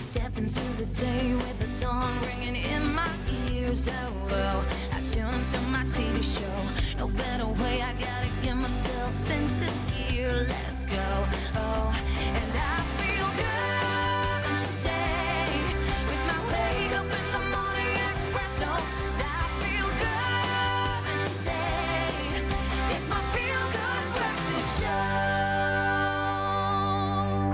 step into the day with the dawn ringing in my ears. Oh, I tune to my TV show. No better way, I gotta get myself into gear. Let's go. Oh, and I feel good today with my wake up in the morning espresso. I feel good today. It's my feel good breakfast show.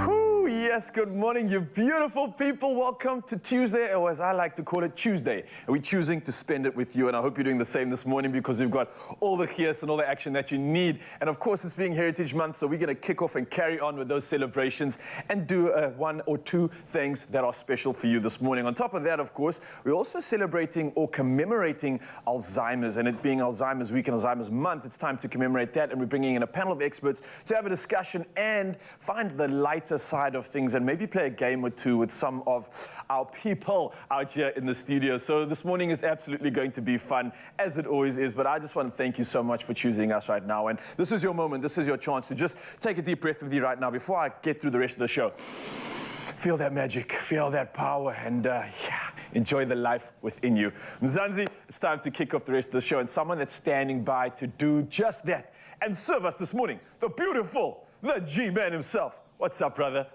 Whew, yes, good morning, you beautiful people. Welcome to Tuesday, or as I like to call it, Tuesday. And we're choosing to spend it with you, and I hope you're doing the same this morning because we've got all the gears and all the action that you need. And of course, it's being Heritage Month, so we're going to kick off and carry on with those celebrations and do one or two things that are special for you this morning. On top of that, of course, we're also celebrating or commemorating Alzheimer's, and it being Alzheimer's Week and Alzheimer's Month, it's time to commemorate that, and we're bringing in a panel of experts to have a discussion and find the lighter side of things and maybe play a game or two with some of our people out here in the studio. So this morning is absolutely going to be fun, as it always is, but I just want to thank you so much for choosing us right now, and this is your moment, this is your chance to just take a deep breath with you right now before I get through the rest of the show. Feel that magic, feel that power, and enjoy the life within you. Mzansi, it's time to kick off the rest of the show, and someone that's standing by to do just that and serve us this morning, the beautiful, the G-Man himself. What's up, brother?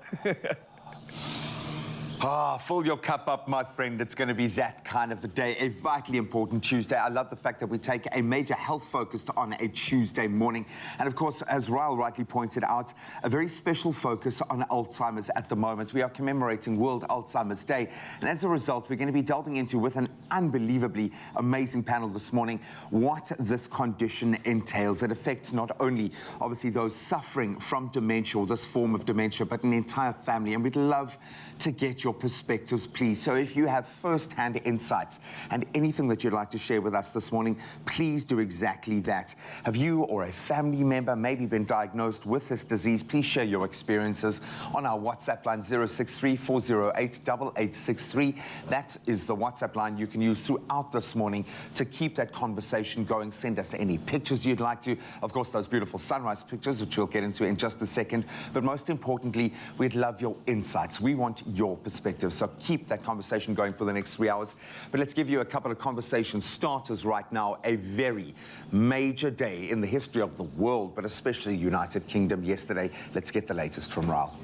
Fill your cup up, my friend. It's going to be that kind of a day, a vitally important Tuesday. I love the fact that we take a major health focus on a Tuesday morning. And of course, as Ryle rightly pointed out, a very special focus on Alzheimer's at the moment. We are commemorating World Alzheimer's Day. And as a result, we're going to be delving into, with an unbelievably amazing panel this morning, what this condition entails. It affects not only, obviously, those suffering from dementia or this form of dementia, but an entire family. And we'd love to get your perspectives, please. So if you have first-hand insights and anything that you'd like to share with us this morning, please do exactly that. Have you or a family member maybe been diagnosed with this disease? Please share your experiences on our WhatsApp line 063-408-8863. That is the WhatsApp line you can use throughout this morning to keep that conversation going. Send us any pictures you'd like to. Of course, those beautiful sunrise pictures, which we'll get into in just a second. But most importantly, we'd love your insights. We want your perspective. So keep that conversation going for the next 3 hours. But let's give you a couple of conversation starters right now. A very major day in the history of the world, but especially the United Kingdom yesterday. Let's get the latest from Ryle.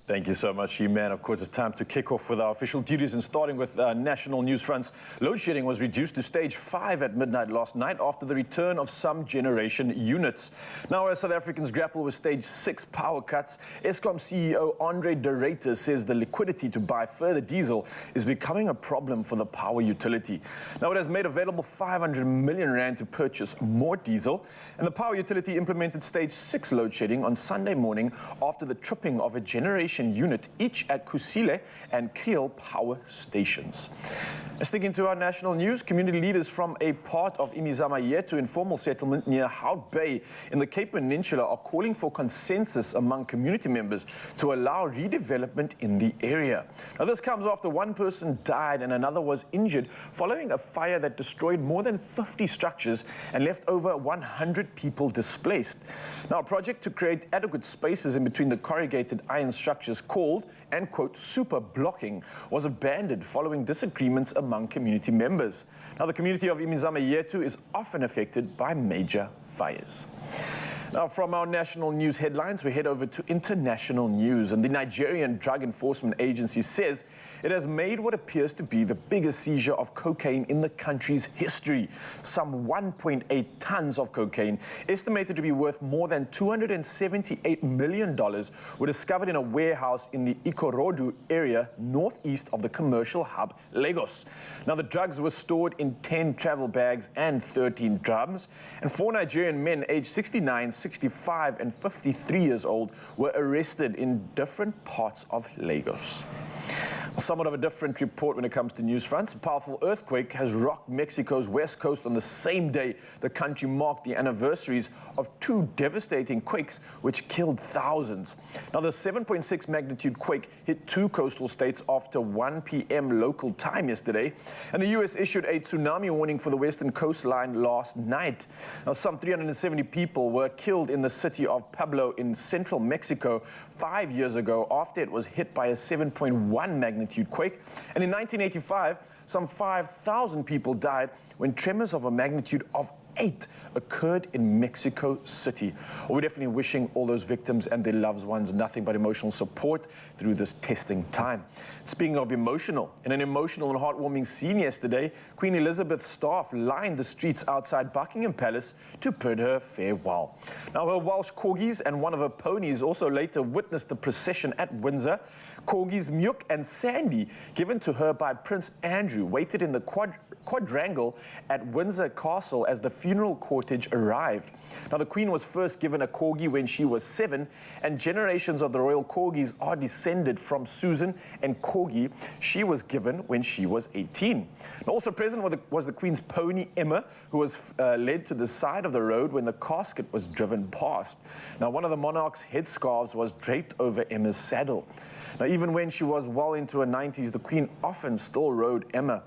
Thank you so much, G-Man. Of course, it's time to kick off with our official duties, and starting with national news fronts. Load shedding was reduced to stage 5 at midnight last night after the return of some generation units. Now, as South Africans grapple with stage 6 power cuts, Eskom CEO Andre de Ruyter says the liquidity to buy further diesel is becoming a problem for the power utility. Now, it has made available 500 million rand to purchase more diesel, and the power utility implemented stage 6 load shedding on Sunday morning after the tripping of a generation unit, each at Kusile and Kriel power stations. Sticking to our national news, community leaders from a part of Imizama Yetu informal settlement near Hout Bay in the Cape Peninsula are calling for consensus among community members to allow redevelopment in the area. Now, this comes after one person died and another was injured following a fire that destroyed more than 50 structures and left over 100 people displaced. Now, a project to create adequate spaces in between the corrugated iron structures called, and quote, super blocking was abandoned following disagreements among community members. Now, the community of Imizama Yetu is often affected by major fires. Now, from our national news headlines, we head over to international news. And the Nigerian Drug Enforcement Agency says it has made what appears to be the biggest seizure of cocaine in the country's history. Some 1.8 tons of cocaine, estimated to be worth more than $278 million, were discovered in a warehouse in the Ikorodu area, northeast of the commercial hub, Lagos. Now, the drugs were stored in 10 travel bags and 13 drums. And 4 Nigerian men aged 69, 65 and 53 years old were arrested in different parts of Lagos. Somewhat of a different report when it comes to news fronts. A powerful earthquake has rocked Mexico's west coast on the same day the country marked the anniversaries of two devastating quakes which killed thousands. Now, the 7.6 magnitude quake hit two coastal states after 1 p.m. local time yesterday, and the U.S. issued a tsunami warning for the western coastline last night. Now, some 370 people were killed in the city of Pueblo in central Mexico 5 years ago after it was hit by a 7.1 magnitude quake. And in 1985, some 5,000 people died when tremors of a magnitude of 8 occurred in Mexico City. Well, we're definitely wishing all those victims and their loved ones nothing but emotional support through this testing time. Speaking of emotional, in an emotional and heartwarming scene yesterday, Queen Elizabeth's staff lined the streets outside Buckingham Palace to bid her farewell. Now, her Welsh corgis and one of her ponies also later witnessed the procession at Windsor. Corgis Mjuk and Sandy, given to her by Prince Andrew, waited in the quadrangle at Windsor Castle as the funeral cortege arrived. Now, the Queen was first given a corgi when she was 7, and generations of the royal corgis are descended from Susan and Corgi she was given when she was 18. And also present was the Queen's pony Emma, who was led to the side of the road when the casket was driven past. Now, one of the monarch's headscarves was draped over Emma's saddle. Now, even when she was well into her 90s, the Queen often still rode Emma.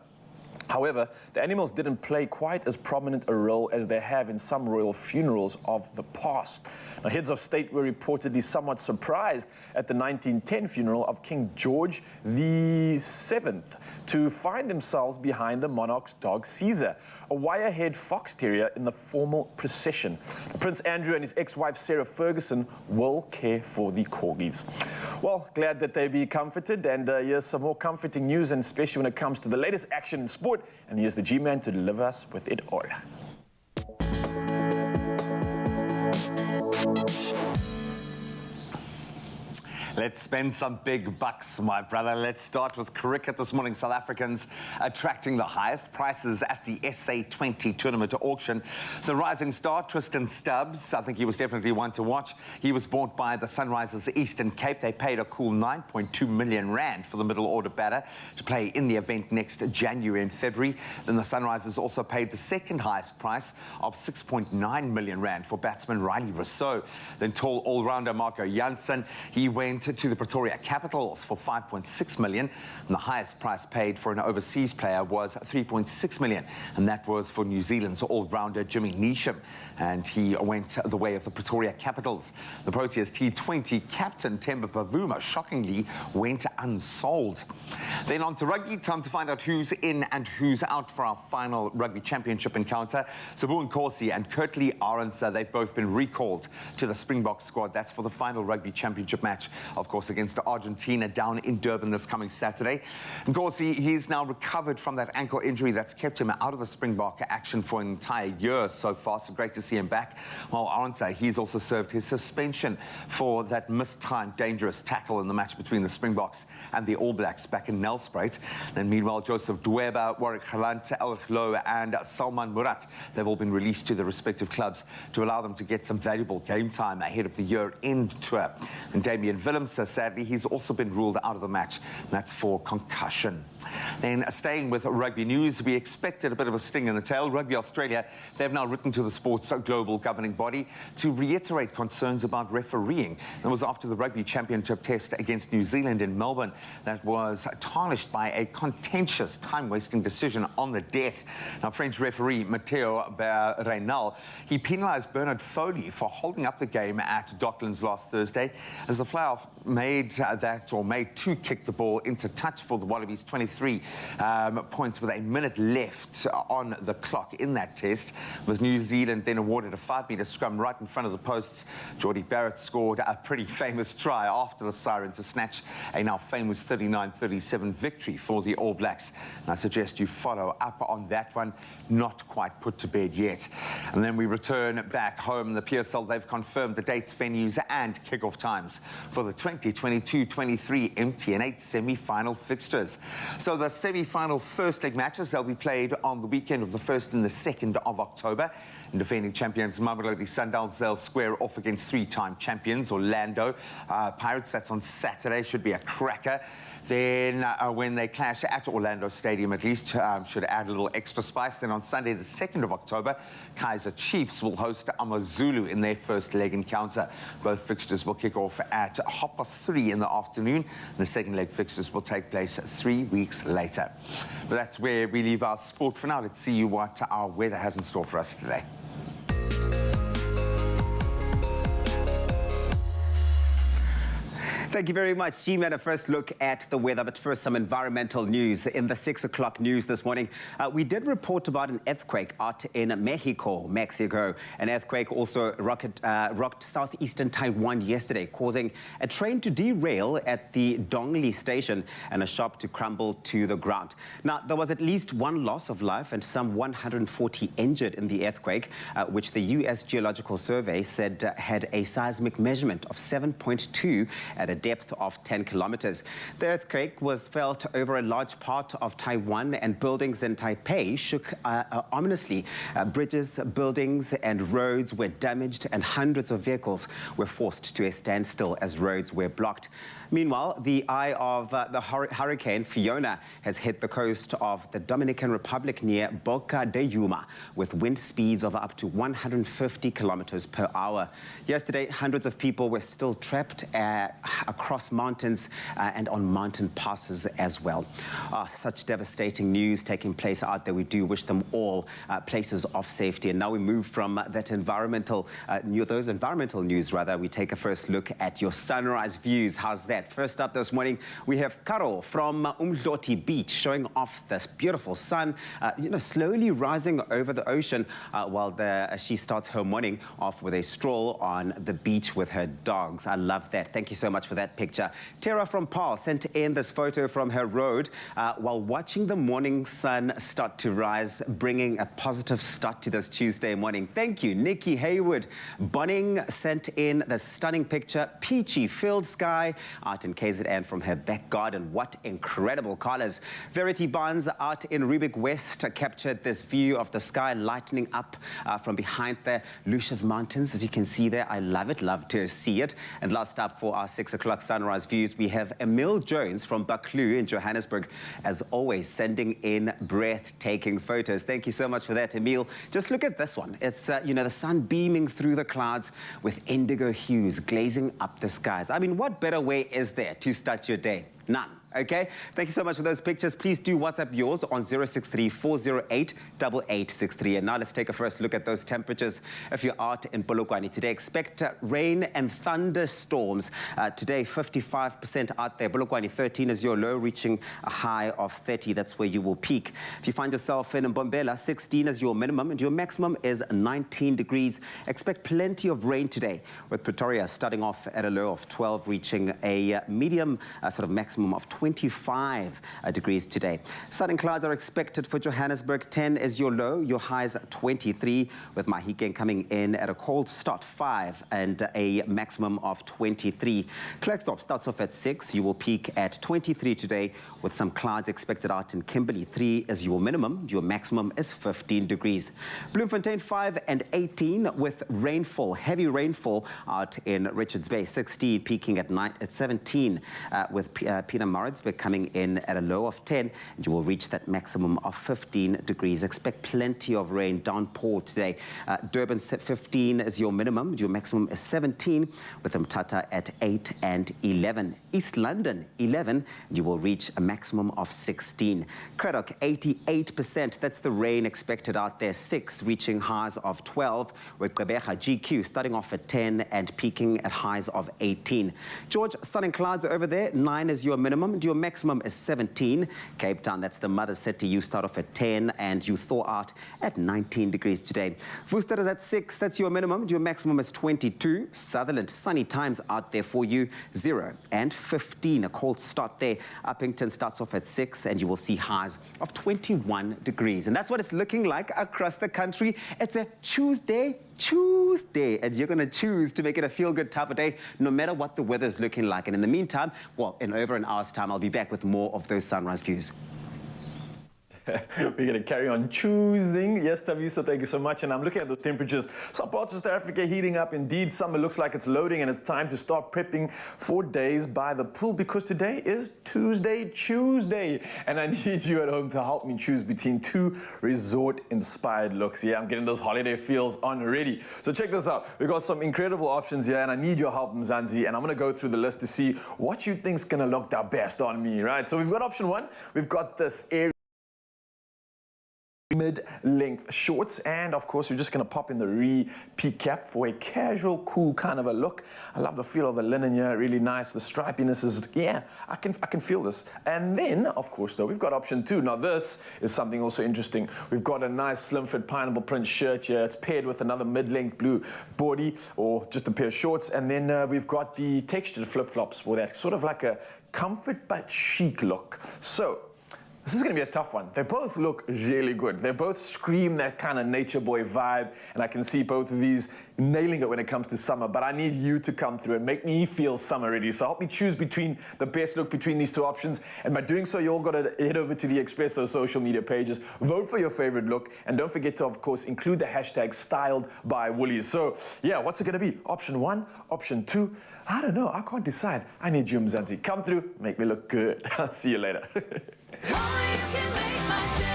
However, the animals didn't play quite as prominent a role as they have in some royal funerals of the past. Now, heads of state were reportedly somewhat surprised at the 1910 funeral of King George VII to find themselves behind the monarch's dog Caesar, a wire-haired fox terrier, in the formal procession. Prince Andrew and his ex-wife Sarah Ferguson will care for the corgis. Well, glad that they be comforted, and here's some more comforting news, and especially when it comes to the latest action in sport. And here's the G-Man to deliver us with it all. Let's spend some big bucks, my brother. Let's start with cricket this morning. South Africans attracting the highest prices at the SA20 tournament auction. So rising star Tristan Stubbs, I think he was definitely one to watch. He was bought by the Sunrisers Eastern Cape. They paid a cool 9.2 million rand for the middle order batter to play in the event next January and February. Then the Sunrisers also paid the second highest price of 6.9 million rand for batsman Riley Rousseau. Then tall all-rounder Marco Jansen, he went to the Pretoria Capitals for 5.6 million, and the highest price paid for an overseas player was 3.6 million, and that was for New Zealand's all-rounder Jimmy Neesham, and he went the way of the Pretoria Capitals. The Proteas T20 captain Themba Bavuma shockingly went unsold. Then on to rugby, time to find out who's in and who's out for our final rugby championship encounter. Sabu Nkosi and Kurtley Arons, they've both been recalled to the Springbok squad. That's for the final rugby championship match, of course, against Argentina down in Durban this coming Saturday. Nkosi, he's now recovered from that ankle injury that's kept him out of the Springbok action for an entire year so far, so great to see him back. While Arons, he's also served his suspension for that mistimed dangerous tackle in the match between the Springboks and the All Blacks back in Nelspruit. Then meanwhile, Joseph Dweba, Warwick Galant, Elch Lowe and Salman Murat, they've all been released to their respective clubs to allow them to get some valuable game time ahead of the year-end tour. And Damian Willems, sadly, he's also been ruled out of the match. That's for concussion. Then staying with rugby news, we expected a bit of a sting in the tail. Rugby Australia, they've now written to the sport's global governing body to reiterate concerns about refereeing. That was after the Rugby Championship test against New Zealand in Melbourne that was tarnished by a contentious time-wasting decision on the death. Now, French referee Matteo Reynal, he penalised Bernard Foley for holding up the game at Docklands last Thursday as the fly-off made two kick the ball into touch for the Wallabies, 23 points with a minute left on the clock in that test, with New Zealand then awarded a 5-metre scrum right in front of the posts. Geordie Barrett scored a pretty famous try after the siren to snatch a now famous 39-37 victory for the All Blacks. And I suggest you follow up on that one. Not quite put to bed yet. And then we return back home. The PSL, they've confirmed the dates, venues and kick-off times for the 2022-23 MTN8 semi-final fixtures. So the semi-final first leg matches, they'll be played on the weekend of the 1st and the 2nd of October. And defending champions Mamelodi Sundowns, they'll square off against three-time champions Orlando Pirates. That's on Saturday, should be a cracker. Then when they clash at Orlando Stadium, at least, should add a little extra spice. Then on Sunday, the 2nd of October, Kaizer Chiefs will host AmaZulu in their first leg encounter. Both fixtures will kick off at 3:30 in the afternoon. The second leg fixtures will take place 3 weeks later. But that's where we leave our sport for now. Let's see what our weather has in store for us today. Thank you very much, G-Man. A first look at the weather, but first some environmental news. In the 6 o'clock news this morning, we did report about an earthquake out in Mexico. An earthquake also rocked southeastern Taiwan yesterday, causing a train to derail at the Dongli station and a shop to crumble to the ground. Now, there was at least one loss of life and some 140 injured in the earthquake, which the U.S. Geological Survey said had a seismic measurement of 7.2 at a depth of 10 kilometers. The earthquake was felt over a large part of Taiwan, and buildings in Taipei shook ominously. Bridges, buildings and roads were damaged, and hundreds of vehicles were forced to a standstill as roads were blocked. Meanwhile, the eye of the Hurricane Fiona has hit the coast of the Dominican Republic near Boca de Yuma with wind speeds of up to 150 kilometers per hour. Yesterday, hundreds of people were still trapped across mountains and on mountain passes as well. Such devastating news taking place out there. We do wish them all places of safety. And now we move from that environmental news. We take a first look at your sunrise views. How's that? First up this morning, we have Karo from Umdloti Beach showing off this beautiful sun, slowly rising over the ocean while she starts her morning off with a stroll on the beach with her dogs. I love that. Thank you so much for that picture. Tara from Paarl sent in this photo from her road while watching the morning sun start to rise, bringing a positive start to this Tuesday morning. Thank you. Nikki Haywood Bonning sent in the stunning picture, peachy filled sky out in KZN from her back garden. What incredible colors. Verity Barnes out in Rubik West captured this view of the sky lightening up from behind the Lucius Mountains. As you can see there, I love it, love to see it. And last up for our 6 o'clock sunrise views, we have Emil Jones from Baklu in Johannesburg, as always, sending in breathtaking photos. Thank you so much for that, Emil. Just look at this one. It's, the sun beaming through the clouds with indigo hues glazing up the skies. I mean, what better way is there to start your day? None. Okay, thank you so much for those pictures. Please do WhatsApp yours on 063-408-8863. And now let's take a first look at those temperatures. If you're out in Polokwane today, expect rain and thunderstorms. Today, 55% out there. Polokwane 13 is your low, reaching a high of 30. That's where you will peak. If you find yourself in Mbombela, 16 is your minimum and your maximum is 19 degrees. Expect plenty of rain today, with Pretoria starting off at a low of 12, reaching a medium sort of maximum of 25 degrees today. Sun and clouds are expected for Johannesburg. 10 is your low, your highs 23, with Mahikeng coming in at a cold start, 5, and a maximum of 23. Klerksdorp starts off at 6. You will peak at 23 today, with some clouds expected out in Kimberley. 3 is your minimum, your maximum is 15 degrees. Bloemfontein 5 and 18, with rainfall, heavy rainfall out in Richards Bay. 16, peaking at 17, with Pietermaritzburg coming in at a low of 10, and you will reach that maximum of 15 degrees. Expect plenty of rain, downpour today. Durban 15 is your minimum, your maximum is 17, with Mthatha at 8 and 11. East London 11, you will reach a maximum of 16. Craddock 88%, that's the rain expected out there. 6, reaching highs of 12, with Gqeberha GQ starting off at 10 and peaking at highs of 18. George, sun and clouds over there. 9 is your minimum, your maximum is 17. Cape Town, that's the mother city, you start off at 10 and you thaw out at 19 degrees today. Worcester is at 6, that's your minimum, your maximum is 22. Sutherland, sunny times out there for you, 0 and 15, a cold start there. Uppington starts off at 6 and you will see highs of 21 degrees. And that's what it's looking like across the country. It's a Tuesday Tuesday, and you're going to choose to make it a feel-good type of day, no matter what the weather's looking like. And in the meantime, well, in over an hour's time, I'll be back with more of those sunrise views. We're going to carry on choosing. Yes, Tavisa, thank you so much. And I'm looking at the temperatures. Some parts of South Africa heating up. Indeed, summer looks like it's loading, and it's time to start prepping for days by the pool, because today is Tuesday. And I need you at home to help me choose between two resort-inspired looks. Yeah, I'm getting those holiday feels on already. So check this out. We've got some incredible options here, and I need your help, Mzansi. And I'm going to go through the list to see what you think's going to look the best on me, right? So we've got option one. We've got this mid-length shorts, and of course we're just going to pop in the repeat cap for a casual, cool kind of a look. I love the feel of the linen here, really nice. The stripiness is, yeah, I can feel this. And then, of course, though, we've got option two. Now this is something also interesting. We've got a nice slim fit pineapple print shirt here. It's paired with another mid-length blue body, or just a pair of shorts, and then we've got the textured flip-flops for that sort of like a comfort but chic look. So this is going to be a tough one. They both look really good. They both scream that kind of nature boy vibe, and I can see both of these nailing it when it comes to summer, but I need you to come through and make me feel summer ready. So help me choose between the best look between these two options, and by doing so, you all got to head over to the Expresso social media pages, vote for your favorite look, and don't forget to, of course, include the hashtag styled by Woolies. So yeah, what's it going to be? Option one, option two? I don't know. I can't decide. I need you, Mzansi. Come through, make me look good. I'll see you later. Only you can make my day.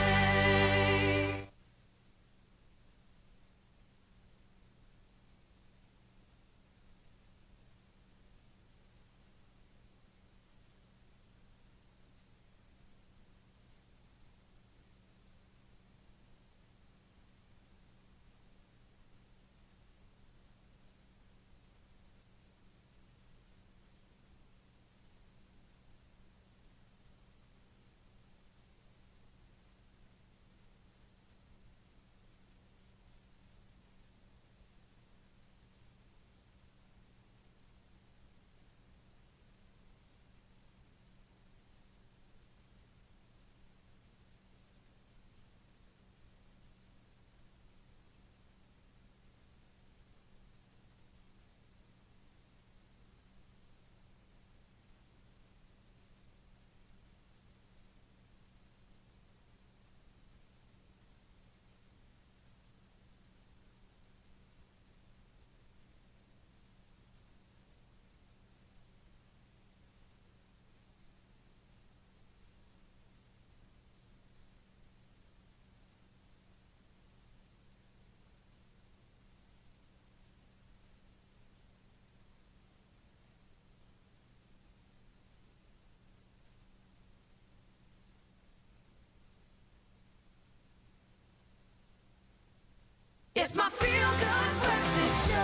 It's my feel-good breakfast show.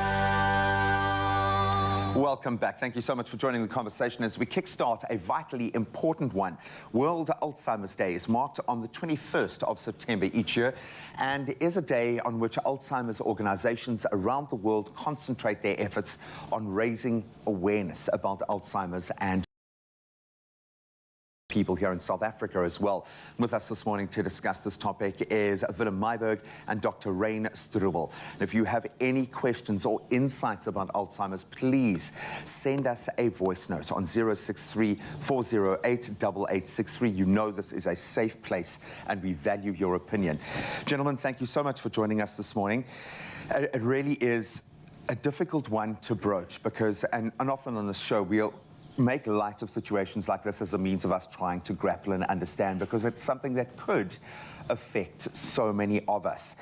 Welcome back. Thank you so much for joining the conversation as we kickstart a vitally important one. World Alzheimer's Day is marked on the 21st of September each year, and is a day on which Alzheimer's organizations around the world concentrate their efforts on raising awareness about Alzheimer's and people here in South Africa as well. With us this morning to discuss this topic is Willem Myburg and Dr. Rain Strubel. And if you have any questions or insights about Alzheimer's, please send us a voice note on 063-408-8863. You know this is a safe place and we value your opinion. Gentlemen, thank you so much for joining us this morning. It really is a difficult one to broach because, and often on this show, we'll make light of situations like this as a means of us trying to grapple and understand, because it's something that could affect so many of us.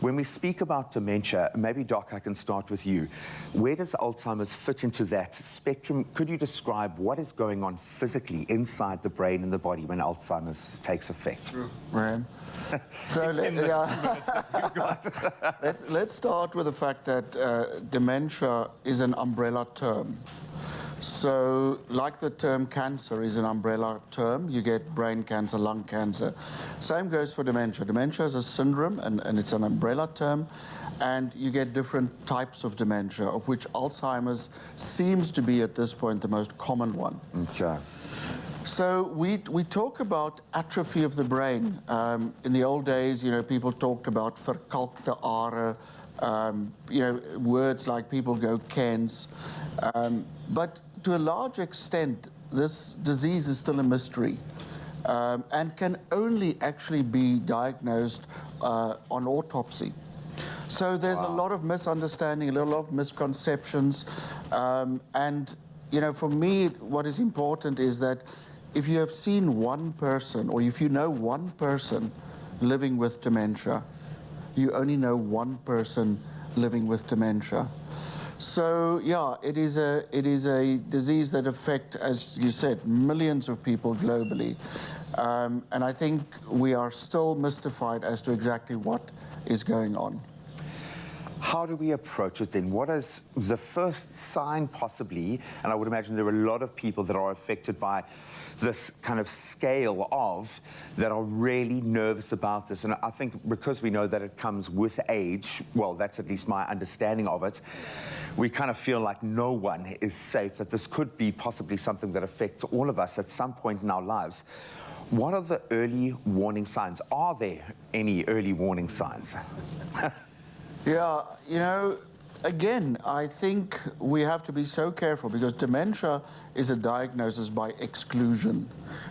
When we speak about dementia, maybe Doc, I can start with you. Where does Alzheimer's fit into that spectrum? Could you describe what is going on physically inside the brain and the body when Alzheimer's takes effect? Right. So let's start with the fact that dementia is an umbrella term. So, like the term cancer is an umbrella term, you get brain cancer, lung cancer. Same goes for dementia. Dementia is a syndrome, and it's an umbrella term, and you get different types of dementia, of which Alzheimer's seems to be, at this point, the most common one. Okay. So we talk about atrophy of the brain. In the old days, you know, people talked about verkalkte are, Words like people go Kens. But to a large extent, this disease is still a mystery and can only actually be diagnosed on autopsy. So there's a lot of misunderstanding, a lot of misconceptions. For me, what is important is that if you have seen one person, or if you know one person living with dementia, you only know one person living with dementia. So yeah, it is a disease that affects, as you said, millions of people globally. And I think we are still mystified as to exactly what is going on. How do we approach it then? What is the first sign possibly? And I would imagine there are a lot of people that are affected by this kind of scale of, that are really nervous about this. And I think because we know that it comes with age, well, that's at least my understanding of it, we kind of feel like no one is safe, that this could be possibly something that affects all of us at some point in our lives. What are the early warning signs? Are there any early warning signs? Yeah, again, I think we have to be so careful, because dementia is a diagnosis by exclusion,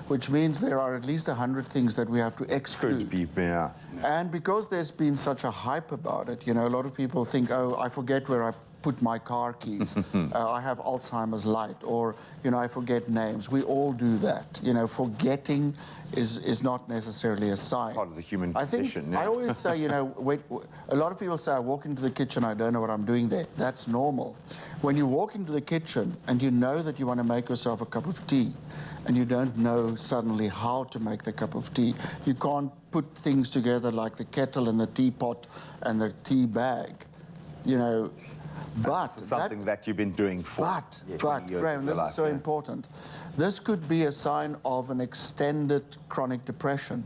which means there are at least 100 things that we have to exclude. Could be, yeah. And because there's been such a hype about it, a lot of people think, oh, I forget where I put my car keys. I have Alzheimer's light, or, I forget names. We all do that. Forgetting is not necessarily a sign. Part of the human condition. I always say, a lot of people say, I walk into the kitchen, I don't know what I'm doing there. That's normal. When you walk into the kitchen and you know that you want to make yourself a cup of tea, and you don't know suddenly how to make the cup of tea, you can't put things together like the kettle and the teapot and the tea bag, But something that you've been doing for Graham, this is so important. This could be a sign of an extended chronic depression.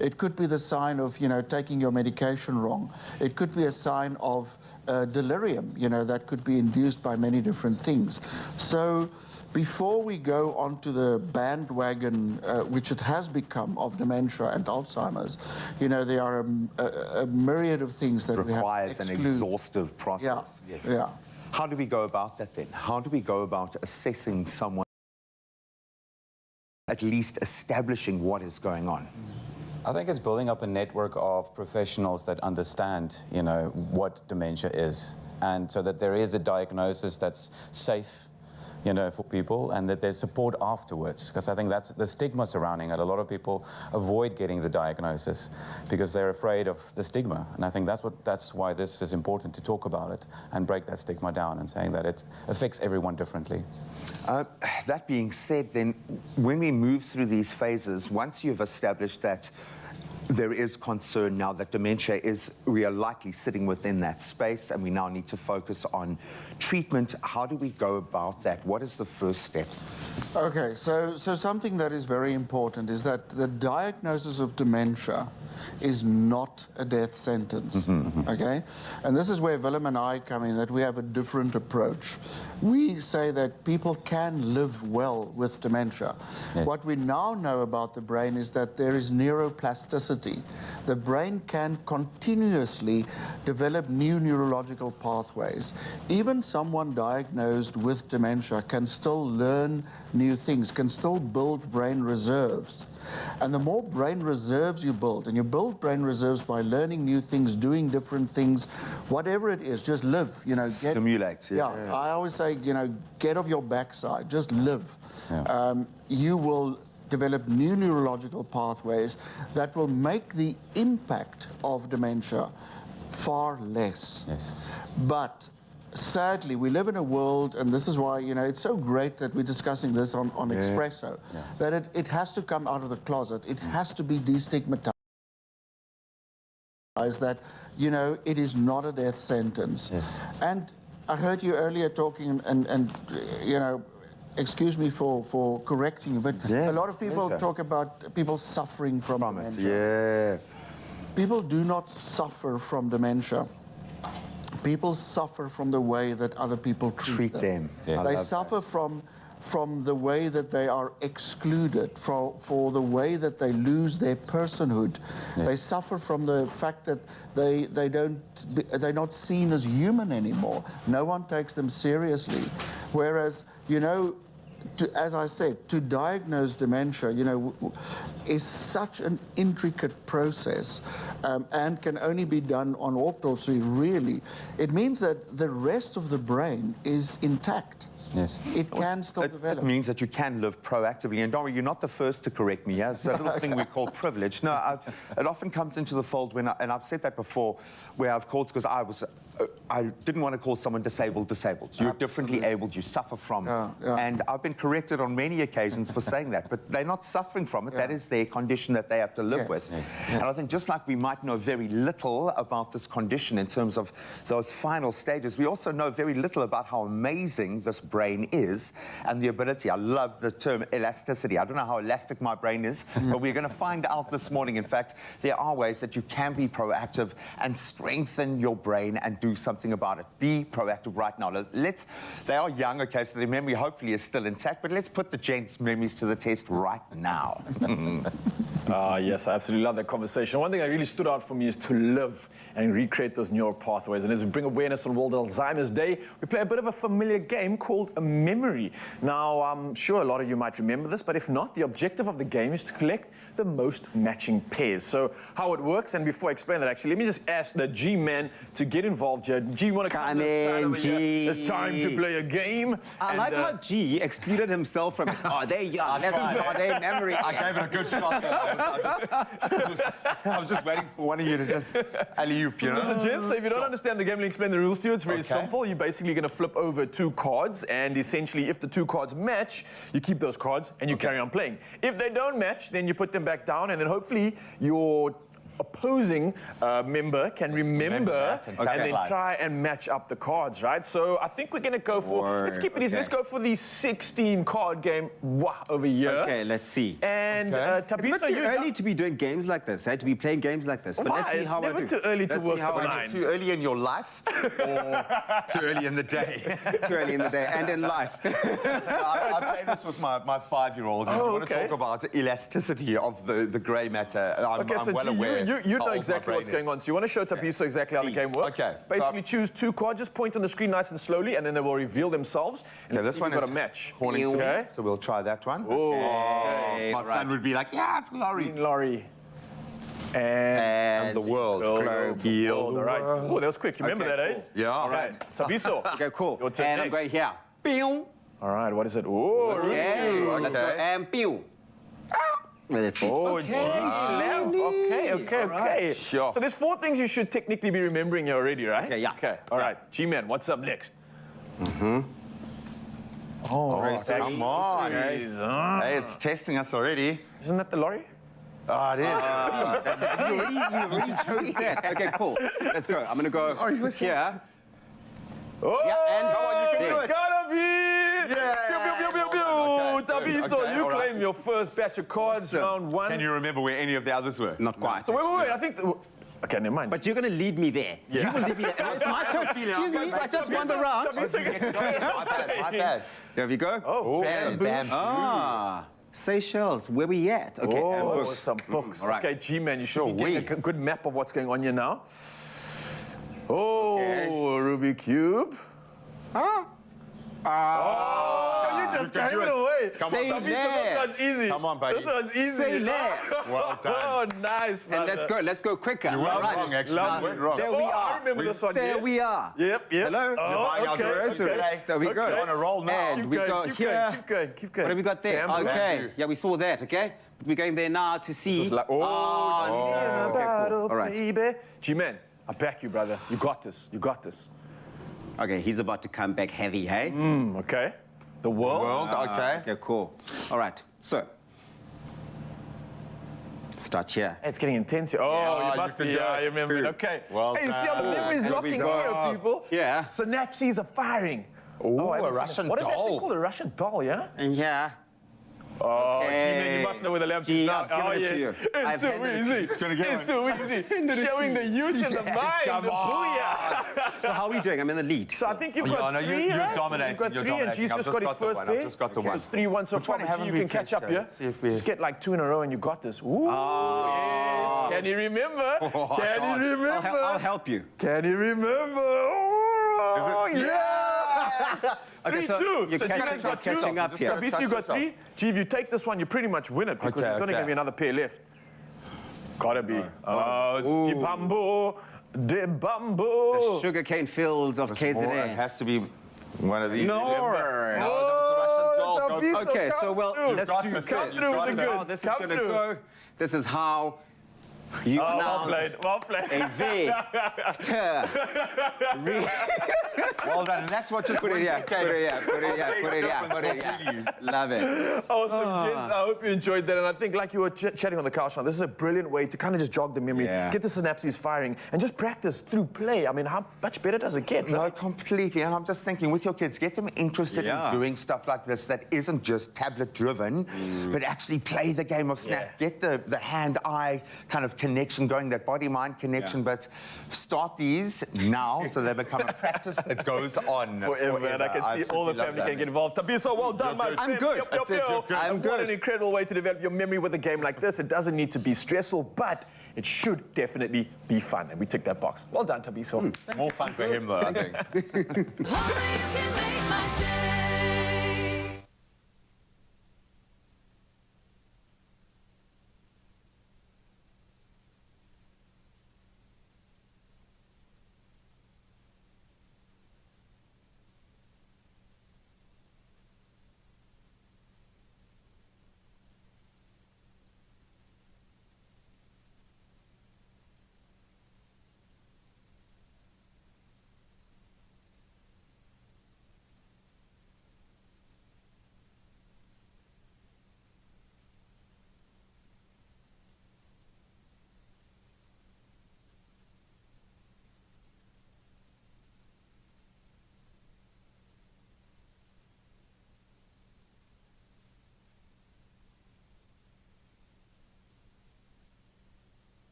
It could be the sign of, taking your medication wrong. It could be a sign of delirium, that could be induced by many different things. So before we go onto the bandwagon, which it has become, of dementia and Alzheimer's, there are a myriad of things that requires we have to an exclude. exhaustive process. Yeah. Yes. Yeah. How do we go about that then? How do we go about assessing someone, at least establishing what is going on? I think it's building up a network of professionals that understand, what dementia is, and so that there is a diagnosis that's safe, for people, and that there's support afterwards. Because I think that's the stigma surrounding it. A lot of people avoid getting the diagnosis because they're afraid of the stigma. And I think that's why this is important, to talk about it and break that stigma down, and saying that it affects everyone differently. That being said, then, when we move through these phases, once you've established that there is concern now that dementia we are likely sitting within that space, and we now need to focus on treatment, how do we go about that? What is the first step? Okay, so something that is very important is that the diagnosis of dementia is not a death sentence, okay? And this is where Willem and I come in, that we have a different approach. We say that people can live well with dementia. Yes. What we now know about the brain is that there is neuroplasticity. The brain can continuously develop new neurological pathways. Even someone diagnosed with dementia can still learn new things, can still build brain reserves. And the more brain reserves you build, and you build brain reserves by learning new things, doing different things, whatever it is, just live, Stimulate. Yeah, I always say, get off your backside, just live. Yeah. You will develop new neurological pathways that will make the impact of dementia far less. Yes. But sadly, we live in a world, and this is why, it's so great that we're discussing this on Expresso, that it has to come out of the closet. It has to be destigmatized, that, it is not a death sentence. Yes. And I heard you earlier talking, and excuse me for correcting you, but a lot of people talk about people suffering from dementia. People do not suffer from dementia. People suffer from the way that other people treat them. Yeah. They suffer from the way that they are excluded, for the way that they lose their personhood. They suffer from the fact that they're not seen as human anymore. No one takes them seriously. Whereas, you know, as I said, to diagnose dementia, you know, is such an intricate process and can only be done on autopsy, really. It means that the rest of the brain is intact. Yes. It can still develop. It means that you can live proactively. And Dora, you're not the first to correct me. Yeah? It's a little thing we call privilege. No, it often comes into the fold when, and I've said that before, where I've called because I didn't want to call someone disabled. You're differently abled, you suffer from. And I've been corrected on many occasions for saying that, but they're not suffering from it. That is their condition that they have to live with. And I think just like we might know very little about this condition in terms of those final stages, we also know very little about how amazing this brain is and the ability. I love the term elasticity. I don't know how elastic my brain is, but we're going to find out this morning. In fact, there are ways that you can be proactive and strengthen your brain and do something about it. Be proactive right now. They are young, okay, so their memory hopefully is still intact, but let's put the gents' memories to the test right now. Yes, I absolutely love that conversation. One thing that really stood out for me is to live and recreate those neural pathways. And as we bring awareness on World Alzheimer's Day, we play a bit of a familiar game called a memory. Now, I'm sure a lot of you might remember this, but if not, the objective of the game is to collect the most matching pairs. So how it works, and before I explain that, actually, let me just ask the G-Man to get involved here. G, you want to come to the side over here? It's time to play a game. I like how G excluded himself from it. Oh, there you are. Are they memory? I gave it a good shot there. I was just waiting for one of you to just alley-oop, you know? Listen, gents, so if you don't understand the game, let me explain the rules to you. It's very simple. You're basically going to flip over 2 cards, and essentially, if the 2 cards match, you keep those cards and you carry on playing. If they don't match, then you put them back down, and then hopefully your opposing member can remember and then try and match up the cards, right? So I think we're going to go for, let's keep it easy. Let's go for the 16 card game over here. Okay, let's see. And It's Tabiso, not too early to be doing games like this, to be playing games like this. But let's see how I do. It's never too early to work the Is blind. it too early in your life or too early in the day? Too early in the day and in life. I played this with my 5-year-old. And we want to talk about elasticity of the grey matter. I'm So well G, aware. you know exactly what's going on. So you want to show Tabiso exactly how the game works. Okay. Basically, choose 2 cards, just point on the screen nice and slowly, and then they will reveal themselves. And this one got is a match. Horning to me, so we'll try that one. Okay. My son would be like, yeah, it's Laurie. Green Laurie. And the world. Heal the right. Oh, that was quick. You remember that, eh? Yeah. All right. Tabiso. Okay, cool. Your turn And I'm next. going here. Pew. All right, what is it? Oh, Okay, Ruby. let's go. And pew. Let's see. Oh, G. Okay. Sure. So there's 4 things you should technically be remembering here already, right? Okay, yeah. Okay, all right. G-Man, what's up next? Oh, come on. Hey, Hey, it's testing us already. Isn't that the lorry? Oh, it is. You already chose that. Okay, cool. Let's go. I'm going to go Oh, you was here. Oh, Yeah, and- Come on, you can do it. Gotta be! Yeah. Pew, pew, pew, pew, Okay, Tabiso, okay, you all right. claim your first batch of cards, round 1. Can you remember where any of the others were? Not quite. So wait, I think... Okay, never mind. But you're going to lead me there. Yeah. You will lead me there. It's my turn. Excuse me, I just wander around. My bad. There we go. Oh, Bam. Ah, Seychelles, where we at? Okay, and Oh, books. some books. All right. Okay, G-Man, you should be getting a good map of what's going on here now. Oh, Ruby Cube. Oh, you just You can gave do it it. away. Come Say on, Tabiso, this one's easy. Come on, buddy. This one's easy. Say less. Well done. Oh, nice, brother. And let's go quicker. You weren't All right. wrong, actually. Love You it. weren't wrong. There we I are. remember this one, There yes. we are. Yep. Hello? Oh, You're buying our okay, groceries okay. today. There we go. Okay. You're on a roll now. And Keep we going, go keep here. going, keep going, keep going. What have we got there? Bamboo. Okay. Bamboo. Yeah, we saw that, okay? We're going there now to see. This is like, oh, okay, cool. All right. baby. G-Man, I back you, brother. You got this. You got this. Okay, he's about to come back heavy, hey? Okay. The world. Okay. Okay, cool. All right, so. Start here. It's getting intense here. Oh, Yeah, you must you be. can do Yeah, it. you remember it. Okay. Well hey, you see how the done. memory is And locking we in go. here, people? Yeah. Synapses are firing. Ooh, I haven't a seen Russian it. What is that doll. thing called? A Russian doll, yeah? And here. Oh, Okay. G-Man, you must know where the lamp is G, now. I've given Oh, it to yes. you. It's I've too handed it to easy. you. It's gonna get It's too easy. Showing the youth in the mind. come The on. booyah. So how are we doing? I'm in the lead. So I think you've Yeah, got no, three, you're right? dominating, You've got you're three, and dominating. G's I've just just got his got the first one, I've pair. just got the Okay. one. It's 3-1 so Which far. one But haven't you we can catch up finished here. yet? Let's see if we- Just get like 2 in a row and you got this. Ooh, yes. Can you remember? Oh, Can God. you remember? I'll help you. Can you remember? Oh, yeah! Okay, so 3-2. you're So catching- G-Man's got I'm catching two. up here. Kabisi, you got 3. G, if you take this one, you pretty much win it because Okay, there's only okay. going to be another pair left. Gotta be. Oh, it's Dibambo. Dibambo. Sugarcane fields of Or it KZN. has to be one of these. No. Remember? No, Oh, that was the Russian doll. Tabiso, Go- Okay, so come well, through. let's got do this. Come You've through got with the this. how goods. this is Come going to through. go. This is how you Oh, well announce played. Well played. a victor. Well done. And that's what just Put it here, put it here, put it here, put it here, put it here. Love it. Awesome, gents. I hope you enjoyed that. And I think, like you were chatting on the couch now, this is a brilliant way to kind of just jog the memory, Yeah. get the synapses firing, and just practice through play. I mean, how much better does it get? No, Right? completely. And I'm just thinking, with your kids, get them interested Yeah. in doing stuff like this that isn't just tablet-driven, but actually play the game of Snap. Yeah. Get the hand-eye kind of connection going, that body-mind connection, but start these now so they become a practice that goes on Forever, and I can see all the absolutely love family that. can get involved. Tabiso, well done, my good. friend. I'm good. Yup, That's it, yup, you're yup. good. I'm What good. an incredible way to develop your memory with a game like this. It doesn't need to be stressful, but it should definitely be fun. And we tick that box. Well done, Tabiso. More fun for him, though, I think. Only you can make my day.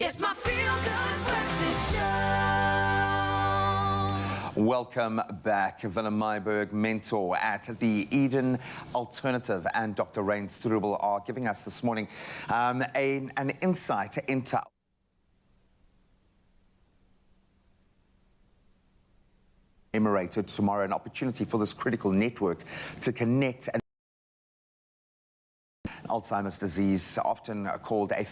It's my feel-good breakfast show. Welcome back. Willem Myburg, mentor at the Eden Alternative, and Dr. Rain Strubel are giving us this morning an insight into commemorated tomorrow, an opportunity for this critical network to connect. And Alzheimer's disease, often called a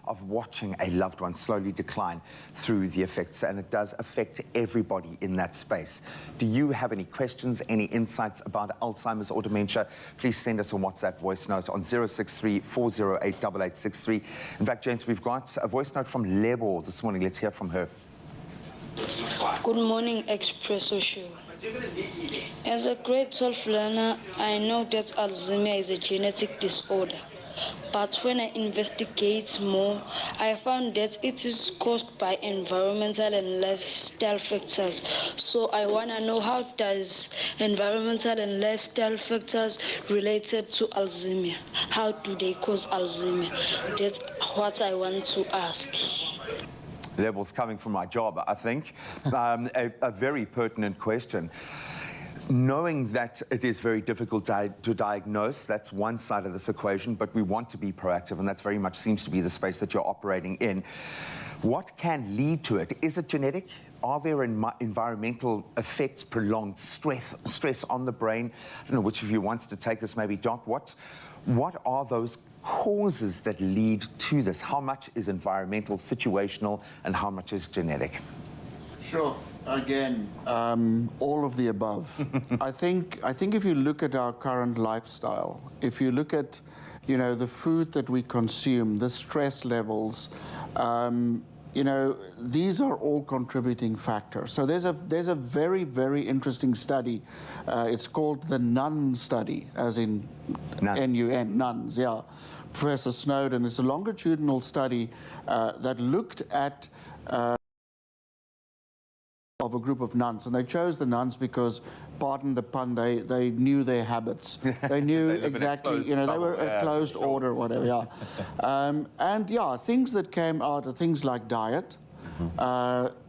of watching a loved one slowly decline through the effects, and it does affect everybody in that space. Do you have any questions, any insights about Alzheimer's or dementia? Please send us a WhatsApp voice note on 063 408 8863. In fact, James, we've got a voice note from Lebo this morning. Let's hear from her. Good morning, Expresso show. As a grade 12 learner, I know that Alzheimer is a genetic disorder. But when I investigate more, I found that it is caused by environmental and lifestyle factors. So I want to know, how does environmental and lifestyle factors related to Alzheimer? How do they cause Alzheimer? That's what I want to ask. Levels coming from my job, I think. A very pertinent question. Knowing that it is very difficult to diagnose, that's one side of this equation, but we want to be proactive, and that's very much seems to be the space that you're operating in. What can lead to it? Is it genetic? Are there environmental effects, prolonged stress on the brain? I don't know which of you wants to take this, maybe Doc. What are those causes that lead to this? How much is environmental, situational, and how much is genetic? Sure. Again, all of the above. I think if you look at our current lifestyle, if you look at, you know, the food that we consume, the stress levels, you know, these are all contributing factors. So there's a very, very interesting study. It's called the NUN study, as in N-U-N, nuns, yeah. Professor Snowden. It's a longitudinal study that looked at of a group of nuns, and they chose the nuns because, pardon the pun, they knew their habits. They knew exactly, you know, they were a closed order, whatever, yeah. And yeah, things that came out are things like diet,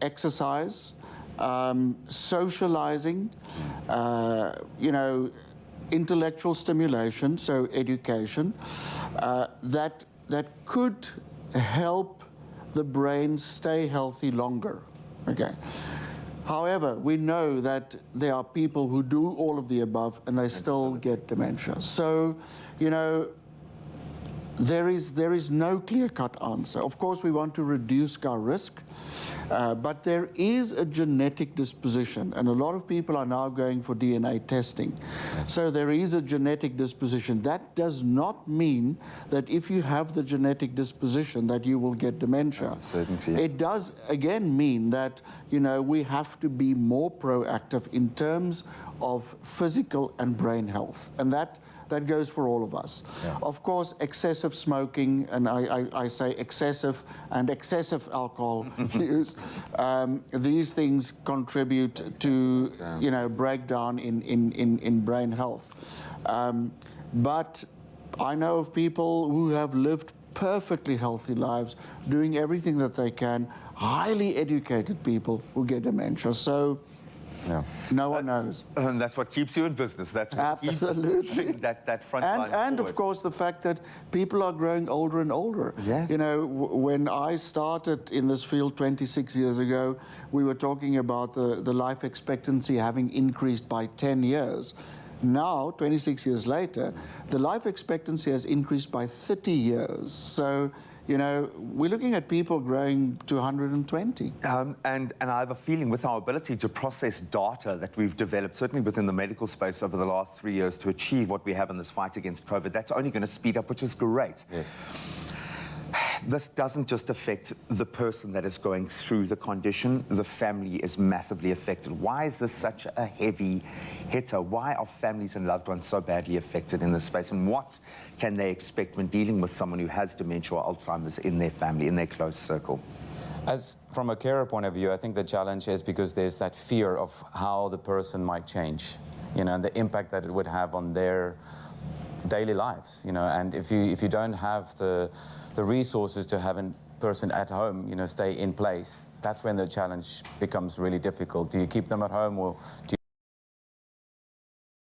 exercise, socializing, you know, intellectual stimulation, so education, that could help the brain stay healthy longer, okay? However, we know that there are people who do all of the above and they still get dementia. So, you know, there is no clear-cut answer. Of course, we want to reduce our risk, but there is a genetic disposition, and a lot of people are now going for DNA testing. So there is a genetic disposition. That does not mean that if you have the genetic disposition that you will get dementia. It does, again, mean that, you know, we have to be more proactive in terms of physical and brain health, and that goes for all of us. Yeah. Of course, excessive smoking, and I say excessive alcohol use, these things contribute to, you know, breakdown in brain health. But I know of people who have lived perfectly healthy lives, doing everything that they can, highly educated people who get dementia. So, yeah. No one knows. And that's what keeps you in business. That's what keeps pushing that front line and forward. Of course, the fact that people are growing older and older. Yeah. You know, when I started in this field 26 years ago, we were talking about the life expectancy having increased by 10 years. Now, 26 years later, the life expectancy has increased by 30 years. So, you know, we're looking at people growing to 120. And I have a feeling with our ability to process data that we've developed, certainly within the medical space over the last 3 years, to achieve what we have in this fight against COVID, that's only going to speed up, which is great. Yes. This doesn't just affect the person that is going through the condition, the family is massively affected. Why is this such a heavy hitter? Why are families and loved ones so badly affected in this space? And what can they expect when dealing with someone who has dementia or Alzheimer's in their family, in their close circle? As from a carer point of view, I think the challenge is because there's that fear of how the person might change, you know, and the impact that it would have on their daily lives, you know. And if you don't have the resources to have a person at home, you know, stay in place, that's when the challenge becomes really difficult. Do you keep them at home, or do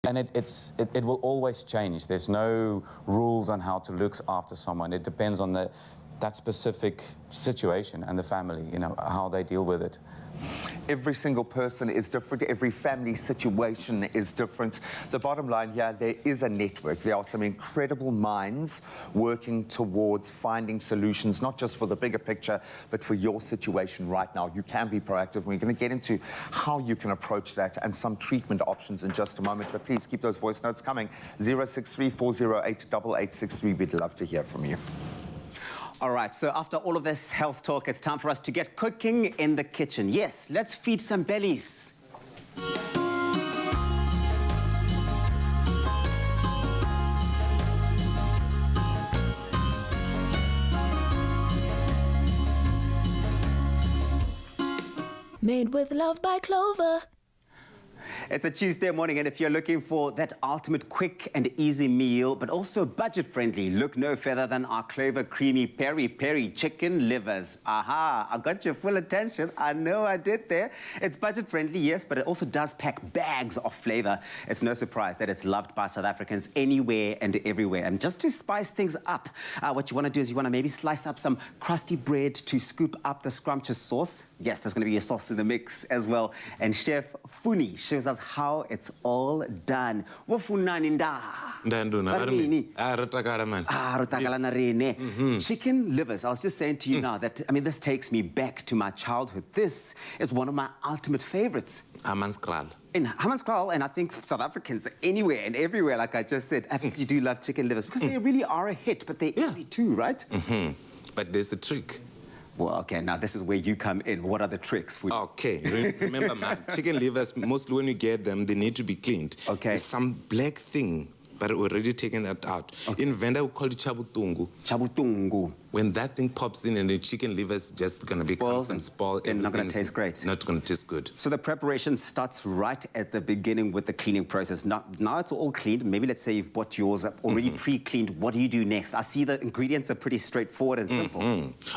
you... And it will always change. There's no rules on how to look after someone. It depends on that specific situation and the family, you know, how they deal with it. Every single person is different. Every family situation is different. The bottom line here, there is a network. There are some incredible minds working towards finding solutions, not just for the bigger picture, but for your situation right now. You can be proactive. We're going to get into how you can approach that and some treatment options in just a moment. But please keep those voice notes coming. 063-408-8863. We'd love to hear from you. All right, so after all of this health talk, it's time for us to get cooking in the kitchen. Yes, let's feed some bellies. Made with love by Clover. It's a Tuesday morning, and if you're looking for that ultimate quick and easy meal, but also budget-friendly, look no further than our Clover Creamy Peri-Peri Chicken Livers. Aha, I got your full attention. I know I did there. It's budget-friendly, yes, but it also does pack bags of flavor. It's no surprise that it's loved by South Africans anywhere and everywhere. And just to spice things up, what you want to do is you want to maybe slice up some crusty bread to scoop up the scrumptious sauce. Yes, there's going to be a sauce in the mix as well. And Chef Funi shows us how it's all done. Chicken livers. I was just saying to you now that, I mean, this takes me back to my childhood. This is one of my ultimate favorites. In Hammanskraal, and I think South Africans anywhere and everywhere, like I just said, absolutely do love chicken livers because they really are a hit, but they're easy too, right? But there's a trick. Well, okay, now this is where you come in. What are the tricks? Okay, remember, man, chicken livers, mostly when you get them, they need to be cleaned. Okay. There's some black thing, but we're already taking that out. Okay. In Venda, we call it chabutungu. Chabutungu. When that thing pops in and the chicken liver's just going to become some spoiled, and not going to taste great. Not going to taste good. So the preparation starts right at the beginning with the cleaning process. Now it's all cleaned. Maybe let's say you've bought yours already pre-cleaned. What do you do next? I see the ingredients are pretty straightforward and simple.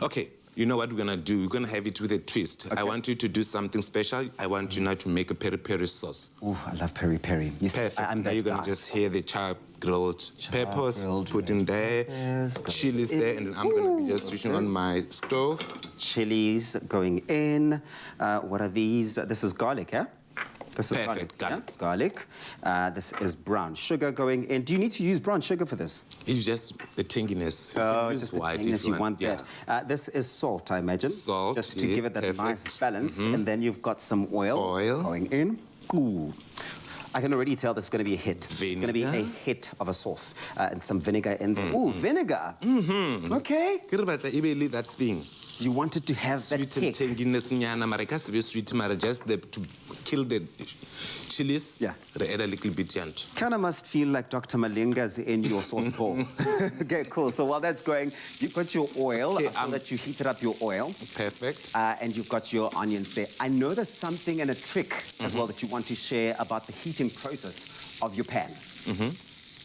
Okay. You know what we're going to do? We're going to have it with a twist. Okay. I want you to do something special. I want you now to make a peri-peri sauce. Oh, I love peri-peri. Perfect. Now you're going to just hear the grilled peppers, put in there, chilies there, and I'm going to be just switching on my stove. Chilies going in. What are these? This is garlic, yeah? This is Perfect, garlic. This is brown sugar going in. Do you need to use brown sugar for this? It's just the tanginess. Oh, just the tanginess, you want that. This is salt, I imagine. Salt, just to give it that nice balance. And then you've got some oil going in. Ooh. I can already tell this is going to be a hit. Vinegar. It's going to be a hit of a sauce. And some vinegar in there. Ooh, vinegar. Okay. That thing. You wanted to have that sweet kick. And tanginess, sweet, just to kill the chilies. Yeah. Add a little bit gent. Kind of must feel like Dr. Malinga's in your sauce bowl. Okay, cool. So while that's going, you've got your oil, so that you heated up your oil. Perfect. And you've got your onions there. I know there's something and a trick as well that you want to share about the heating process of your pan.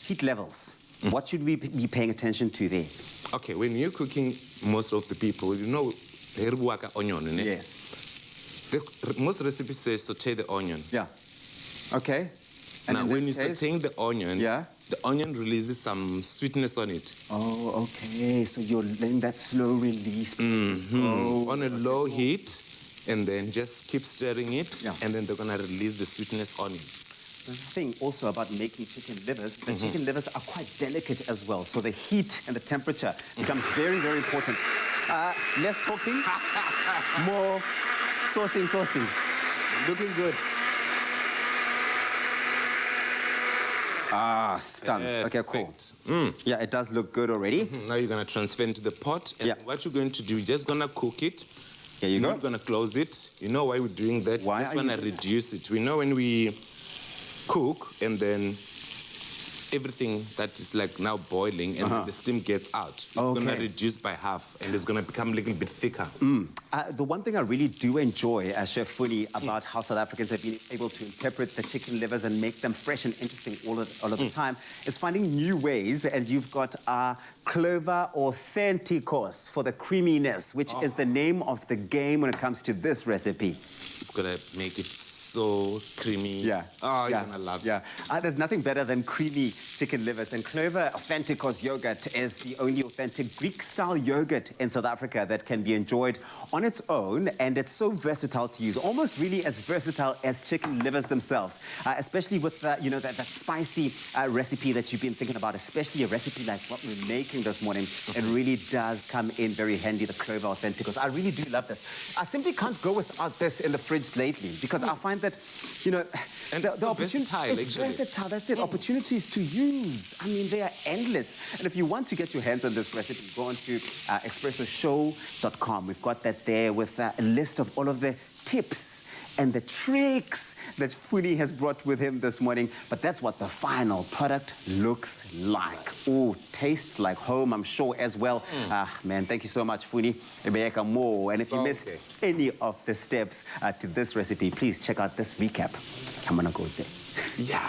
Heat levels. What should we be paying attention to there? Okay, when you're cooking, most of the people, you know, onion, Yes. most recipes say saute the onion. Yeah. Okay. And now, when you're sauteing the onion, the onion releases some sweetness on it. Oh, okay. So you're letting that slow release process go. On a low heat, and then just keep stirring it, and then they're going to release the sweetness on it. The thing also about making chicken livers, the chicken livers are quite delicate as well. So the heat and the temperature becomes very, very important. Less talking, more saucing. Looking good. Stunts. Okay, cool. Yeah, it does look good already. Now you're going to transfer into the pot. And what you're going to do, you're just going to cook it. There you go. You're not going to close it. You know why we're doing that? Why? We're just going to reduce it. We know when we cook and then everything that is like now boiling and then the steam gets out. It's going to reduce by half and it's going to become a little bit thicker. The one thing I really do enjoy, Chef Funi, about how South Africans have been able to interpret the chicken livers and make them fresh and interesting all of the time is finding new ways. And you've got Clover Authenticos for the creaminess, which is the name of the game when it comes to this recipe. It's going to make it so creamy. Yeah. Oh, you're going to love it. Yeah. There's nothing better than creamy chicken livers. And Clover Authenticos yogurt is the only authentic Greek-style yogurt in South Africa that can be enjoyed on its own. And it's so versatile to use, almost really as versatile as chicken livers themselves, especially with that spicy recipe that you've been thinking about, especially a recipe like what we're making this morning. It really does come in very handy, the Clover Authenticos. I really do love this. I simply can't go without this in the fridge lately because I find that, and the opportunity, it's versatile, that's it. Opportunities to use. I mean, they are endless. And if you want to get your hands on this recipe, go on to expressoshow.com. We've got that there with a list of all of the tips and the tricks that Funi has brought with him this morning. But that's what the final product looks like. Oh, tastes like home, I'm sure, as well. Man, thank you so much, Funi. More. And if you missed any of the steps to this recipe, please check out this recap. I'm gonna go there. Yeah.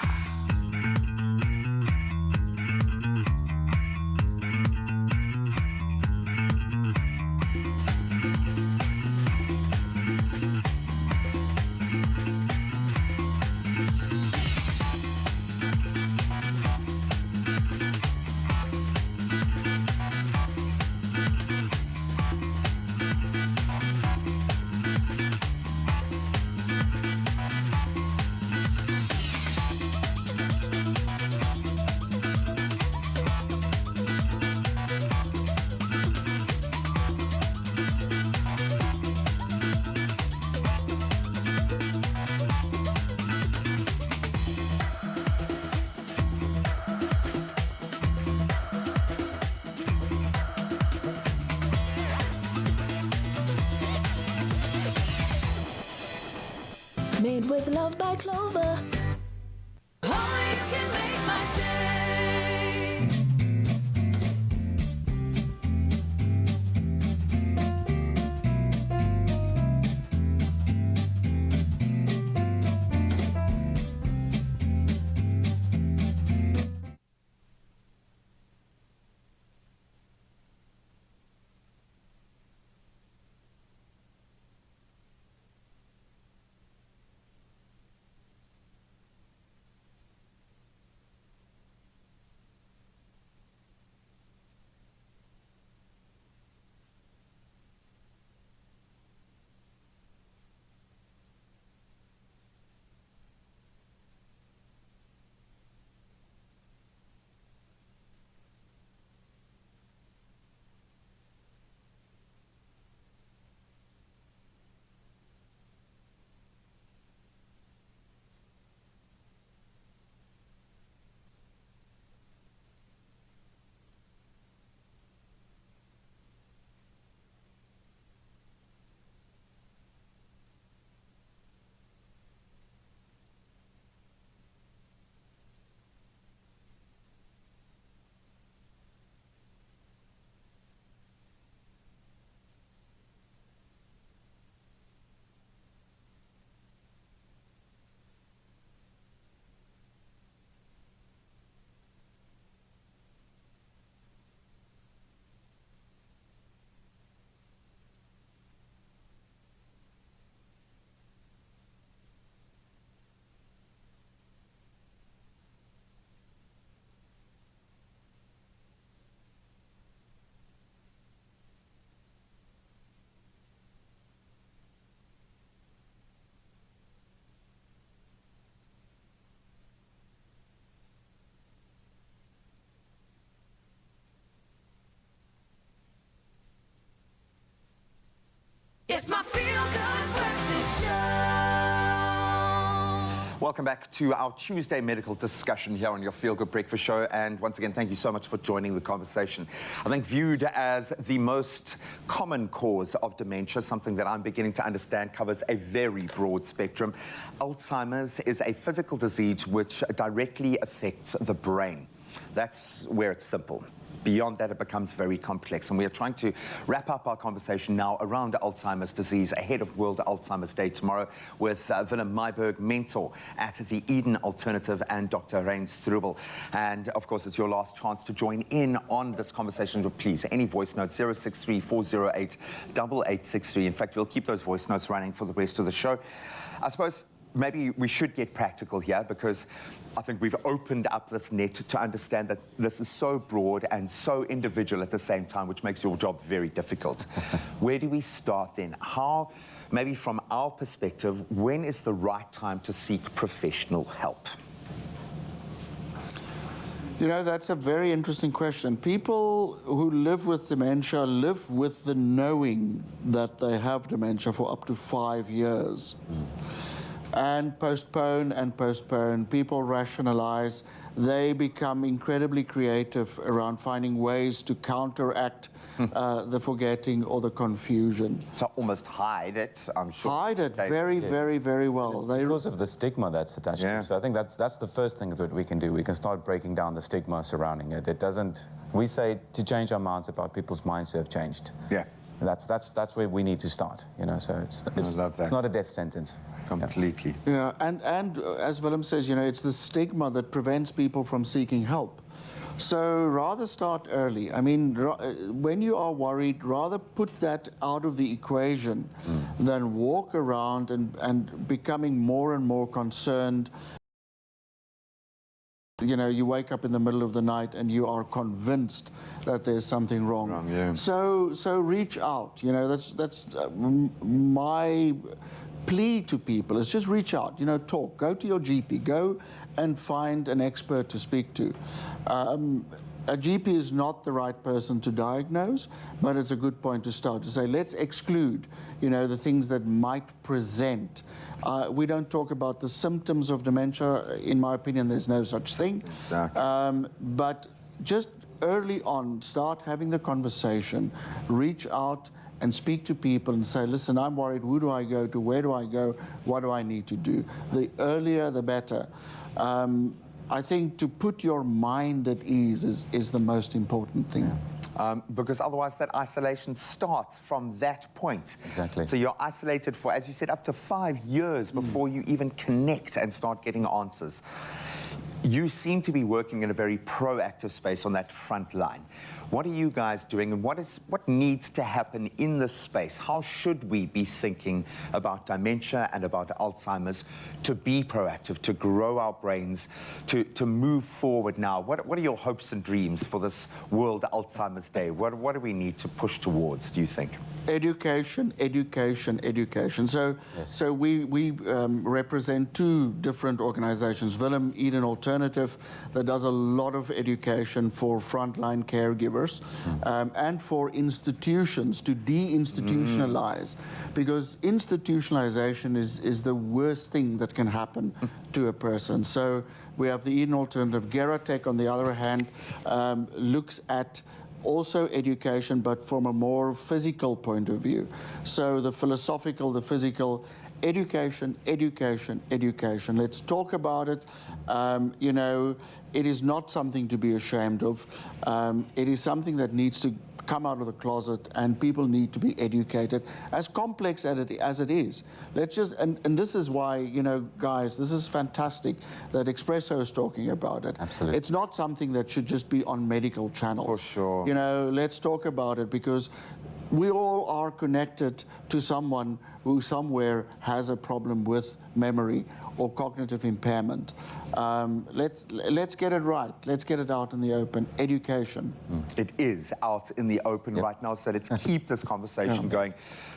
Made with love by Clover. Only you can make my day. It's my feel-good breakfast show. Welcome back to our Tuesday medical discussion here on your Feel Good Breakfast Show. And once again, thank you so much for joining the conversation. I think viewed as the most common cause of dementia, something that I'm beginning to understand covers a very broad spectrum. Alzheimer's is a physical disease which directly affects the brain. That's where it's simple. Beyond that, it becomes very complex. And we are trying to wrap up our conversation now around Alzheimer's disease ahead of World Alzheimer's Day tomorrow with Willem Myburg, mentor at the Eden Alternative, and Dr. Rein Strubel. And of course, it's your last chance to join in on this conversation. Please, any voice notes, 063-408-8863. In fact, we'll keep those voice notes running for the rest of the show. I suppose maybe we should get practical here, because I think we've opened up this net to understand that this is so broad and so individual at the same time, which makes your job very difficult. Where do we start then? How, maybe from our perspective, when is the right time to seek professional help? You know, that's a very interesting question. People who live with dementia live with the knowing that they have dementia for up to 5 years. And postpone and postpone. People rationalize. They become incredibly creative around finding ways to counteract the forgetting or the confusion. To almost hide it, I'm sure. Hide it very, very, very well. It's because of the stigma that's attached to it. So I think that's the first thing that we can do. We can start breaking down the stigma surrounding it. It doesn't, we say to change our minds about people's minds who have changed. Yeah. That's where we need to start, you know, so it's love that. It's not a death sentence. Completely. Yeah, and as Willem says, you know, it's the stigma that prevents people from seeking help. So rather start early. I mean, when you are worried, rather put that out of the equation than walk around and becoming more and more concerned. You know, you wake up in the middle of the night and you are convinced that there's something wrong. Yeah. So reach out. You know, that's my plea to people is just reach out. You know, talk. Go to your GP. Go and find an expert to speak to. A GP is not the right person to diagnose, but it's a good point to start, to say, let's exclude, you know, the things that might present. We don't talk about the symptoms of dementia. In my opinion, there's no such thing. Exactly. But just early on, start having the conversation, reach out and speak to people and say, listen, I'm worried, who do I go to, where do I go, what do I need to do? The earlier, the better. I think to put your mind at ease is the most important thing. Because otherwise that isolation starts from that point. Exactly. So you're isolated for, as you said, up to 5 years before you even connect and start getting answers. You seem to be working in a very proactive space on that front line. What are you guys doing, and what needs to happen in this space? How should we be thinking about dementia and about Alzheimer's to be proactive, to grow our brains, to move forward now? What are your hopes and dreams for this World Alzheimer's Day? What do we need to push towards, do you think? Education, education, education. So, so we represent two different organizations. Willem, Eden Alternative, that does a lot of education for frontline caregivers, and for institutions to de-institutionalize, because institutionalization is the worst thing that can happen to a person. So we have the Eden Alternative. Geratech, on the other hand, looks at also education, but from a more physical point of view. So the philosophical, the physical, education, education, education. Let's talk about it. You know, it is not something to be ashamed of. It is something that needs to come out of the closet, and people need to be educated, as complex as it is. Let's just, and this is why, you know, guys, this is fantastic that Expresso is talking about it. Absolutely. It's not something that should just be on medical channels. For sure. You know, let's talk about it, because we all are connected to someone who somewhere has a problem with memory or cognitive impairment. Let's get it right. Let's get it out in the open. Education. It is out in the open right now, so let's keep this conversation going.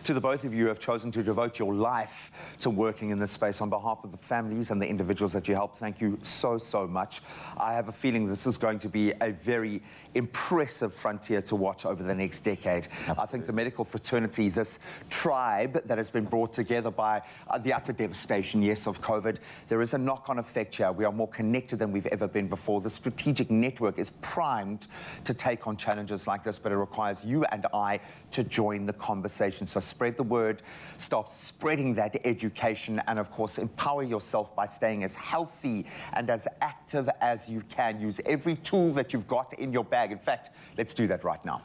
To the both of you who have chosen to devote your life to working in this space, on behalf of the families and the individuals that you help, thank you so, so much. I have a feeling this is going to be a very impressive frontier to watch over the next decade. I think the medical fraternity, this tribe that has been brought together by the utter devastation, yes, of COVID, there is a knock-on effect here. We are more connected than we've ever been before. The strategic network is primed to take on challenges like this, but it requires you and I to join the conversation. So spread the word, start spreading that education, and of course empower yourself by staying as healthy and as active as you can. Use every tool that you've got in your bag. In fact, let's do that right now.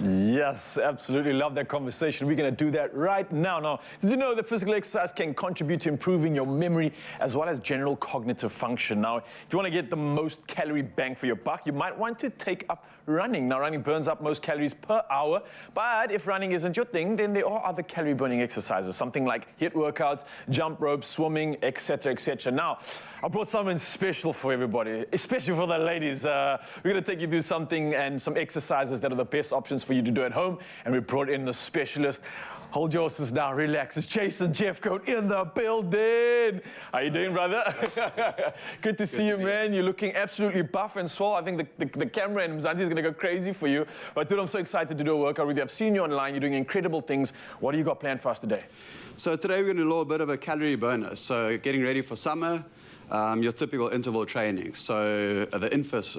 Yes, absolutely. Love that conversation. We're going to do that right now. Now, did you know that physical exercise can contribute to improving your memory as well as general cognitive function? Now, if you want to get the most calorie bang for your buck, you might want to take up running. Now, running burns up most calories per hour, but if running isn't your thing, then there are other calorie burning exercises, something like HIIT workouts, jump ropes, swimming, etc., etc. Now, I brought something special for everybody, especially for the ladies. We're going to take you through something and some exercises that are the best options for you to do at home, and we brought in the specialist. Hold your horses down, relax. It's Jason Jeffcoat in the building. How you doing, brother? Good to see you, man. You're looking absolutely buff and swole. I think the camera and Mzansi is going to go crazy for you. But dude, I'm so excited to do a workout with you. I've seen you online. You're doing incredible things. What do you got planned for us today? So today we're going to do a little bit of a calorie burner. So getting ready for summer. your typical interval training. So the infamous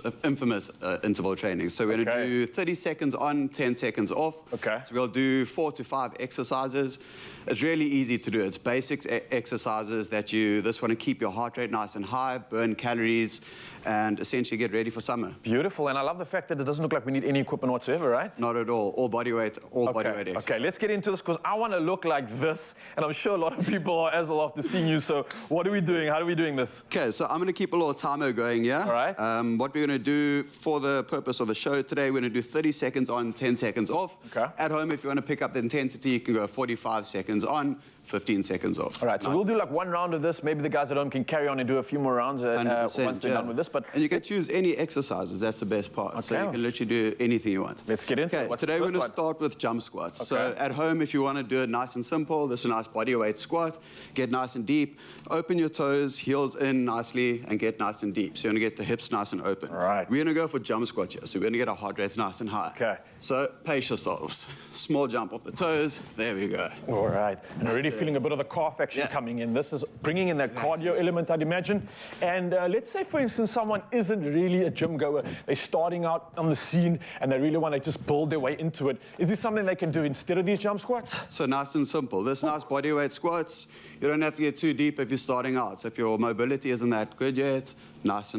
interval training. So we're going to do 30 seconds on, 10 seconds off. Okay. So we'll do 4 to 5 exercises. It's really easy to do. It's basic exercises that this want to keep your heart rate nice and high, burn calories, and essentially get ready for summer. Beautiful, and I love the fact that it doesn't look like we need any equipment whatsoever, right? Not at all. All body weight exercise. Okay, let's get into this because I want to look like this, and I'm sure a lot of people are as well after seeing you. So what are we doing? How are we doing this? Okay, so I'm going to keep a little timer going, yeah? All right. What we're going to do for the purpose of the show today, we're going to do 30 seconds on, 10 seconds off. Okay. At home, if you want to pick up the intensity, you can go 45 seconds on, 15 seconds off. All right, so we'll do like one round of this. Maybe the guys at home can carry on and do a few more rounds once they're done with this. But and you can choose any exercises. That's the best part. So you can literally do anything you want. Let's get into it. What's Today the we're first going one? to start with jump squats. Okay. So at home, if you want to do it nice and simple, this is a nice body weight squat. Get nice and deep. Open your toes, heels in nicely, and get nice and deep. So you're going to get the hips nice and open. All right. We're going to go for jump squats here. So we're going to get our heart rates nice and high. Okay. So pace yourselves. Small jump off the toes. There we go. All right, and already feeling a bit of the calf action coming in. This is bringing in that cardio element, I'd imagine. And let's say, for instance, someone isn't really a gym goer. They're starting out on the scene, and they really want to just build their way into it. Is this something they can do instead of these jump squats? So nice and simple. This nice body weight squats, you don't have to get too deep if you're starting out. So if your mobility isn't that good yet, nice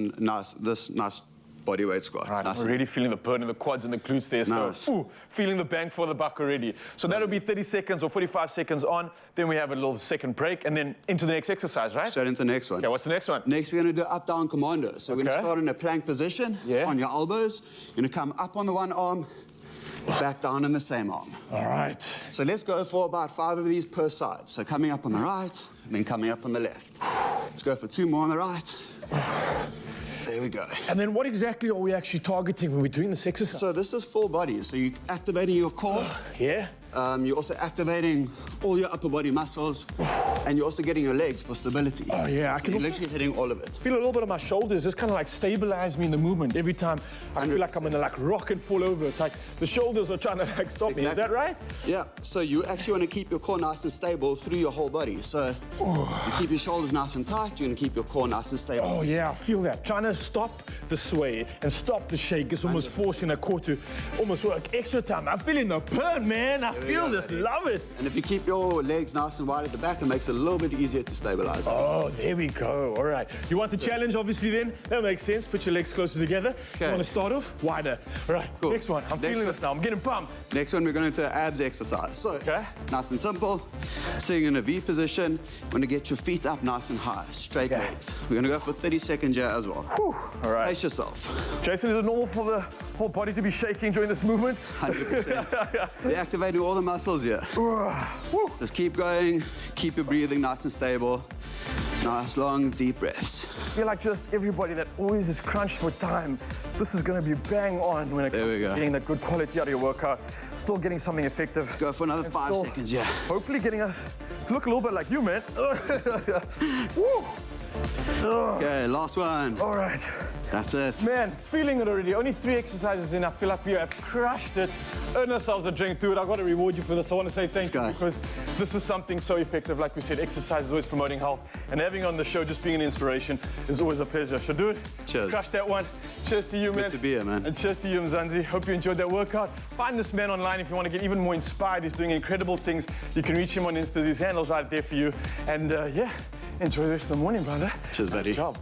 body weight squat. Right, nice I'm really feeling the burn in the quads and the glutes there. Nice. So, feeling the bang for the buck already. So that'll be 30 seconds or 45 seconds on. Then we have a little second break, and then into the next exercise, right? Straight into the next one. Okay, what's the next one? Next, we're going to do up-down commando. So we're going to start in a plank position on your elbows. You're going to come up on the one arm, back down on the same arm. All right. So let's go for about 5 of these per side. So coming up on the right, and then coming up on the left. Let's go for 2 more on the right. There we go. And then what exactly are we actually targeting when we're doing this exercise? So this is full body. So you're activating your core. Yeah. You're also activating all your upper body muscles, and you're also getting your legs for stability. Oh, yeah. So you're literally hitting all of it. Feel a little bit of my shoulders just kind of like stabilize me in the movement. Every time I feel like I'm gonna like rock and fall over. It's like the shoulders are trying to like stop me. Is that right? Yeah. So you actually want to keep your core nice and stable through your whole body. So you keep your shoulders nice and tight. You're going to keep your core nice and stable. Oh, yeah. I feel that. Trying to stop the sway and stop the shake is almost forcing a core to almost work extra time. I'm feeling the burn, man. I feel this. Love it. And if you keep your legs nice and wide at the back, it makes it a little bit easier to stabilize. Oh, there we go. All right. You want the challenge, obviously, then? That makes sense. Put your legs closer together. You want to start off wider. All right. Cool. Next one. I'm feeling this now. I'm getting pumped. Next one, we're going into abs exercise. So, nice and simple. Sitting in a V position. You want to get your feet up nice and high. Straight legs. We're going to go for 30 seconds here as well. Whew. All right. Pace yourself. Jason, is it normal for the whole body to be shaking during this movement? 100%. We're activating all the muscles here. Just keep going. Keep your breathing nice and stable. Nice, long, deep breaths. I feel like just everybody that always is crunched for time, this is going to be bang on when it comes to getting that good quality out of your workout. Still getting something effective. Let's go for another 5 seconds, yeah. Hopefully getting us to look a little bit like you, man. Woo. Okay, last one. All right. That's it. Man, feeling it already. Only 3 exercises in. I feel like we have crushed it. Earn ourselves a drink, dude. I've got to reward you for this. I want to say thank you because this is something so effective. Like we said, exercise is always promoting health. And having on the show, just being an inspiration, is always a pleasure. So, dude, cheers. Crush that one. Cheers to you, man. Good to be here, man. And cheers to you, Mzansi. Hope you enjoyed that workout. Find this man online if you want to get even more inspired. He's doing incredible things. You can reach him on Insta. His handle's right there for you. And yeah, enjoy the rest of the morning, brother. Cheers, buddy. Nice job.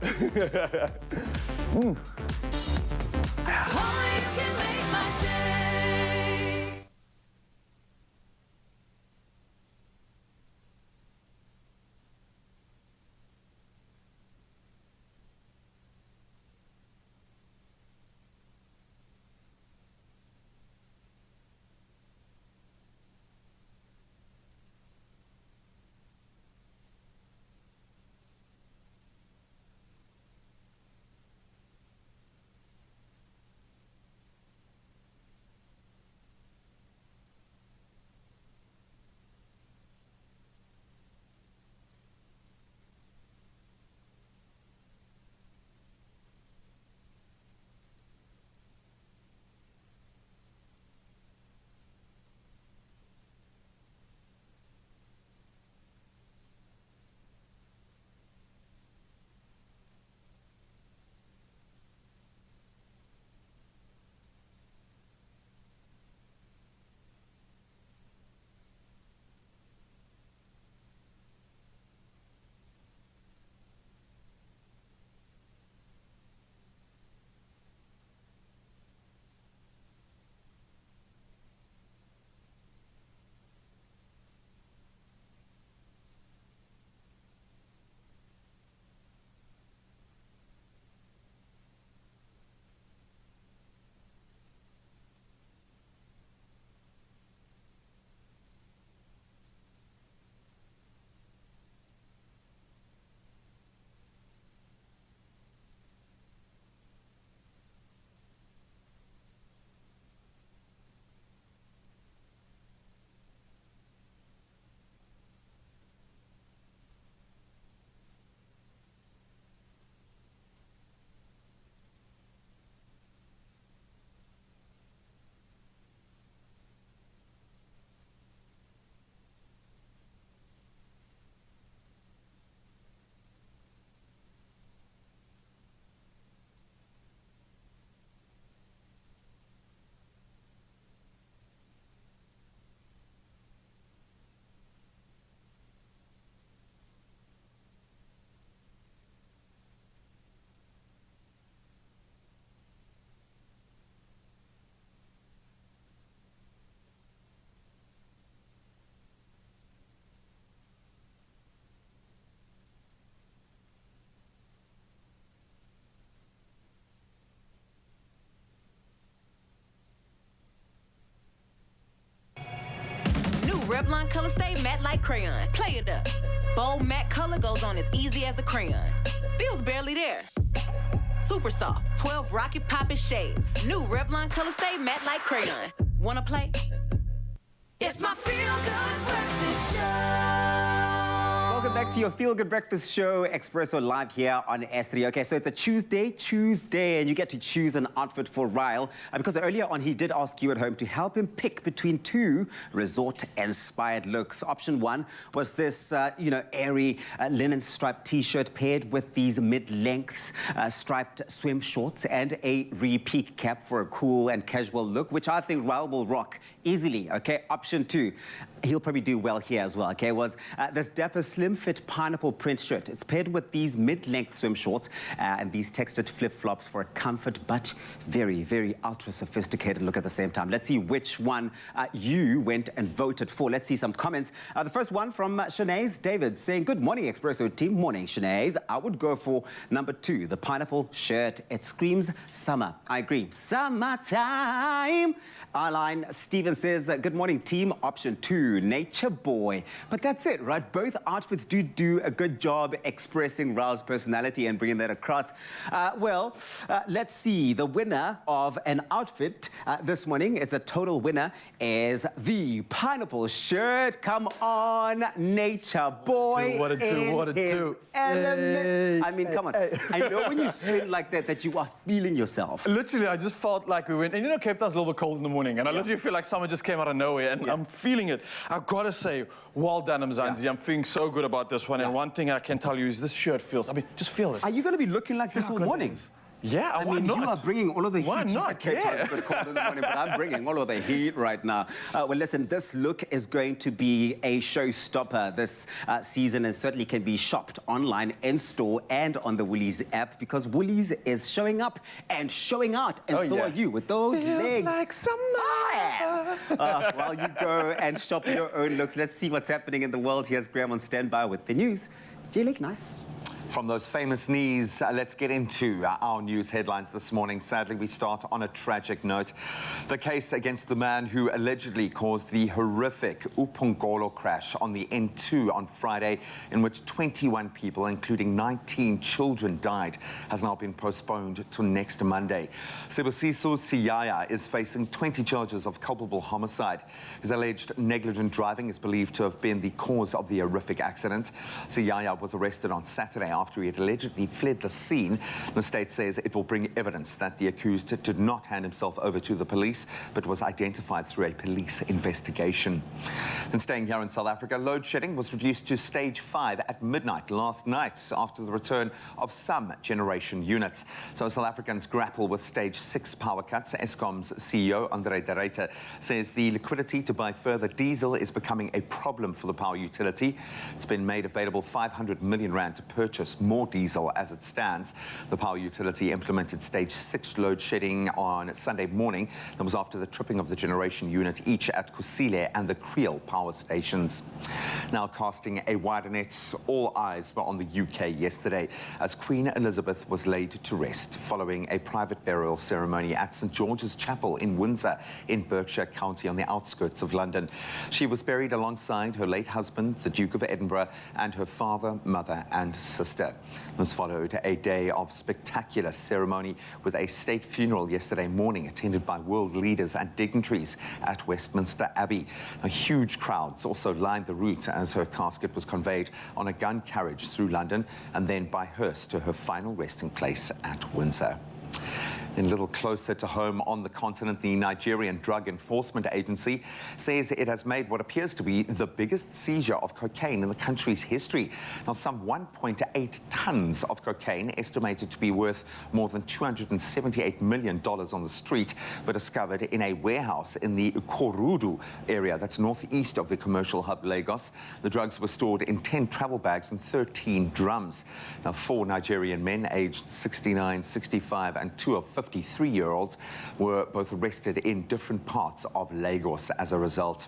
Revlon color stay matte like crayon. Play it up. Bold matte color goes on as easy as a crayon. Feels barely there. Super soft, 12 rocket poppin' shades. New Revlon color stay matte like crayon. Wanna play? It's my feel-good breakfast show. Welcome back to your Feel Good Breakfast Show, Expresso live here on S3. Okay, so it's a Tuesday, and you get to choose an outfit for Ryle. Because earlier on, he did ask you at home to help him pick between two resort-inspired looks. Option one was this, airy linen striped T-shirt paired with these mid-length striped swim shorts and a re-peak cap for a cool and casual look, which I think Ryle will rock easily, okay? Option two, he'll probably do well here as well, okay, was this dapper slim fit pineapple print shirt. It's paired with these mid-length swim shorts and these textured flip-flops for a comfort but very, very ultra-sophisticated look at the same time. Let's see which one you went and voted for. Let's see some comments. The first one from Shanae David saying, good morning, Expresso team. Morning, Shanae. I would go for number two, the pineapple shirt. It screams summer. I agree. Summertime. Arline Steven says, good morning, team. Option two, nature boy. But that's it, right? Both outfits do a good job expressing Ryle's personality and bringing that across. Let's see. The winner of an outfit this morning, it's a total winner, is the pineapple shirt. Come on, nature boy. What a do. Element. I mean, come on. I know when you spin like that you are feeling yourself. Literally, I just felt like we went, and Cape Town's a little bit cold in the morning, and I literally feel like someone just came out of nowhere, and I'm feeling it. I've got to say, well done, Mzansi. I'm feeling so good about this one, and one thing I can tell you is this shirt feels, just feel this. Are you going to be looking like this all morning? Yeah, I mean, you are bringing all of the heat. Why not? Cape Town's a bit cold in the morning, but I'm bringing all of the heat right now. Well, listen, this look is going to be a showstopper this season and certainly can be shopped online, in-store, and on the Woolies app because Woolies is showing up and showing out, and are you with those legs. Like summer. While you go and shop your own looks, let's see what's happening in the world. Here's Graham on standby with the news. Jay Lake, nice. From those famous knees, let's get into our news headlines this morning. Sadly, we start on a tragic note. The case against the man who allegedly caused the horrific Upongolo crash on the N2 on Friday, in which 21 people, including 19 children, died, has now been postponed to next Monday. Sibusiso Siyaya is facing 20 charges of culpable homicide. His alleged negligent driving is believed to have been the cause of the horrific accident. Siyaya was arrested on Saturday after he had allegedly fled the scene. The state says it will bring evidence that the accused did not hand himself over to the police, but was identified through a police investigation. And staying here in South Africa, load shedding was reduced to stage 5 at midnight last night after the return of some generation units. So South Africans grapple with stage 6 power cuts. Eskom's CEO, Andre de Ruyter, says the liquidity to buy further diesel is becoming a problem for the power utility. It's been made available 500 million rand to purchase more diesel as it stands. The power utility implemented stage 6 load shedding on Sunday morning. That was after the tripping of the generation unit, each at Kusile and the Creel power stations. Now casting a wider net, all eyes were on the UK yesterday as Queen Elizabeth was laid to rest following a private burial ceremony at St George's Chapel in Windsor in Berkshire County on the outskirts of London. She was buried alongside her late husband, the Duke of Edinburgh, and her father, mother and sister. This followed a day of spectacular ceremony with a state funeral yesterday morning attended by world leaders and dignitaries at Westminster Abbey. Now, huge crowds also lined the route as her casket was conveyed on a gun carriage through London and then by hearse to her final resting place at Windsor. Then a little closer to home on the continent, the Nigerian Drug Enforcement Agency says it has made what appears to be the biggest seizure of cocaine in the country's history. Now, some 1.8 tons of cocaine, estimated to be worth more than $278 million on the street, were discovered in a warehouse in the Korudu area, that's northeast of the commercial hub Lagos. The drugs were stored in 10 travel bags and 13 drums. Now, 4 Nigerian men aged 69, 65 and 2 of 53-year-olds were both arrested in different parts of Lagos as a result.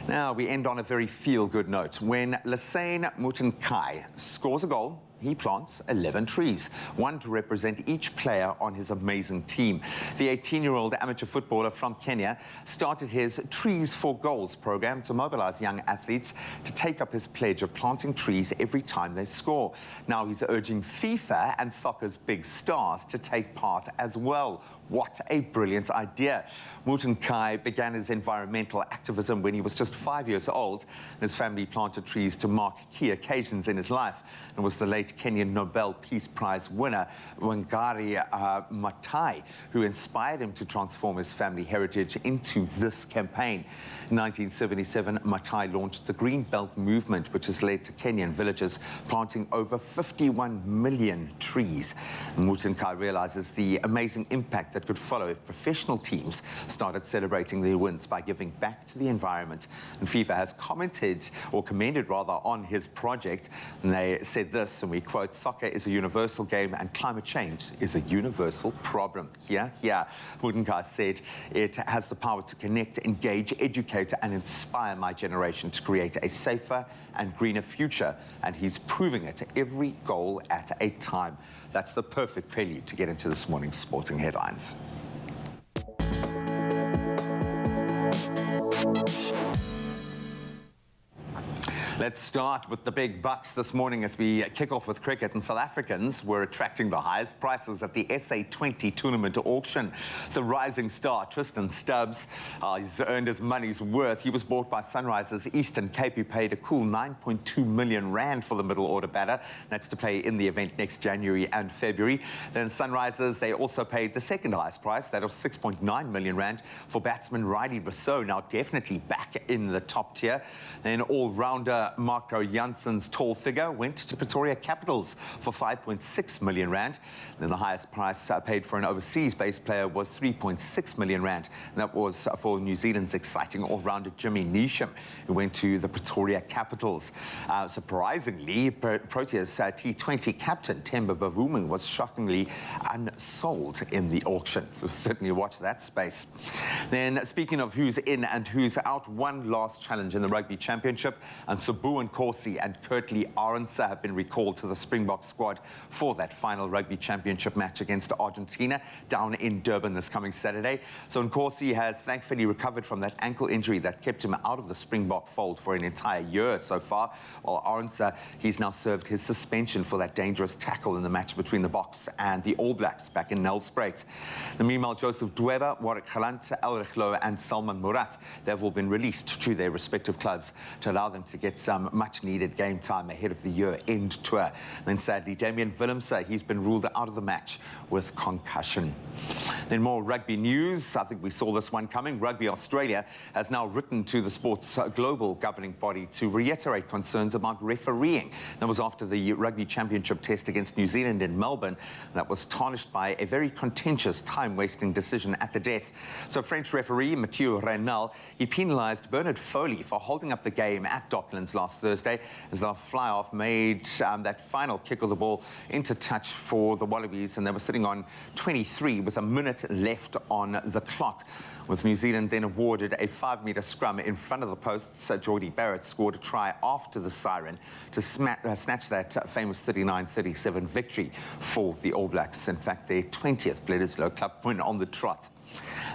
Now, we end on a very feel-good note when Lesane Mutankai scores a goal he plants 11 trees, one to represent each player on his amazing team. The 18-year-old amateur footballer from Kenya started his Trees for Goals program to mobilize young athletes to take up his pledge of planting trees every time they score. Now he's urging FIFA and soccer's big stars to take part as well. What a brilliant idea. Mutin Kai began his environmental activism when he was just 5 years old, and his family planted trees to mark key occasions in his life. It was the late Kenyan Nobel Peace Prize winner, Wangari Maathai, who inspired him to transform his family heritage into this campaign. In 1977, Maathai launched the Green Belt movement, which has led to Kenyan villages planting over 51 million trees. Mutin Kai realizes the amazing impact that could follow if professional teams started celebrating their wins by giving back to the environment. And FIFA has commended on his project. And they said this, and we quote, "Soccer is a universal game and climate change is a universal problem." Here. Mutin Kai said, "It has the power to connect, engage, educate and inspire my generation to create a safer and greener future." And he's proving it every goal at a time. That's the perfect prelude to get into this morning's sporting headlines. Let's start with the big bucks this morning as we kick off with cricket. And South Africans were attracting the highest prices at the SA20 tournament auction. So rising star Tristan Stubbs, he's earned his money's worth. He was bought by Sunrisers Eastern Cape, who paid a cool 9.2 million rand for the middle order batter. That's to play in the event next January and February. Then Sunrisers, they also paid the second highest price, that of 6.9 million rand, for batsman Riley Rousseau, now definitely back in the top tier. Then all-rounder Marco Janssen's tall figure went to Pretoria Capitals for 5.6 million rand. Then the highest price paid for an overseas-based player was 3.6 million rand. And that was for New Zealand's exciting all-rounder Jimmy Neesham, who went to the Pretoria Capitals. Surprisingly, Proteas T20 captain Themba Bavuma was shockingly unsold in the auction. So certainly watch that space. Then, speaking of who's in and who's out, one last challenge in the Rugby Championship, and Sabu and Corsi and Kurtley Arendse have been recalled to the Springbok squad for that final Rugby Championship match against Argentina down in Durban this coming Saturday. So Nkosi has thankfully recovered from that ankle injury that kept him out of the Springbok fold for an entire year so far. While Arendse, he's now served his suspension for that dangerous tackle in the match between the Boks and the All Blacks back in Nelspruit. Meanwhile, Joseph Dweba, Warwick Galant, Elrich Lowe and Salman Murat, they've all been released to their respective clubs to allow them to get some much-needed game time ahead of the year-end tour. And then sadly, Damian Willemse, he's been ruled out of the match with concussion. Then more rugby news. I think we saw this one coming. Rugby Australia has now written to the sport's global governing body to reiterate concerns about refereeing. That was after the Rugby Championship test against New Zealand in Melbourne. That was tarnished by a very contentious, time-wasting decision at the death. So French referee Mathieu Reynal, he penalised Bernard Foley for holding up the game at Docklands last Thursday as the fly-off made that final kick of the ball into touch for the Wallabies, and they were sitting on 23 with a minute left on the clock. With New Zealand then awarded a 5-metre scrum in front of the posts, Geordie Barrett scored a try after the siren to snatch that famous 39-37 victory for the All Blacks. In fact, their 20th Bledisloe Cup win on the trot.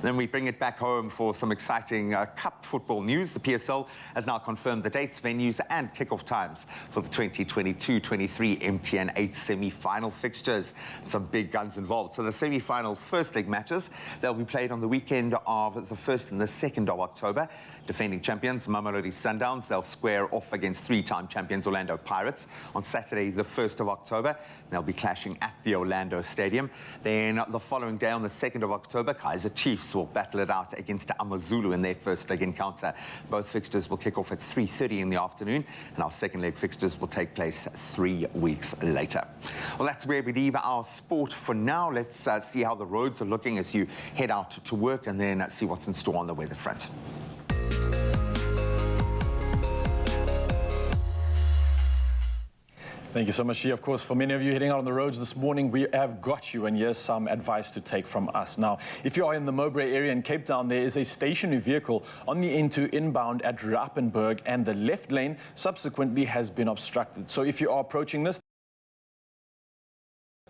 Then we bring it back home for some exciting Cup football news. The PSL has now confirmed the dates, venues and kick-off times for the 2022-23 MTN 8 semi-final fixtures. Some big guns involved. So the semi-final first leg matches, they'll be played on the weekend of the 1st and the 2nd of October. Defending champions Mamelodi Sundowns, they'll square off against 3-time champions Orlando Pirates on Saturday the 1st of October. They'll be clashing at the Orlando Stadium. Then the following day on the 2nd of October, Kaizer Chiefs will battle it out against Amazulu in their first leg encounter. Both fixtures will kick off at 3:30 in the afternoon, and our second leg fixtures will take place 3 weeks later. Well, that's where we leave our sport for now. Let's see how the roads are looking as you head out to work, and then see what's in store on the weather front. Thank you so much, Shia. Of course, for many of you heading out on the roads this morning, we have got you, and here's some advice to take from us. Now, if you are in the Mowbray area in Cape Town, there is a stationary vehicle on the N2 inbound at Rappenburg, and the left lane subsequently has been obstructed. So if you are approaching this,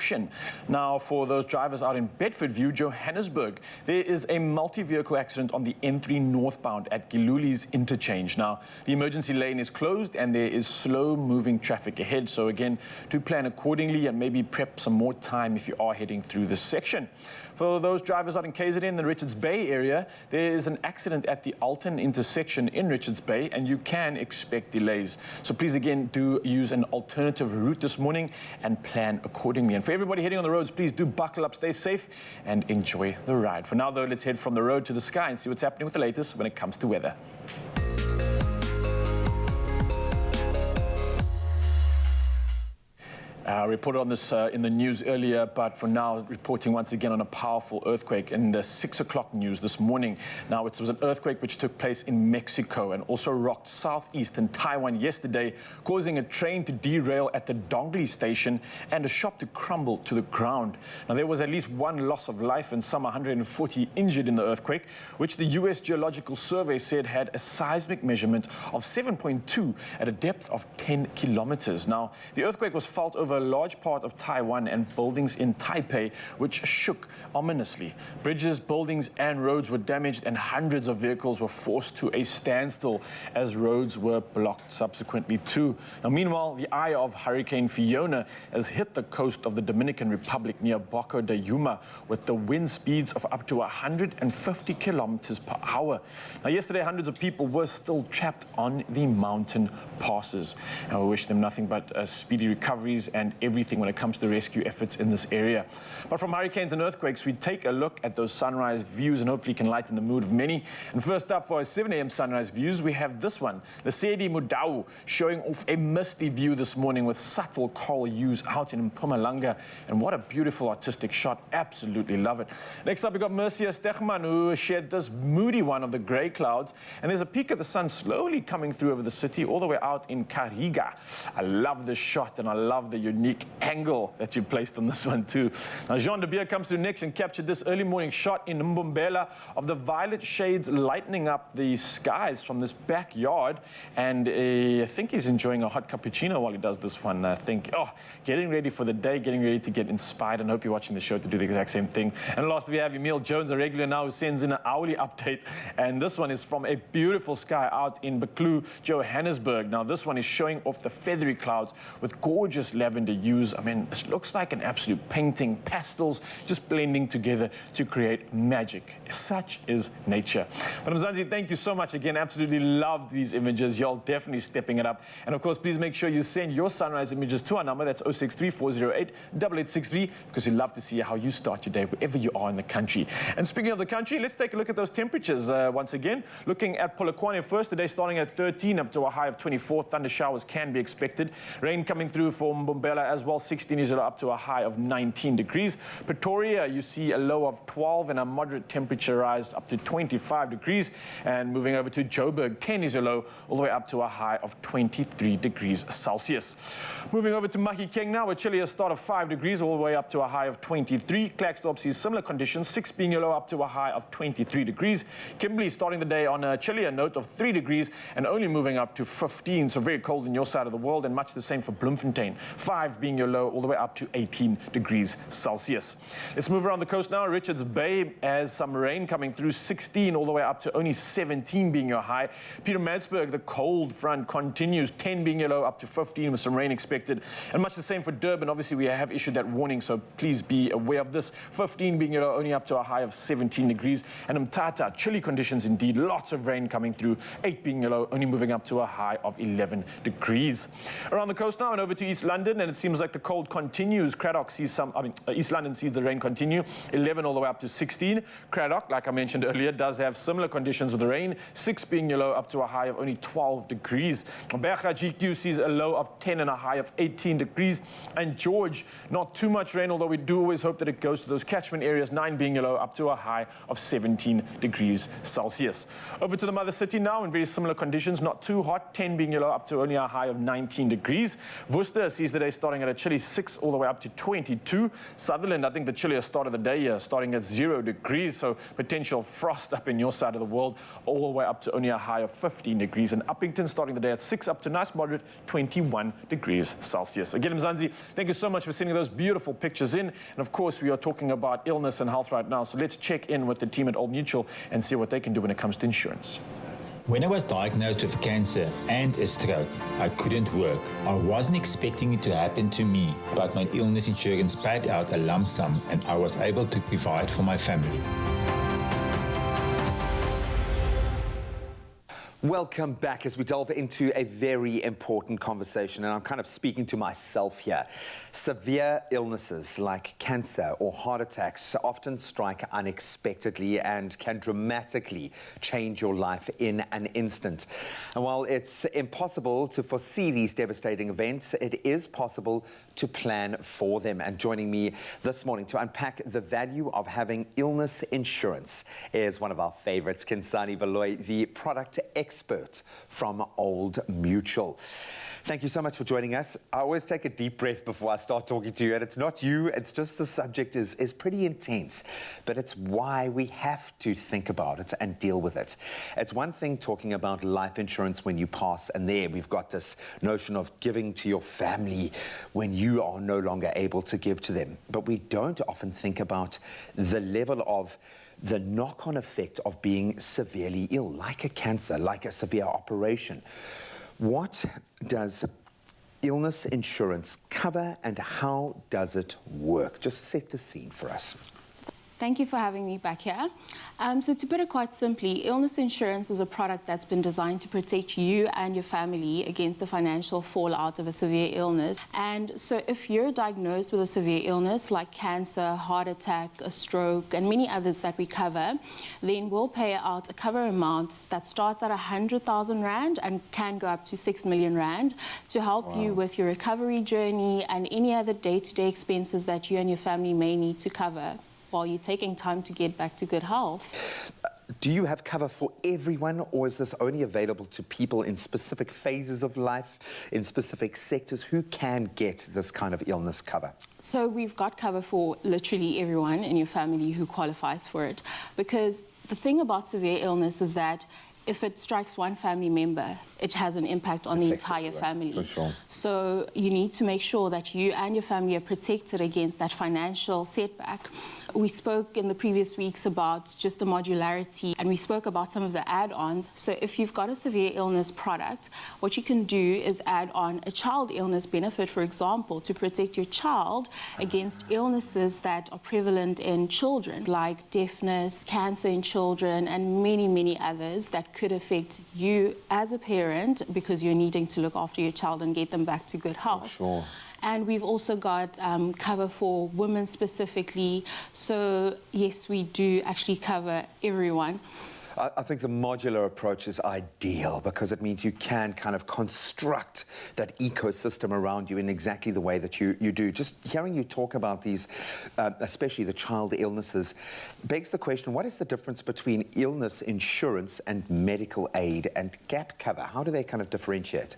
section. Now, for those drivers out in Bedfordview, Johannesburg, there is a multi-vehicle accident on the N3 northbound at Giluli's interchange. Now, the emergency lane is closed and there is slow-moving traffic ahead. So again, do plan accordingly and maybe prep some more time if you are heading through this section. For those drivers out in KZN in the Richards Bay area, there is an accident at the Alton intersection in Richards Bay and you can expect delays. So please again do use an alternative route this morning and plan accordingly. And for everybody heading on the roads, please do buckle up, stay safe and enjoy the ride. For now though, let's head from the road to the sky and see what's happening with the latest when it comes to weather. I reported on this in the news earlier, but for now, reporting once again on a powerful earthquake in the 6 o'clock news this morning. Now, it was an earthquake which took place in Mexico and also rocked southeastern Taiwan yesterday, causing a train to derail at the Dongli station and a shop to crumble to the ground. Now, there was at least one loss of life and some 140 injured in the earthquake, which the U.S. Geological Survey said had a seismic measurement of 7.2 at a depth of 10 kilometers. Now, the earthquake was felt over a large part of Taiwan and buildings in Taipei, which shook ominously. Bridges, buildings and roads were damaged and hundreds of vehicles were forced to a standstill as roads were blocked subsequently too. Now, meanwhile, the eye of Hurricane Fiona has hit the coast of the Dominican Republic near Boca de Yuma with the wind speeds of up to 150 kilometers per hour. Now, yesterday, hundreds of people were still trapped on the mountain passes. And we wish them nothing but speedy recoveries and everything when it comes to rescue efforts in this area. But from hurricanes and earthquakes, we take a look at those sunrise views and hopefully can lighten the mood of many. And first up for our 7 a.m. sunrise views, we have this one, Lesedi Mudau, showing off a misty view this morning with subtle coral hues out in Mpumalanga. And what a beautiful artistic shot. Absolutely love it. Next up, we got Mercia Stegman, who shared this moody one of the grey clouds. And there's a peak of the sun slowly coming through over the city, all the way out in Kariga. I love this shot and I love the unique angle that you placed on this one too. Now, Jean de Beer comes through next and captured this early morning shot in Mbombela of the violet shades lightening up the skies from this backyard. And I think he's enjoying a hot cappuccino while he does this one. I think, getting ready for the day, getting ready to get inspired. And I hope you're watching the show to do the exact same thing. And last, we have Emil Jones, a regular now, who sends in an hourly update. And this one is from a beautiful sky out in Beklu, Johannesburg. Now, this one is showing off the feathery clouds with gorgeous lavender hues. I mean, it looks like an absolute painting, pastels just blending together to create magic. Such is nature. But Mzansi, thank you so much again. Absolutely love these images. Y'all definitely stepping it up. And of course, please make sure you send your sunrise images to our number. That's 063-408-8863, because we'd love to see how you start your day wherever you are in the country. And speaking of the country, let's take a look at those temperatures once again. Looking at Polokwane first, today starting at 13 up to a high of 24. Thunder showers can be expected. Rain coming through for Mbombela as well. 16 is up to a high of 19 degrees. Pretoria, you see a low of 12 and a moderate temperature rise up to 25 degrees. And moving over to Joburg, 10 is a low, all the way up to a high of 23 degrees Celsius. Moving over to Mahikeng now, a chillier start of 5 degrees, all the way up to a high of 23. Klerksdorp sees similar conditions, 6 being a low up to a high of 23 degrees. Kimberley starting the day on a chillier note of 3 degrees and only moving up to 15, so very cold in your side of the world, and much the same for Bloemfontein. 5 being your low, all the way up to 18 degrees Celsius. Let's move around the coast now. Richards Bay has some rain coming through, 16 all the way up to only 17 being your high. Pietermaritzburg, the cold front continues, 10 being your low up to 15 with some rain expected. And much the same for Durban. Obviously, we have issued that warning, so please be aware of this. 15 being your low, only up to a high of 17 degrees. And Mthatha, chilly conditions indeed, lots of rain coming through, 8 being your low, only moving up to a high of 11 degrees. Around the coast now and over to East London, and it seems like the cold continues. Cradock sees East London sees the rain continue, 11 all the way up to 16. Cradock, like I mentioned earlier, does have similar conditions with the rain, 6 being your low up to a high of only 12 degrees. Berga GQ sees a low of 10 and a high of 18 degrees. And George, not too much rain, although we do always hope that it goes to those catchment areas, 9 being your low up to a high of 17 degrees Celsius. Over to the mother city now in very similar conditions, not too hot, 10 being your low up to only a high of 19 degrees. Worcester sees the day starting at a chilly 6 all the way up to 22. Sutherland, I think the chilliest start of the day here, starting at 0 degrees, so potential frost up in your side of the world, all the way up to only a high of 15 degrees. And Uppington starting the day at 6 up to nice moderate 21 degrees Celsius. Again, Mzansi, thank you so much for sending those beautiful pictures in. And of course, we are talking about illness and health right now, so let's check in with the team at Old Mutual and see what they can do when it comes to insurance. When I was diagnosed with cancer and a stroke, I couldn't work. I wasn't expecting it to happen to me, but my illness insurance paid out a lump sum and I was able to provide for my family. Welcome back as we delve into a very important conversation, and I'm kind of speaking to myself here. Severe illnesses like cancer or heart attacks often strike unexpectedly and can dramatically change your life in an instant. And while it's impossible to foresee these devastating events, it is possible to plan for them. And joining me this morning to unpack the value of having illness insurance is one of our favorites, Kinsani Baloy, the product expert from Old Mutual. Thank you so much for joining us. I always take a deep breath before I start talking to you, and it's not you, it's just the subject is pretty intense, but it's why we have to think about it and deal with it. It's one thing talking about life insurance when you pass, and there we've got this notion of giving to your family when you are no longer able to give to them. But we don't often think about the level of the knock-on effect of being severely ill, like a cancer, like a severe operation. What does illness insurance cover and how does it work? Just set the scene for us. Thank you for having me back here. So to put it quite simply, illness insurance is a product that's been designed to protect you and your family against the financial fallout of a severe illness. And so if you're diagnosed with a severe illness like cancer, heart attack, a stroke, and many others that we cover, then we'll pay out a cover amount that starts at 100,000 Rand and can go up to 6 million Rand to help you with your recovery journey and any other day-to-day expenses that you and your family may need to cover while you're taking time to get back to good health. Do you have cover for everyone, or is this only available to people in specific phases of life, in specific sectors? Who can get this kind of illness cover? So we've got cover for literally everyone in your family who qualifies for it, because the thing about severe illness is that if it strikes one family member, it has an impact on the entire family. For sure. So you need to make sure that you and your family are protected against that financial setback. We spoke in the previous weeks about just the modularity, and we spoke about some of the add-ons. So if you've got a severe illness product, what you can do is add on a child illness benefit, for example, to protect your child against illnesses that are prevalent in children, like deafness, cancer in children, and many, many others that could affect you as a parent because you're needing to look after your child and get them back to good health. For sure. And we've also got cover for women specifically. So yes, we do actually cover everyone. I think the modular approach is ideal because it means you can kind of construct that ecosystem around you in exactly the way that you do. Just hearing you talk about these, especially the child illnesses, begs the question, what is the difference between illness insurance and medical aid and gap cover? How do they kind of differentiate?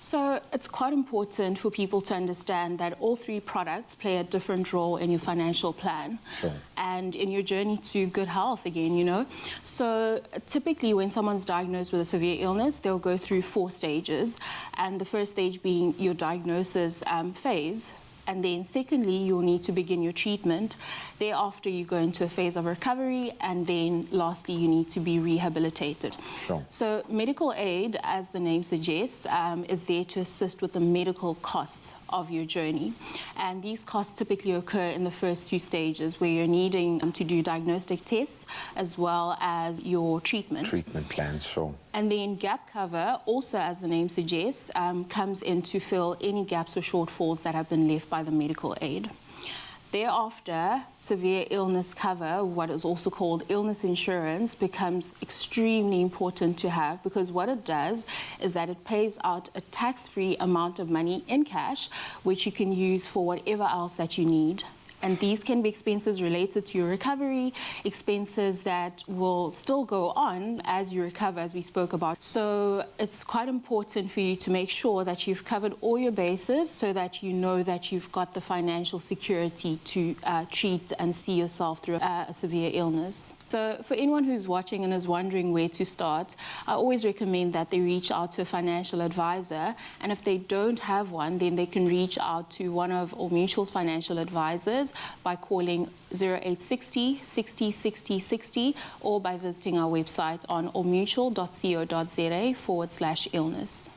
So it's quite important for people to understand that all three products play a different role in your financial plan. Sure. And in your journey to good health again, you know. So typically when someone's diagnosed with a severe illness, they'll go through 4 stages. And the first stage being your diagnosis phase. And then secondly, you'll need to begin your treatment. Thereafter, you go into a phase of recovery, and then lastly, you need to be rehabilitated. Sure. So medical aid, as the name suggests, is there to assist with the medical costs of your journey. And these costs typically occur in the first 2 stages where you're needing to do diagnostic tests as well as your treatment. Treatment plans, sure. And then gap cover, also as the name suggests, comes in to fill any gaps or shortfalls that have been left by the medical aid. Thereafter, severe illness cover, what is also called illness insurance, becomes extremely important to have because what it does is that it pays out a tax-free amount of money in cash, which you can use for whatever else that you need. And these can be expenses related to your recovery, expenses that will still go on as you recover, as we spoke about. So it's quite important for you to make sure that you've covered all your bases so that you know that you've got the financial security to treat and see yourself through a severe illness. So for anyone who's watching and is wondering where to start, I always recommend that they reach out to a financial advisor, and if they don't have one, then they can reach out to one of Old Mutual's financial advisors by calling 0860 60 60 60 or by visiting our website on oldmutual.co.za/illness.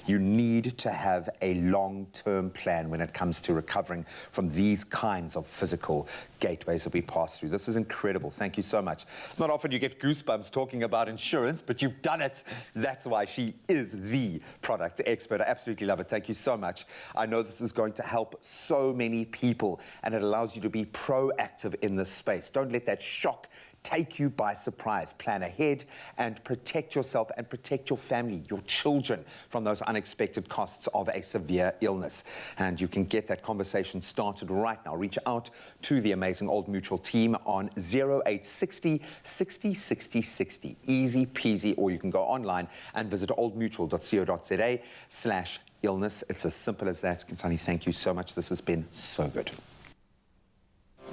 You need to have a long-term plan when it comes to recovering from these kinds of physical gateways that we pass through. This is incredible. Thank you so much. It's not often you get goosebumps talking about insurance, but you've done it. That's why she is the product expert. I absolutely love it. Thank you so much. I know this is going to help so many people, and it allows you to be proactive in this space. Don't let that shock take you by surprise. Plan ahead and protect yourself and protect your family, your children, from those unexpected costs of a severe illness. And you can get that conversation started right now. Reach out to the amazing Old Mutual team on 0860 60 60 60. Easy peasy, or you can go online and visit oldmutual.co.za/illness. It's as simple as that. Kansani, thank you so much. This has been so good.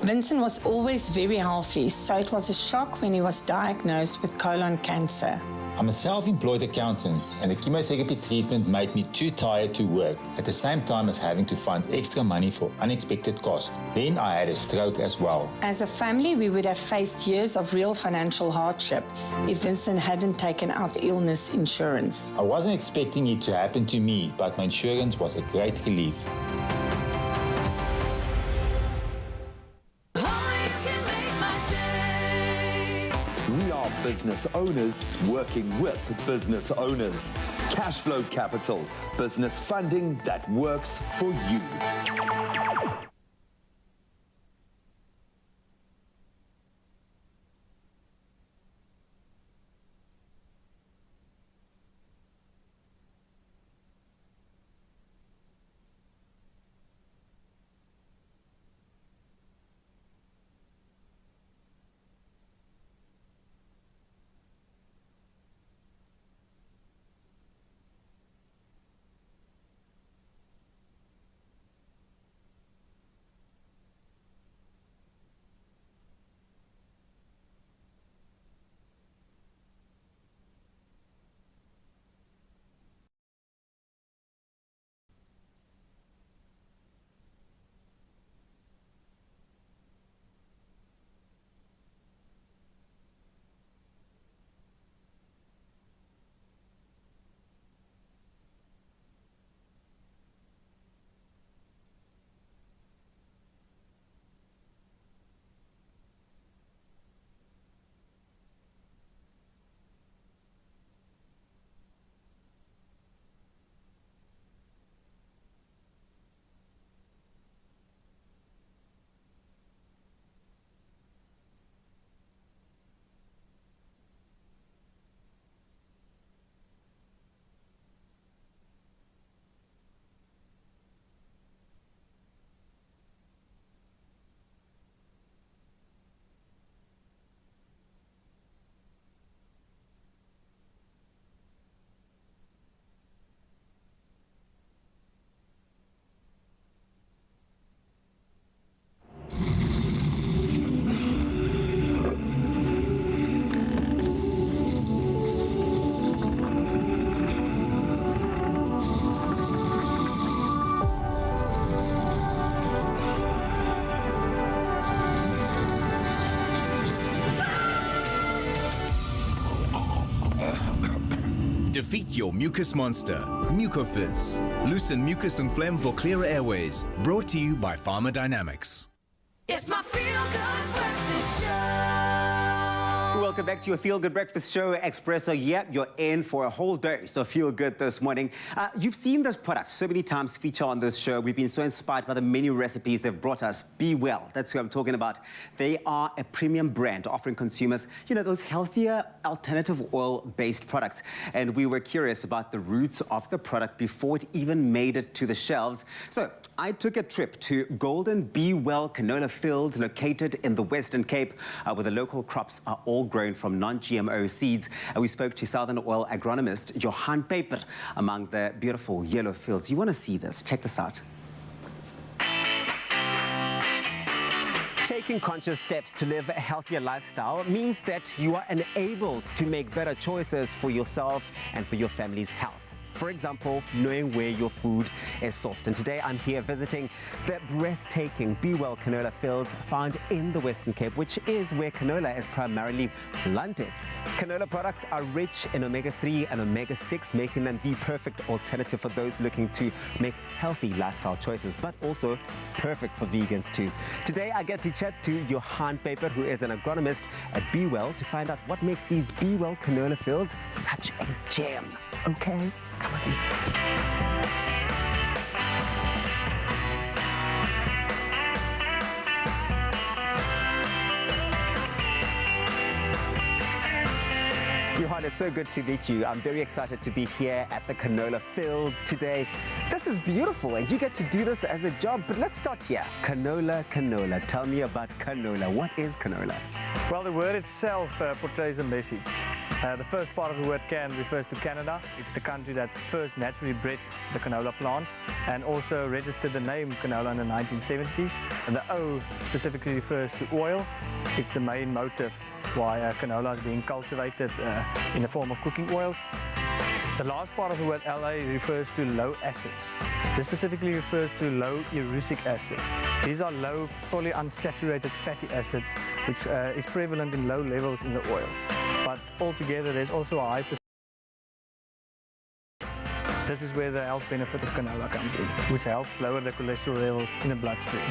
Vincent was always very healthy, so it was a shock when he was diagnosed with colon cancer. I'm a self-employed accountant, and the chemotherapy treatment made me too tired to work, at the same time as having to find extra money for unexpected costs. Then I had a stroke as well. As a family, we would have faced years of real financial hardship if Vincent hadn't taken out illness insurance. I wasn't expecting it to happen to me, but my insurance was a great relief. We are business owners working with business owners. Cashflow Capital, business funding that works for you. Defeat your mucus monster, Mucofizz. Loosen mucus and phlegm for clearer airways. Brought to you by Pharmadynamics. It's my feel-good breakfast show. Welcome welcome back to your Feel Good Breakfast Show, Expresso. Yep, you're in for a whole dose of Feel Good this morning. You've seen this product so many times feature on this show. We've been so inspired by the many recipes they've brought us. Be Well, that's who I'm talking about. They are a premium brand offering consumers, you know, those healthier alternative oil-based products. And we were curious about the roots of the product before it even made it to the shelves. So I took a trip to Golden Be Well canola fields located in the Western Cape, where the local crops are all grown from non-GMO seeds. And we spoke to Southern Oil agronomist Johan Paper among the beautiful yellow fields. You want to see this? Check this out. Taking conscious steps to live a healthier lifestyle means that you are enabled to make better choices for yourself and for your family's health. For example, knowing where your food is sourced. And today I'm here visiting the breathtaking Be Well canola fields found in the Western Cape, which is where canola is primarily planted. Canola products are rich in omega-3 and omega-6, making them the perfect alternative for those looking to make healthy lifestyle choices, but also perfect for vegans too. Today I get to chat to Johan Paper, who is an agronomist at Be Well, to find out what makes these Be Well canola fields such a gem. Okay? Come with me. Johan, it's so good to meet you. I'm very excited to be here at the canola fields today. This is beautiful, and you get to do this as a job, but let's start here. Canola. Tell me about canola. What is canola? Well, the word itself portrays a message. The first part of the word can refers to Canada. It's the country that first naturally bred the canola plant and also registered the name canola in the 1970s. And the O specifically refers to oil. It's the main motive why canola is being cultivated in the form of cooking oils. The last part of the word LA refers to low acids. This specifically refers to low erucic acids. These are low polyunsaturated fatty acids, which is prevalent in low levels in the oil. But altogether, there's also a high percentage. This is where the health benefit of canola comes in, which helps lower the cholesterol levels in the bloodstream.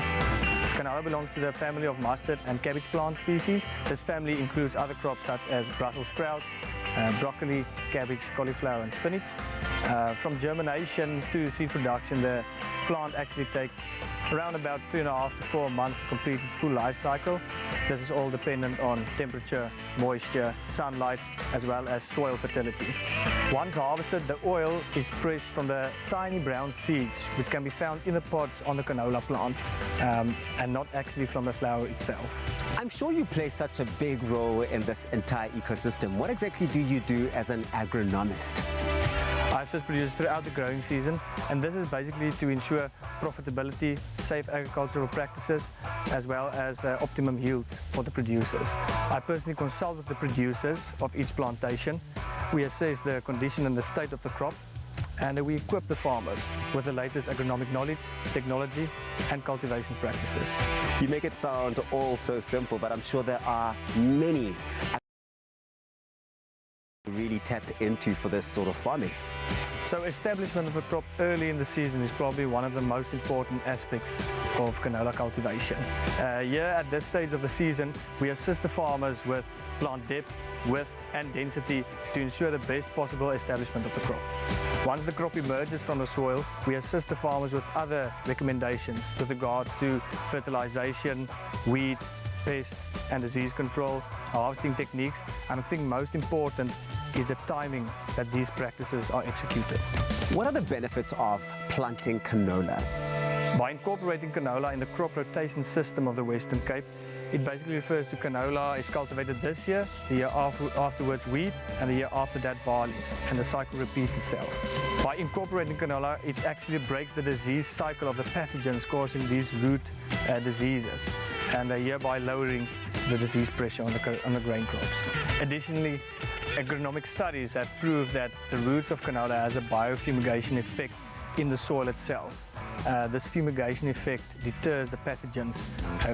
Canola belongs to the family of mustard and cabbage plant species. This family includes other crops such as Brussels sprouts, broccoli, cabbage, cauliflower and spinach. From germination to seed production, the plant actually takes around about 3.5 to 4 months to complete its full life cycle. This is all dependent on temperature, moisture, sunlight, as well as soil fertility. Once harvested, the oil is pressed from the tiny brown seeds, which can be found in the pods on the canola plant, and not actually from the flower itself. I'm sure you play such a big role in this entire ecosystem. What exactly do you do as an agronomist? I assist producers throughout the growing season, and this is basically to ensure profitability, safe agricultural practices, as well as optimum yields for the producers. I personally consult with the producers of each plantation. We assess the condition and the state of the crop, and we equip the farmers with the latest agronomic knowledge, technology, and cultivation practices. You make it sound all so simple, but I'm sure there are many really tap into for this sort of farming. So establishment of a crop early in the season is probably one of the most important aspects of canola cultivation. Here at this stage of the season, we assist the farmers with plant depth, width and density to ensure the best possible establishment of the crop. Once the crop emerges from the soil, we assist the farmers with other recommendations with regards to fertilization, weed, pest and disease control, harvesting techniques, and I think most important is the timing that these practices are executed. What are the benefits of planting canola? By incorporating canola in the crop rotation system of the Western Cape, it basically refers to canola is cultivated this year, the year afterwards wheat, and the year after that barley, and the cycle repeats itself. By incorporating canola, it actually breaks the disease cycle of the pathogens causing these root diseases, and hereby lowering the disease pressure on the grain crops. Additionally, agronomic studies have proved that the roots of canola has a biofumigation effect in the soil itself. This fumigation effect deters the pathogens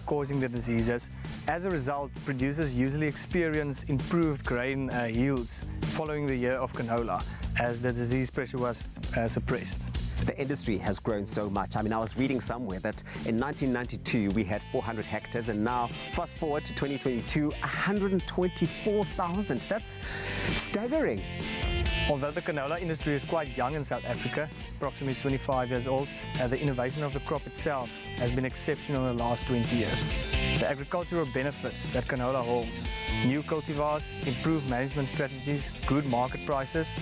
causing the diseases. As a result, producers usually experience improved grain yields following the year of canola, as the disease pressure was suppressed. the industry has grown so much. I mean, I was reading somewhere that in 1992 we had 400 hectares, and now fast forward to 2022, 124,000. That's staggering. Although the canola industry is quite young in South Africa, approximately 25 years old, the innovation of the crop itself has been exceptional in the last 20 years. The agricultural benefits that canola holds, new cultivars, improved management strategies, good market prices,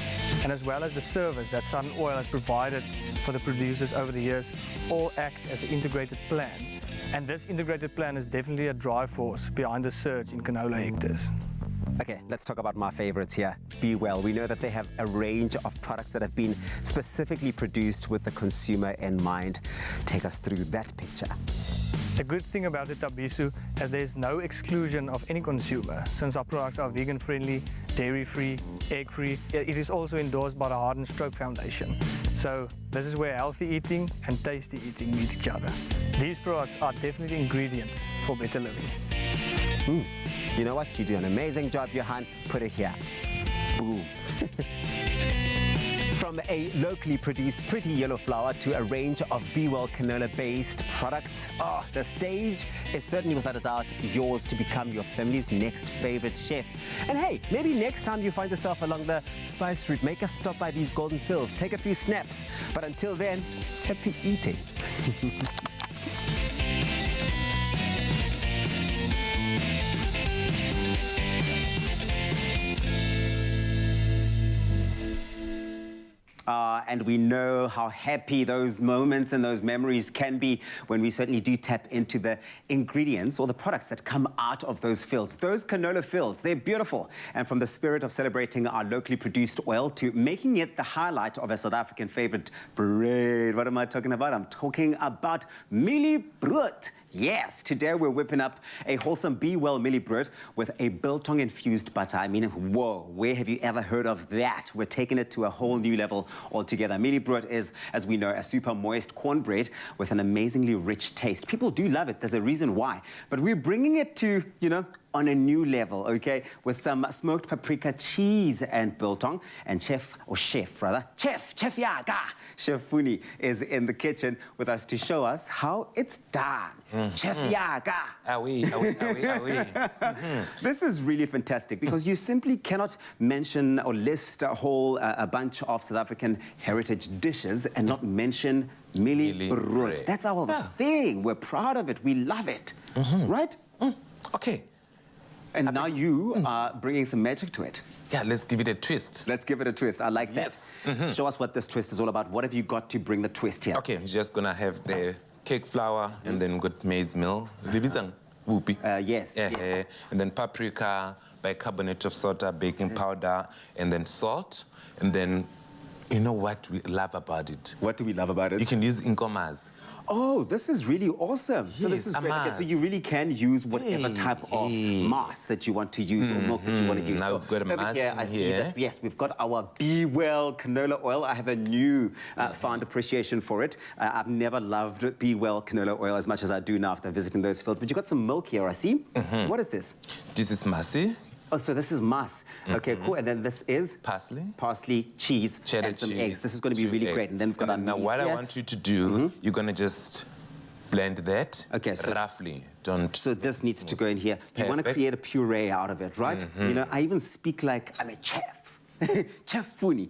and as well as the service that Sun Oil has provided for the producers over the years, all act as an integrated plan. And this integrated plan is definitely a drive force behind the surge in canola hectares. Okay, let's talk about my favorites here. Be Well. We know that they have a range of products that have been specifically produced with the consumer in mind. Take us through that picture. The good thing about the Tabisu is there's no exclusion of any consumer, since our products are vegan-friendly, dairy-free, egg-free. It is also endorsed by the Heart and Stroke Foundation. So this is where healthy eating and tasty eating meet each other. These products are definitely ingredients for better living. You know what? You do an amazing job, Johan. Put it here. Boom. From a locally produced pretty yellow flour to a range of Be Well canola-based products, the stage is certainly without a doubt yours to become your family's next favorite chef. And hey, maybe next time you find yourself along the spice route, make a stop by these golden fields, take a few snaps. But until then, happy eating. And we know how happy those moments and those memories can be when we certainly do tap into the ingredients or the products that come out of those fields. Those canola fields, they're beautiful. And from the spirit of celebrating our locally produced oil to making it the highlight of a South African favorite bread. What am I talking about? I'm talking about mielie brood. Yes, today we're whipping up a wholesome Be Well mielie brood with a biltong infused butter. I mean, whoa, where have you ever heard of that? We're taking it to a whole new level altogether. Mielie brood is, as we know, a super moist cornbread with an amazingly rich taste. People do love it. There's a reason why. But we're bringing it to, on a new level, okay, with some smoked paprika, cheese, and biltong. And Chef Yaga, Chef Funi is in the kitchen with us to show us how it's done. Chef Yaga. This is really fantastic because you simply cannot mention or list a bunch of South African heritage dishes and not mention mielie brood. That's our thing. We're proud of it. We love it. Right? Okay. And now you are bringing some magic to it. Yeah, let's give it a twist. Let's give it a twist. I like that. Show us what this twist is all about. What have you got to bring the twist here? Okay, I'm just going to have the cake flour and then got maize meal. Yes. And then paprika, bicarbonate of soda, baking powder, and then salt. And then, you know what we love about it? What do we love about it? You can use inkomas. Oh, this is really awesome. So this is great. Okay, so you really can use whatever type of mass that you want to use or milk that you want to use. Now so we've got a mass here, I see that, yes, we've got our Be Well canola oil. I have a new found appreciation for it. I've never loved Be Well canola oil as much as I do now after visiting those fields. But you've got some milk here, I see. What is this? This is masi. Oh, so this is mas. Okay, cool. And then this is? Parsley. Parsley, cheese, cheddar and some cheese, eggs. This is going to be really great. And then we've got our now what I want you to do, you're going to just blend that roughly. So this needs to go in here. You want to create a puree out of it, right? I even speak like I'm a chef. Chef Funi.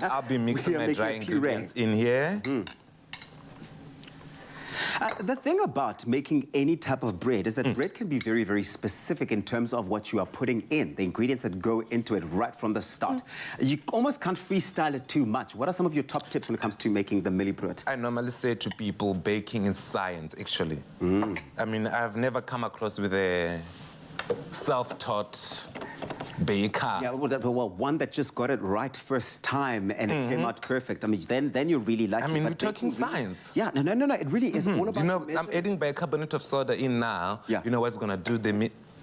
I'll be mixing my dry ingredients in here. The thing about making any type of bread is that bread can be very, very specific in terms of what you are putting in, the ingredients that go into it right from the start. You almost can't freestyle it too much. What are some of your top tips when it comes to making the mielie brood? I normally say to people, baking is science, actually. I mean, I've never come across with a self-taught baker. Yeah, well, one that just got it right first time and it came out perfect. I mean, then you're really lucky. I mean, we're talking science. Yeah, no. It really is all about. I'm adding bicarbonate of soda in now. Yeah. You know what's going to do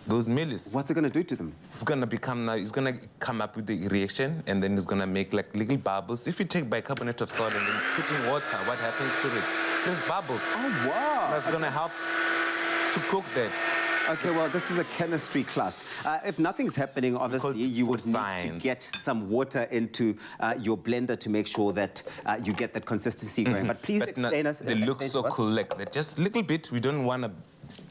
those mealies? What's it going to do to them? It's going to come up with the reaction, and then it's going to make like little bubbles. If you take bicarbonate of soda and then put in water, what happens to it? There's bubbles. Oh, wow. That's going to help to cook that. Okay, well, this is a chemistry class. If nothing's happening, obviously, you would need to get some water into your blender to make sure that you get that consistency going. But please explain us. They look so cool, like they're just a little bit. We don't want to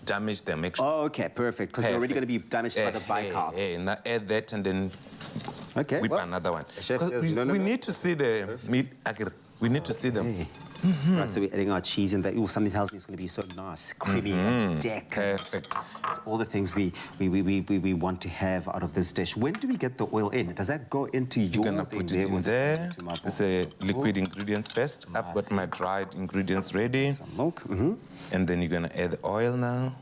damage them. Oh, okay, perfect, because they're already going to be damaged by the bicarb. Now add that and then whip another one. Chef says, we need to see the meat. We need to see them. Right, so we're adding our cheese in there. Ooh, something tells me it's going to be so nice, creamy, and decadent. Perfect. It's all the things we want to have out of this dish. When do we get the oil in? Does that go into your You're going to put it in there. It's a liquid ingredients first. I've got my dried ingredients ready. Some milk. And then you're going to add the oil now.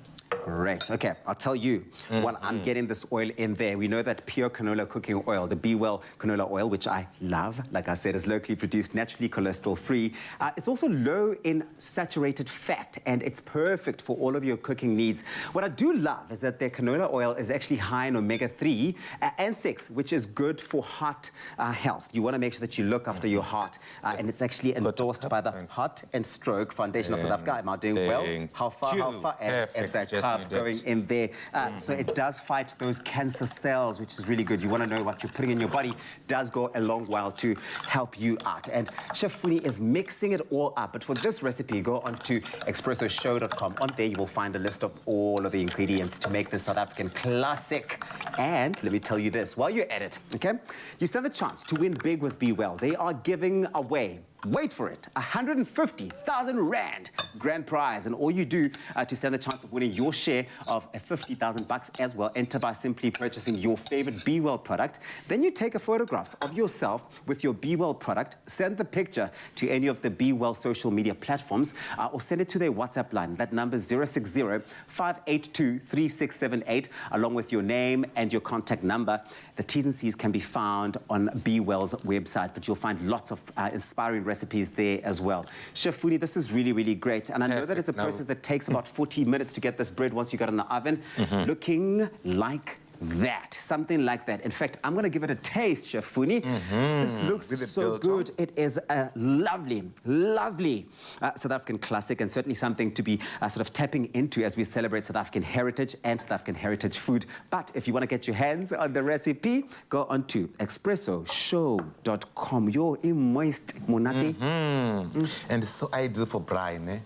Great. Okay, I'll tell you, while I'm getting this oil in there, we know that pure canola cooking oil, the Be Well canola oil, which I love, like I said, is locally produced, naturally cholesterol-free. It's also low in saturated fat, and it's perfect for all of your cooking needs. What I do love is that their canola oil is actually high in omega-3 and 6, which is good for heart health. You want to make sure that you look after your heart, and it's actually endorsed by the Heart and Stroke Foundation of South Africa. Am I doing well? How far? And it's a carb going in there. So it does fight those cancer cells, which is really good. You want to know what you're putting in your body. Does go a long while to help you out. And Chef Funi is mixing it all up. But for this recipe, go on to expressoshow.com. On there, you will find a list of all of the ingredients to make this South African classic. And let me tell you this, while you're at it, okay, you stand a chance to win big with Be Well. They are giving away, wait for it, 150,000 Rand grand prize. And all you do to stand a chance of winning your share of 50,000 bucks as well, enter by simply purchasing your favorite Be Well product. Then you take a photograph of yourself with your Be Well product, send the picture to any of the Be Well social media platforms, or send it to their WhatsApp line. That number is 060-582-3678, along with your name and your contact number. The T's and C's can be found on Be Well's website, but you'll find lots of inspiring recipes there as well. Chef Funi, this is really, really great. And I know that it's a process that takes about 40 minutes to get this bread once you got it in the oven. Looking like that, something like that. In fact, I'm going to give it a taste, Chef Funi. This looks so good. It is a lovely, lovely South African classic, and certainly something to be sort of tapping into as we celebrate South African heritage and South African heritage food. But if you want to get your hands on the recipe, go on to expressoshow.com. You're moist, Monate. And so I do for Brian, eh?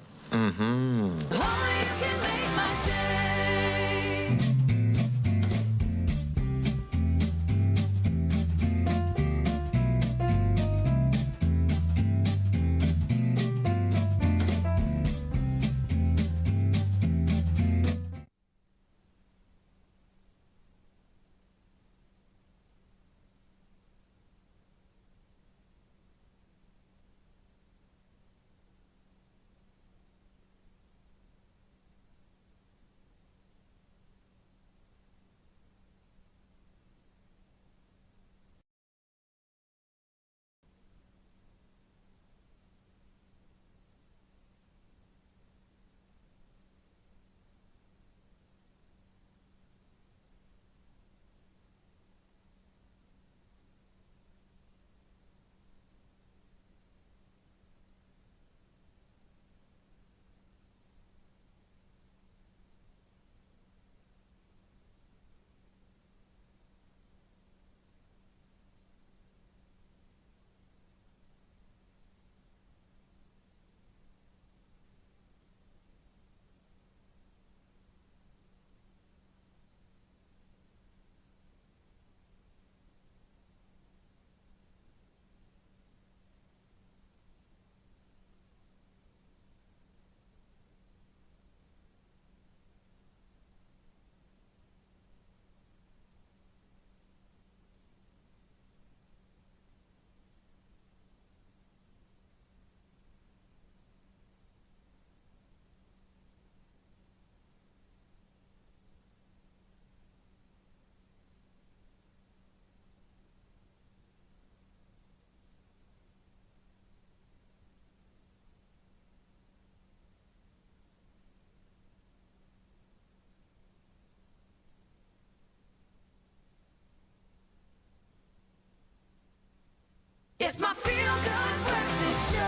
It's my feel-good breakfast show.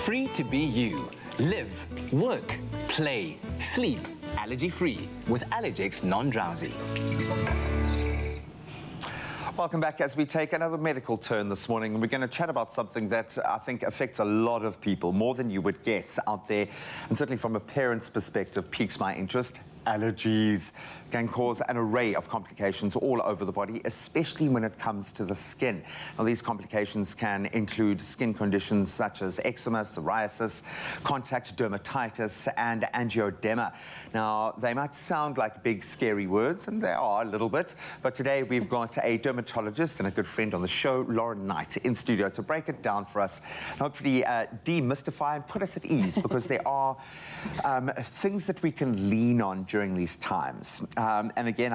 Free to be you. Live, work, play, sleep, allergy-free with Allergex non-drowsy. Welcome back as we take another medical turn this morning, and we're going to chat about something that I think affects a lot of people, more than you would guess out there, and certainly from a parent's perspective piques my interest. Allergies can cause an array of complications all over the body, especially when it comes to the skin. Now, these complications can include skin conditions such as eczema, psoriasis, contact dermatitis, and angioedema. Now, they might sound like big, scary words, and they are a little bit, but today we've got a dermatologist and a good friend on the show, Lauren Knight, in studio to break it down for us, and hopefully demystify and put us at ease, because there are things that we can lean on during these times. And again,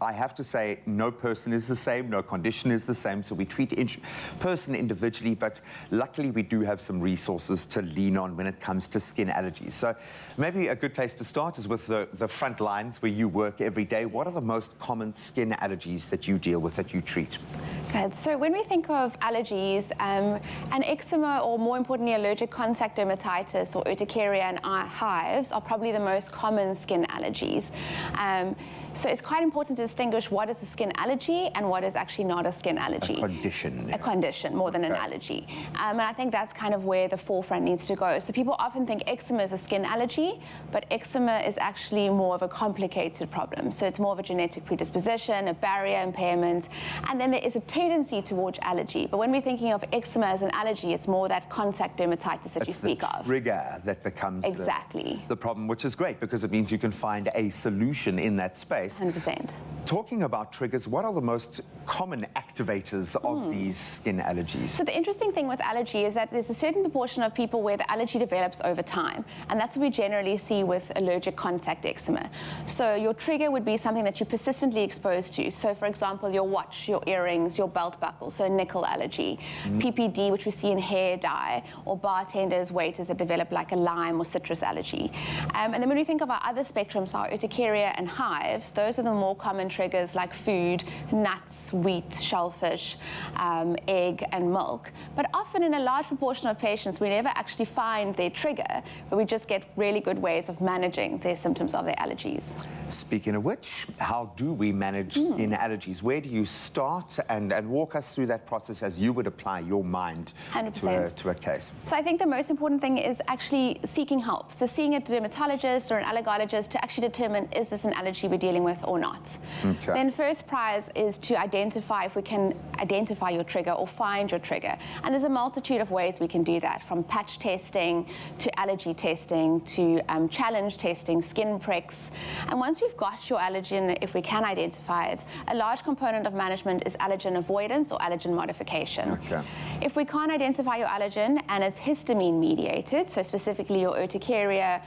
I have to say, no person is the same, no condition is the same, so we treat each person individually, but luckily we do have some resources to lean on when it comes to skin allergies. So maybe a good place to start is with the front lines where you work every day. What are the most common skin allergies that you deal with, that you treat? Good. So when we think of allergies, an eczema, or more importantly, allergic contact dermatitis or urticaria and hives are probably the most common skin allergies. So it's quite important to distinguish what is a skin allergy and what is actually not a skin allergy. A condition. A condition more than an allergy. And I think that's kind of where the forefront needs to go. So people often think eczema is a skin allergy, but eczema is actually more of a complicated problem. So it's more of a genetic predisposition, a barrier impairment, and then there is a tendency towards allergy. But when we're thinking of eczema as an allergy, it's more that contact dermatitis that you speak of. It's the trigger that becomes exactly the problem, which is great because it means you can find a solution in that space. 100%. Talking about triggers, what are the most common activators of these skin allergies? So the interesting thing with allergy is that there's a certain proportion of people where the allergy develops over time, and that's what we generally see with allergic contact eczema. So your trigger would be something that you're persistently exposed to. So for example, your watch, your earrings, your belt buckle, so nickel allergy, PPD, which we see in hair dye, or bartenders, waiters that develop like a lime or citrus allergy. And then when we think of our other spectrums, our urticaria and hives, those are the more common triggers like food, nuts, wheat, shellfish, egg and milk. But often in a large proportion of patients, we never actually find their trigger, but we just get really good ways of managing their symptoms of their allergies. Speaking of which, how do we manage skin allergies? Where do you start, and walk us through that process as you would apply your mind to a case? So I think the most important thing is actually seeking help. So seeing a dermatologist or an allergologist to actually determine, is this an allergy we're dealing with or not? Okay. Then first prize is to identify, if we can identify your trigger or find your trigger. And there's a multitude of ways we can do that, from patch testing to allergy testing to challenge testing, skin pricks. And once we've got your allergen, if we can identify it, a large component of management is allergen avoidance or allergen modification. Okay. If we can't identify your allergen and it's histamine mediated, so specifically your urticaria,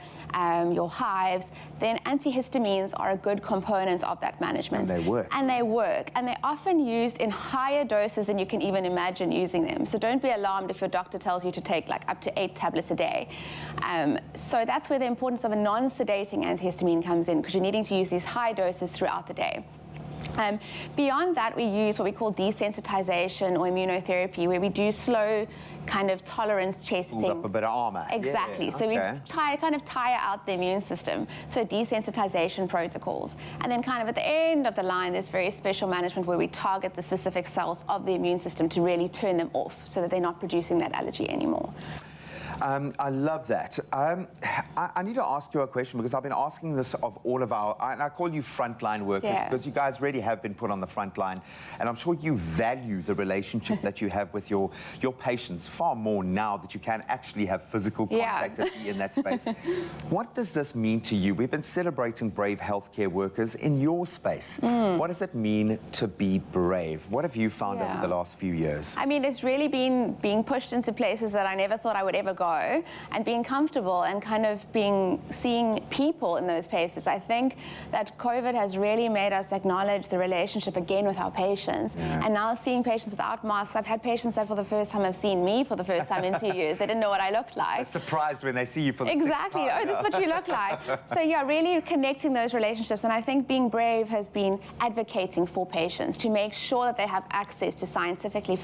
your hives, then antihistamines are a good component of that management. And they work. And they work. And they're often used in higher doses than you can even imagine using them. So don't be alarmed if your doctor tells you to take like up to 8 tablets a day. So that's where the importance of a non-sedating antihistamine comes in, because you're needing to use these high doses throughout the day. Beyond that, we use what we call desensitization or immunotherapy, where we do slow kind of tolerance testing. Build up a bit of armor. Exactly. Yeah, so we okay. kind of tire out the immune system. So desensitization protocols. And then kind of at the end of the line, there's very special management where we target the specific cells of the immune system to really turn them off so that they're not producing that allergy anymore. I love that. I need to ask you a question, because I've been asking this of all of our, and I call you frontline workers, because you guys really have been put on the front line, and I'm sure you value the relationship that you have with your patients far more now that you can actually have physical contact and be in that space. What does this mean to you? We've been celebrating brave healthcare workers in your space. What does it mean to be brave? What have you found over the last few years? I mean, it's really been being pushed into places that I never thought I would ever go, and being comfortable and kind of seeing people in those places. I think that COVID has really made us acknowledge the relationship again with our patients. And now seeing patients without masks, I've had patients that for the first time have seen me for the first time in 2 years. They didn't know what I looked like. They're surprised when they see you for the Exactly. sixth time. Oh, this is what you look like. So yeah, really connecting those relationships. And I think being brave has been advocating for patients to make sure that they have access to scientifically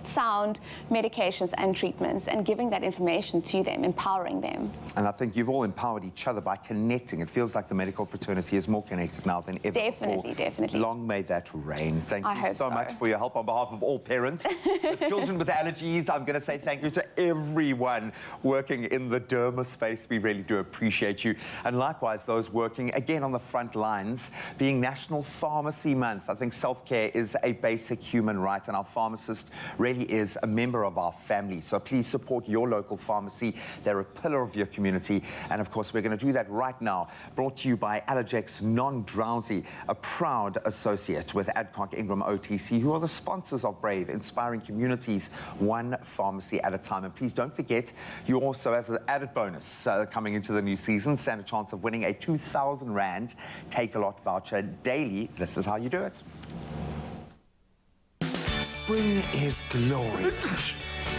sound medications and treatments, and giving that information information to them, empowering them. And I think you've all empowered each other by connecting. It feels like the medical fraternity is more connected now than ever Definitely, before. definitely. Long may that reign. Thank I you hope so so. much for your help on behalf of all parents. With children with allergies, I'm going to say thank you to everyone working in the derma space. We really do appreciate you. And likewise, those working, again, on the front lines, being National Pharmacy Month. I think self-care is a basic human right, and our pharmacist really is a member of our family. So please support your local pharmacy. They're a pillar of your community. And of course, we're going to do that right now. Brought to you by Allergex Non-Drowsy, a proud associate with Adcock Ingram OTC, who are the sponsors of Brave, inspiring communities one pharmacy at a time. And please don't forget, you also, as an added bonus, coming into the new season, stand a chance of winning a 2,000 Rand Take-A-Lot voucher daily. This is how you do it. Spring is glory.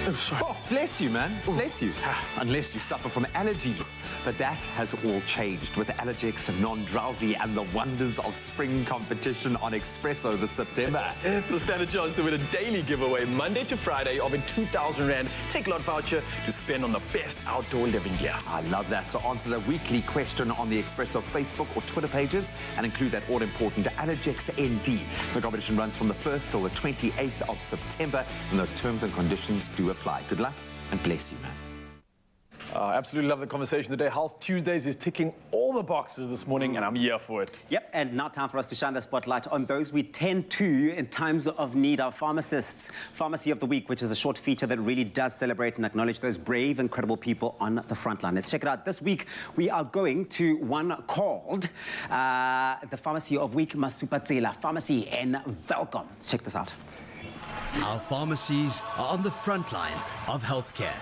Oh, sorry. Oh, bless you, man. Bless you. Unless you suffer from allergies. But that has all changed with Allergex Non-Drowsy and the wonders of spring competition on Expresso this September. So stand a chance to win a daily giveaway Monday to Friday of a 2,000 Rand Take-A-Lot voucher to spend on the best outdoor living gear. I love that. So answer the weekly question on the Expresso Facebook or Twitter pages and include that all-important Allergex ND. The competition runs from the 1st till the 28th of September, and those terms and conditions do apply. Good luck and bless you, man. Absolutely love the conversation today. Health Tuesdays is ticking all the boxes this morning, and I'm here for it. Yep, and now time for us to shine the spotlight on those we tend to in times of need, our pharmacists. Pharmacy of the Week, which is a short feature that really does celebrate and acknowledge those brave, incredible people on the front line. Let's check it out. This week, we are going to one called the Pharmacy of Week, Masupatsela Pharmacy in Velkom. Let's check this out. Our pharmacies are on the front line of healthcare.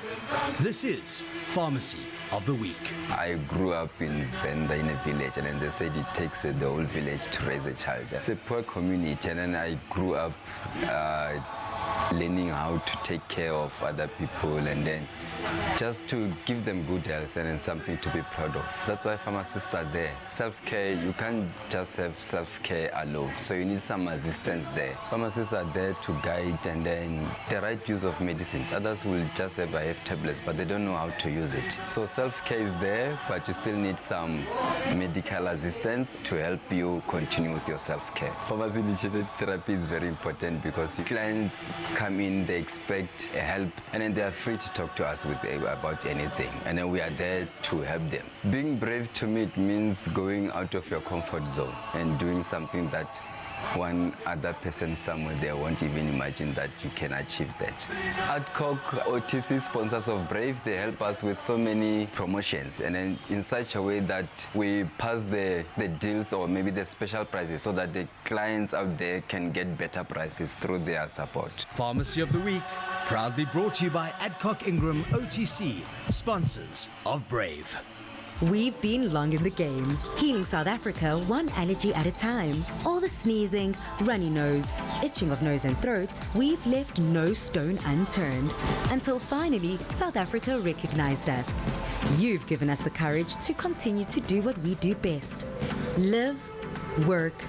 This is Pharmacy of the Week. I grew up in Venda in a village, and then they said it takes the whole village to raise a child. It's a poor community, and then I grew up learning how to take care of other people, and then just to give them good health and then something to be proud of. That's why pharmacists are there. Self-care, you can't just have self-care alone, so you need some assistance there. Pharmacists are there to guide and then the right use of medicines. Others will just have tablets, but they don't know how to use it. So self-care is there, but you still need some medical assistance to help you continue with your self-care. Pharmacy-initiated therapy is very important because clients come in, they expect help, and then they are free to talk to us about anything, and then we are there to help them. Being brave to me, it means going out of your comfort zone and doing something that one other person somewhere there won't even imagine that you can achieve that. Adcock OTC, sponsors of Brave, they help us with so many promotions, and then in such a way that we pass the deals or maybe the special prices so that the clients out there can get better prices through their support. Pharmacy of the Week, proudly brought to you by Adcock Ingram OTC, sponsors of Brave. We've been long in the game, healing South Africa one allergy at a time. All the sneezing, runny nose, itching of nose and throat, we've left no stone unturned. Until finally, South Africa recognized us. You've given us the courage to continue to do what we do best. Live, work,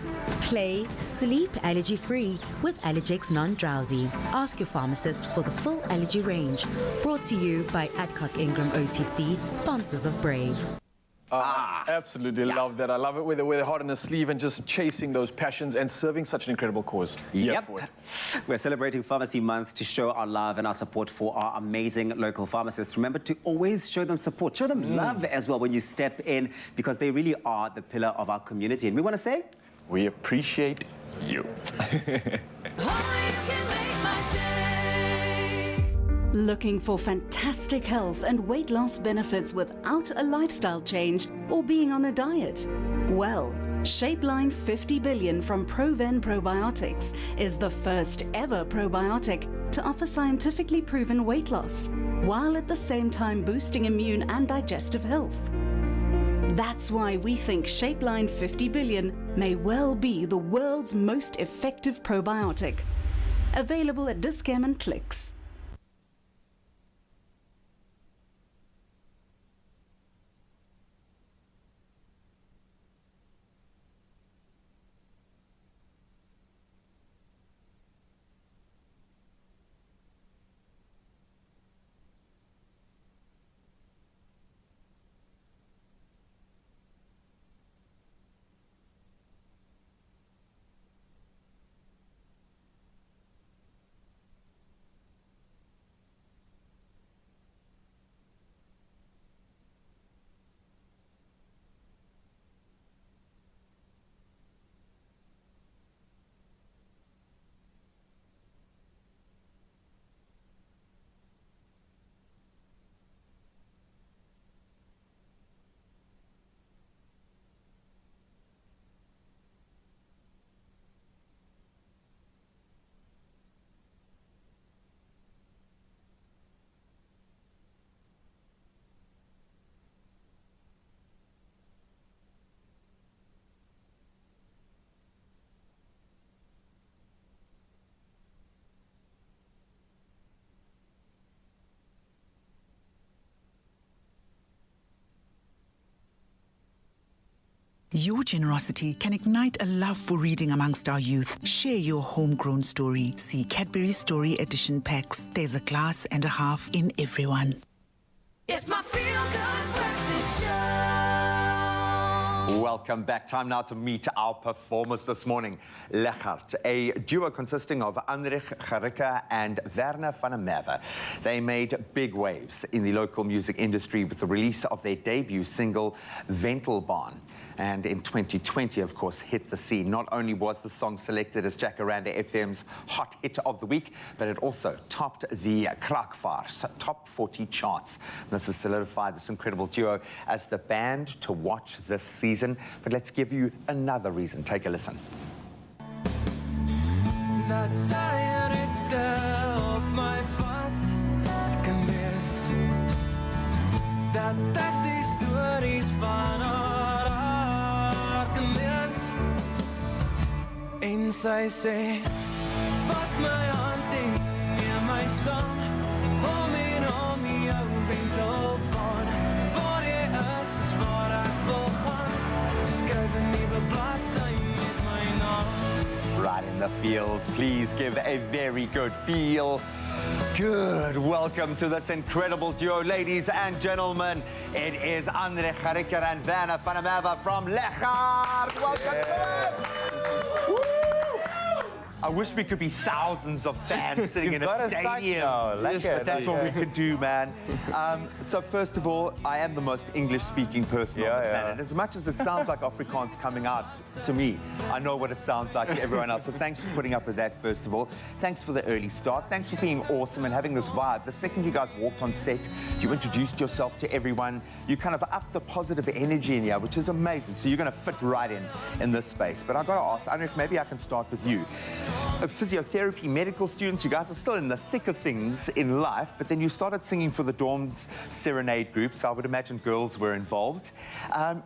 play, sleep allergy-free with Allergex Non-Drowsy. Ask your pharmacist for the full allergy range. Brought to you by Adcock Ingram OTC, sponsors of Brave. Absolutely love that. I love it with the heart on the sleeve and just chasing those passions and serving such an incredible cause. Yep. We're celebrating Pharmacy Month to show our love and our support for our amazing local pharmacists. Remember to always show them support, show them love as well when you step in, because they really are the pillar of our community. And we want to say, we appreciate you. Looking for fantastic health and weight loss benefits without a lifestyle change or being on a diet? Well, Shapeline 50 Billion from Proven Probiotics is the first ever probiotic to offer scientifically proven weight loss, while at the same time boosting immune and digestive health. That's why we think Shapeline 50 Billion may well be the world's most effective probiotic. Available at Dis-Chem and Clicks. Your generosity can ignite a love for reading amongst our youth. Share your homegrown story. See Cadbury Story Edition packs. There's a glass and a half in every one. It's my feel-good breakfast show. Welcome back. Time now to meet our performers this morning. Lechard, a duo consisting of Anrich Gericke and Werner van der Merwe. They made big waves in the local music industry with the release of their debut single, Ventelbahn. And in 2020, of course, hit the scene. Not only was the song selected as Jacaranda FM's hot hit of the week, but it also topped the Krakvaar's top 40 charts. This has solidified this incredible duo as the band to watch this season. But let's give you another reason. Take a listen. Dat zij rikte op mijn pad kan wees. Dat ek die stories van haar hart kan lees. En sy sê, vat my hand en neem my saam. Om jou Ventelbahn. Waar jy is waar ek wil gaan. Skryf 'n nuwe bladsy met my naam. Right in the feels. Please give a very good feel. Good. Welcome to this incredible duo, ladies and gentlemen. It is Anrich Gericke and Werner van der Merwe from Lechard. Welcome to it. Woo! I wish we could be thousands of fans sitting in a stadium. But that's what we could do, man. So first of all, I am the most English-speaking person on the planet. As much as it sounds like Afrikaans coming out to me, I know what it sounds like to everyone else. So thanks for putting up with that, first of all. Thanks for the early start. Thanks for being awesome and having this vibe. The second you guys walked on set, you introduced yourself to everyone. You kind of upped the positive energy in here, which is amazing. So you're going to fit right in this space. But I've got to ask, Anrich, maybe I can start with you. Physiotherapy, medical students, you guys are still in the thick of things in life, but then you started singing for the Dorm's Serenade group, so I would imagine girls were involved.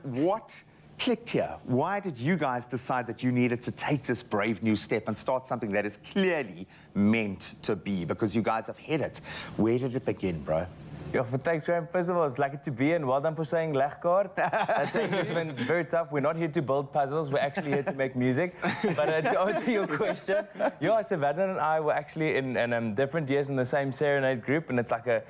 What clicked here? Why did you guys decide that you needed to take this brave new step and start something that is clearly meant to be? Because you guys have hit it. Where did it begin, bro? Yeah, thanks, Graham. First of all, it's lucky to be in. Well done for saying Lechard. That's Englishman. It's very tough. We're not here to build puzzles. We're actually here to make music. But to answer your question, yeah, so Werner and I were actually in different years in the same Serenade group, and it's like a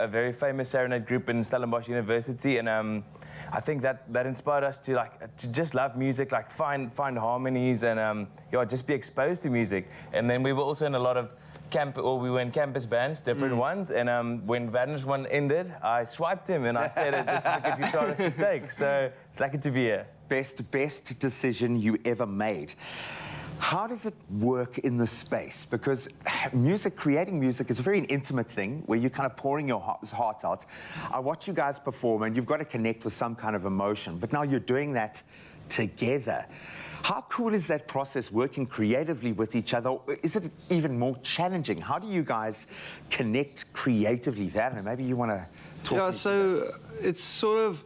very famous Serenade group in Stellenbosch University. And I think that inspired us to just love music, like find harmonies, and yeah, just be exposed to music. And then we were also in a lot of we were in campus bands, different ones, and when Werner's one ended, I swiped him and I said, this is a good guitarist to take, so it's lucky to be here. Best decision you ever made. How does it work in the space? Because creating music is a very intimate thing where you're kind of pouring your heart out. I watch you guys perform and you've got to connect with some kind of emotion, but now you're doing that together. How cool is that process, working creatively with each other? Is it even more challenging? How do you guys connect creatively? Werner, maybe you want to talk. Yeah, so it's sort of,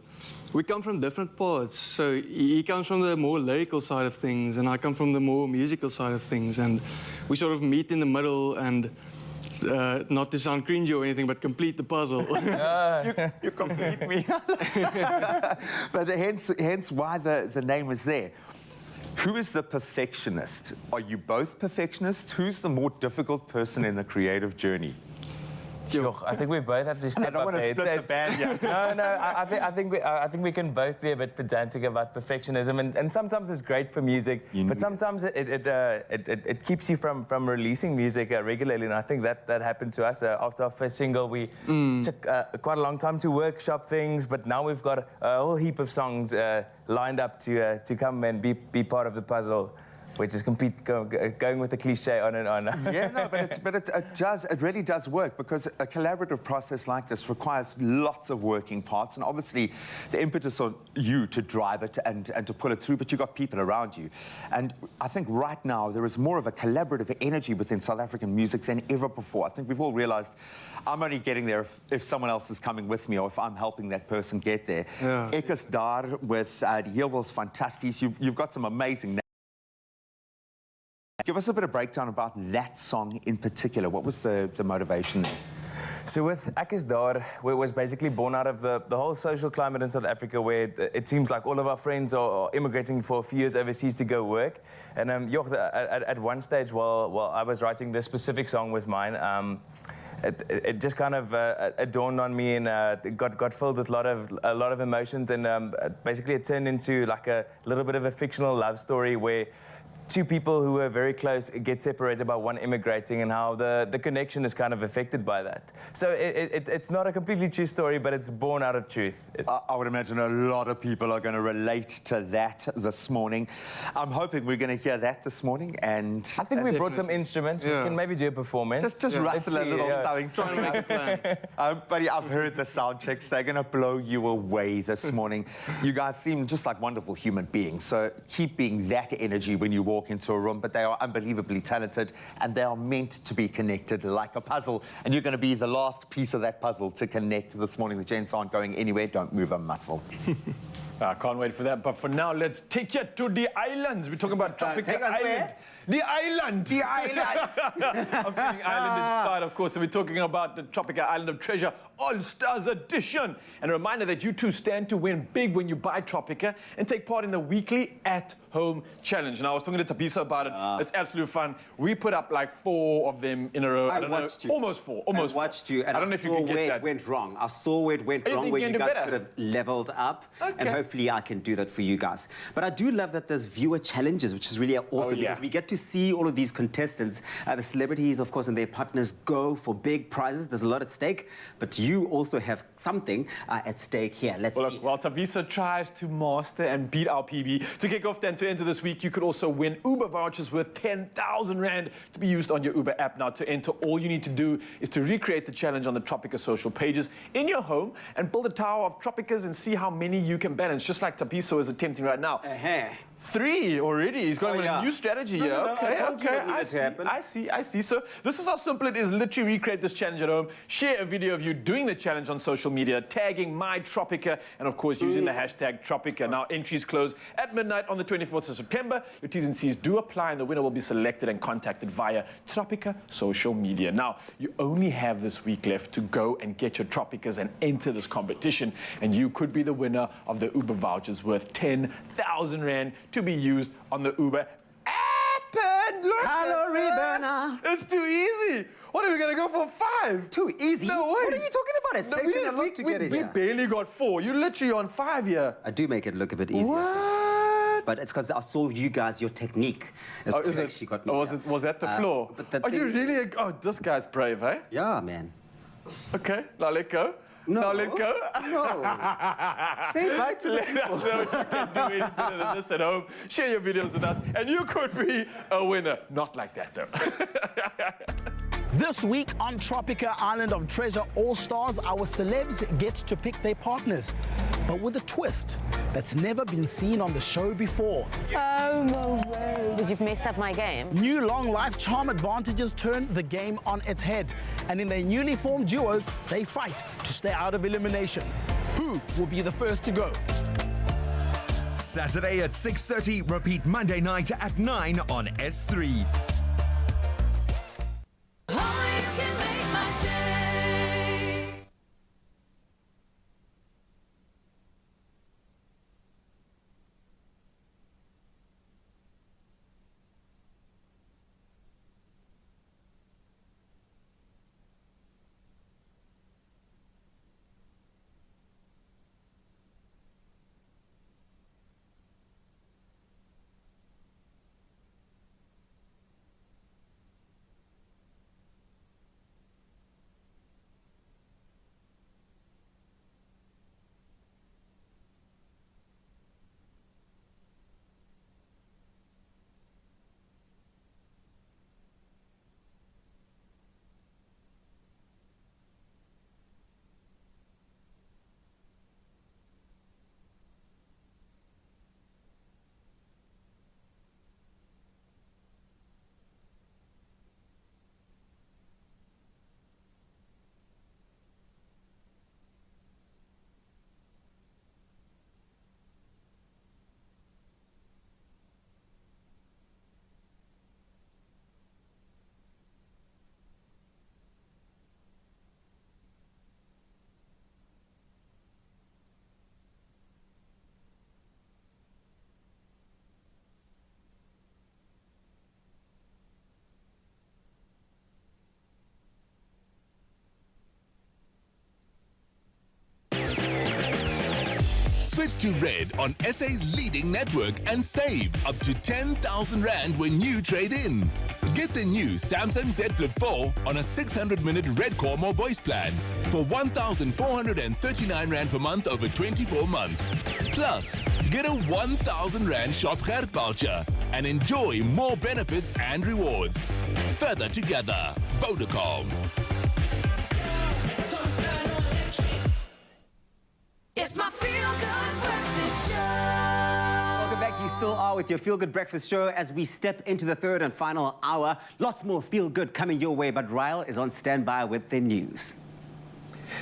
we come from different parts. So he comes from the more lyrical side of things, and I come from the more musical side of things. And we sort of meet in the middle and not to sound cringy or anything, but complete the puzzle. You complete me. But hence why the name is there. Who is the perfectionist? Are you both perfectionists? Who's the more difficult person in the creative journey? I think we both have to step up. I don't want to split the band yet. No, I think we can both be a bit pedantic about perfectionism, and sometimes it's great for music, but sometimes it keeps you from releasing music regularly, and I think that happened to us. After our first single, we took quite a long time to workshop things, but now we've got a whole heap of songs lined up to come and be part of the puzzle. Which is going with the cliche on and on. Yeah, no, but it really does work, because a collaborative process like this requires lots of working parts, and obviously the impetus on you to drive it and to pull it through, but you've got people around you. And I think right now there is more of a collaborative energy within South African music than ever before. I think we've all realized I'm only getting there if someone else is coming with me, or if I'm helping that person get there. Yeah. Ek is daar with Die Heelwils Fantasties. You've got some amazing names. Give us a bit of breakdown about that song in particular. What was the motivation there? So with Ek is Daar, was basically born out of the whole social climate in South Africa where it seems like all of our friends are immigrating for a few years overseas to go work. And at one stage while I was writing this specific song was mine, it just kind of dawned on me and got filled with a lot of emotions, and basically it turned into like a little bit of a fictional love story where two people who were very close get separated by one immigrating, and how the connection is kind of affected by that. So it's not a completely true story, but it's born out of truth. I would imagine a lot of people are going to relate to that this morning. I'm hoping we're going to hear that this morning, and I think we brought some instruments. We can maybe do a performance. Just rustle a little something. Buddy, I've heard the sound checks. They're going to blow you away this morning. You guys seem just like wonderful human beings, so keep being that energy when you walk into a room, but they are unbelievably talented and they are meant to be connected like a puzzle, and you're going to be the last piece of that puzzle to connect this morning. The gents aren't going anywhere. Don't move a muscle. I can't wait for that. But for now, let's take you to the islands. We're talking about tropical island. Where? The island. The island. I'm feeling island inspired, of course. And we're talking about the tropical island of treasure, All-Stars edition. And a reminder that you too stand to win big when you buy Tropica and take part in the weekly at-home challenge. Now, I was talking to Tabisa about it. It's absolute fun. We put up like 4 of them in a row. I watched you. Almost 4. Almost. I watched you, and I don't know if you could get where that. it went wrong. I saw where it went wrong, where you guys could have leveled up, and hopefully I can do that for you guys. But I do love that there's viewer challenges, which is really awesome, because we get to see all of these contestants, the celebrities, of course, and their partners go for big prizes. There's a lot at stake, but you also have something at stake here. Let's see. While Tabisa tries to master and beat our PB, to kick off then to enter this week, you could also win Uber vouchers worth 10,000 Rand to be used on your Uber app. Now, to enter, all you need to do is to recreate the challenge on the Tropica social pages in your home and build a tower of Tropicas and see how many you can balance, just like Tabisa is attempting right now. 3 already. He's going with a new strategy here. I see. So this is how simple it is. Literally recreate this challenge at home. Share a video of you doing the challenge on social media, tagging my Tropica, and of course using the hashtag Tropica. Now entries close at midnight on the 24th of September. Your T's and C's do apply, and the winner will be selected and contacted via Tropica social media. Now, you only have this week left to go and get your Tropicas and enter this competition, and you could be the winner of the Uber vouchers worth 10,000 Rand to be used on the Uber app. And look Calorie burner. It's too easy. What are we going to go for 5? Too easy? No way. What are you talking about? It's taking a lot to get it We here. barely got 4. You're literally on 5 here. I do make it look a bit easier. What? But it's because I saw you guys, your technique. Is actually got me was that the flaw? Are you really? This guy's brave, eh? Yeah, man. Okay, now let go. No. Now let go. No. Say bye to the Let people. us know if you can do any better than this at home. Share your videos with us, and you could be a winner. Not like that, though. This week on Tropica Island of Treasure All-Stars, our celebs get to pick their partners, but with a twist that's never been seen on the show before. Oh, no way. Because you've messed up my game. New long life charm advantages turn the game on its head, and in their newly formed duos, they fight to stay out of elimination. Who will be the first to go? Saturday at 6:30, repeat Monday night at 9 on S3. Switch to Red on SA's leading network and save up to 10,000 Rand when you trade in. Get the new Samsung Z Flip 4 on a 600-minute Red Core More voice plan for 1,439 Rand per month over 24 months. Plus, get a 1,000 Rand Shop Geld voucher and enjoy more benefits and rewards. Further together, Vodacom. It's my feel-good breakfast show. Welcome back. You still are with your Feel Good Breakfast Show as we step into the third and final hour. Lots more Feel Good coming your way, but Ryle is on standby with the news.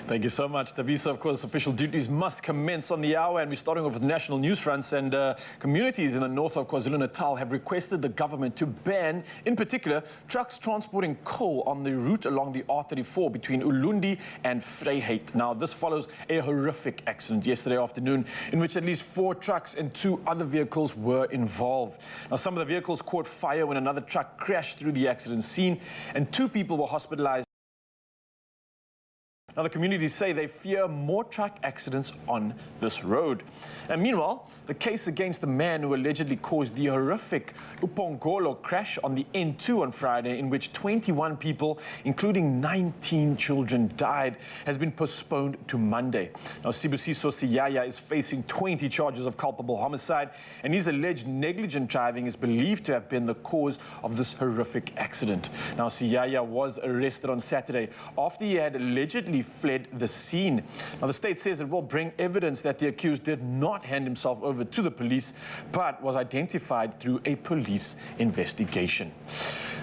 Thank you so much, Davisa. Of course, official duties must commence on the hour, and we're starting off with national news fronts. And communities in the north of KwaZulu-Natal have requested the government to ban, in particular, trucks transporting coal on the route along the R34 between Ulundi and Vryheid. Now, this follows a horrific accident yesterday afternoon in which at least 4 trucks and 2 other vehicles were involved. Now, some of the vehicles caught fire when another truck crashed through the accident scene, and 2 people were hospitalized. Now, the communities say they fear more truck accidents on this road. And meanwhile, the case against the man who allegedly caused the horrific Upongolo crash on the N2 on Friday, in which 21 people, including 19 children, died, has been postponed to Monday. Now, Sibusiso Siyaya is facing 20 charges of culpable homicide, and his alleged negligent driving is believed to have been the cause of this horrific accident. Now, Siyaya was arrested on Saturday after he had allegedly fled the scene. Now, the state says it will bring evidence that the accused did not hand himself over to the police, but was identified through a police investigation.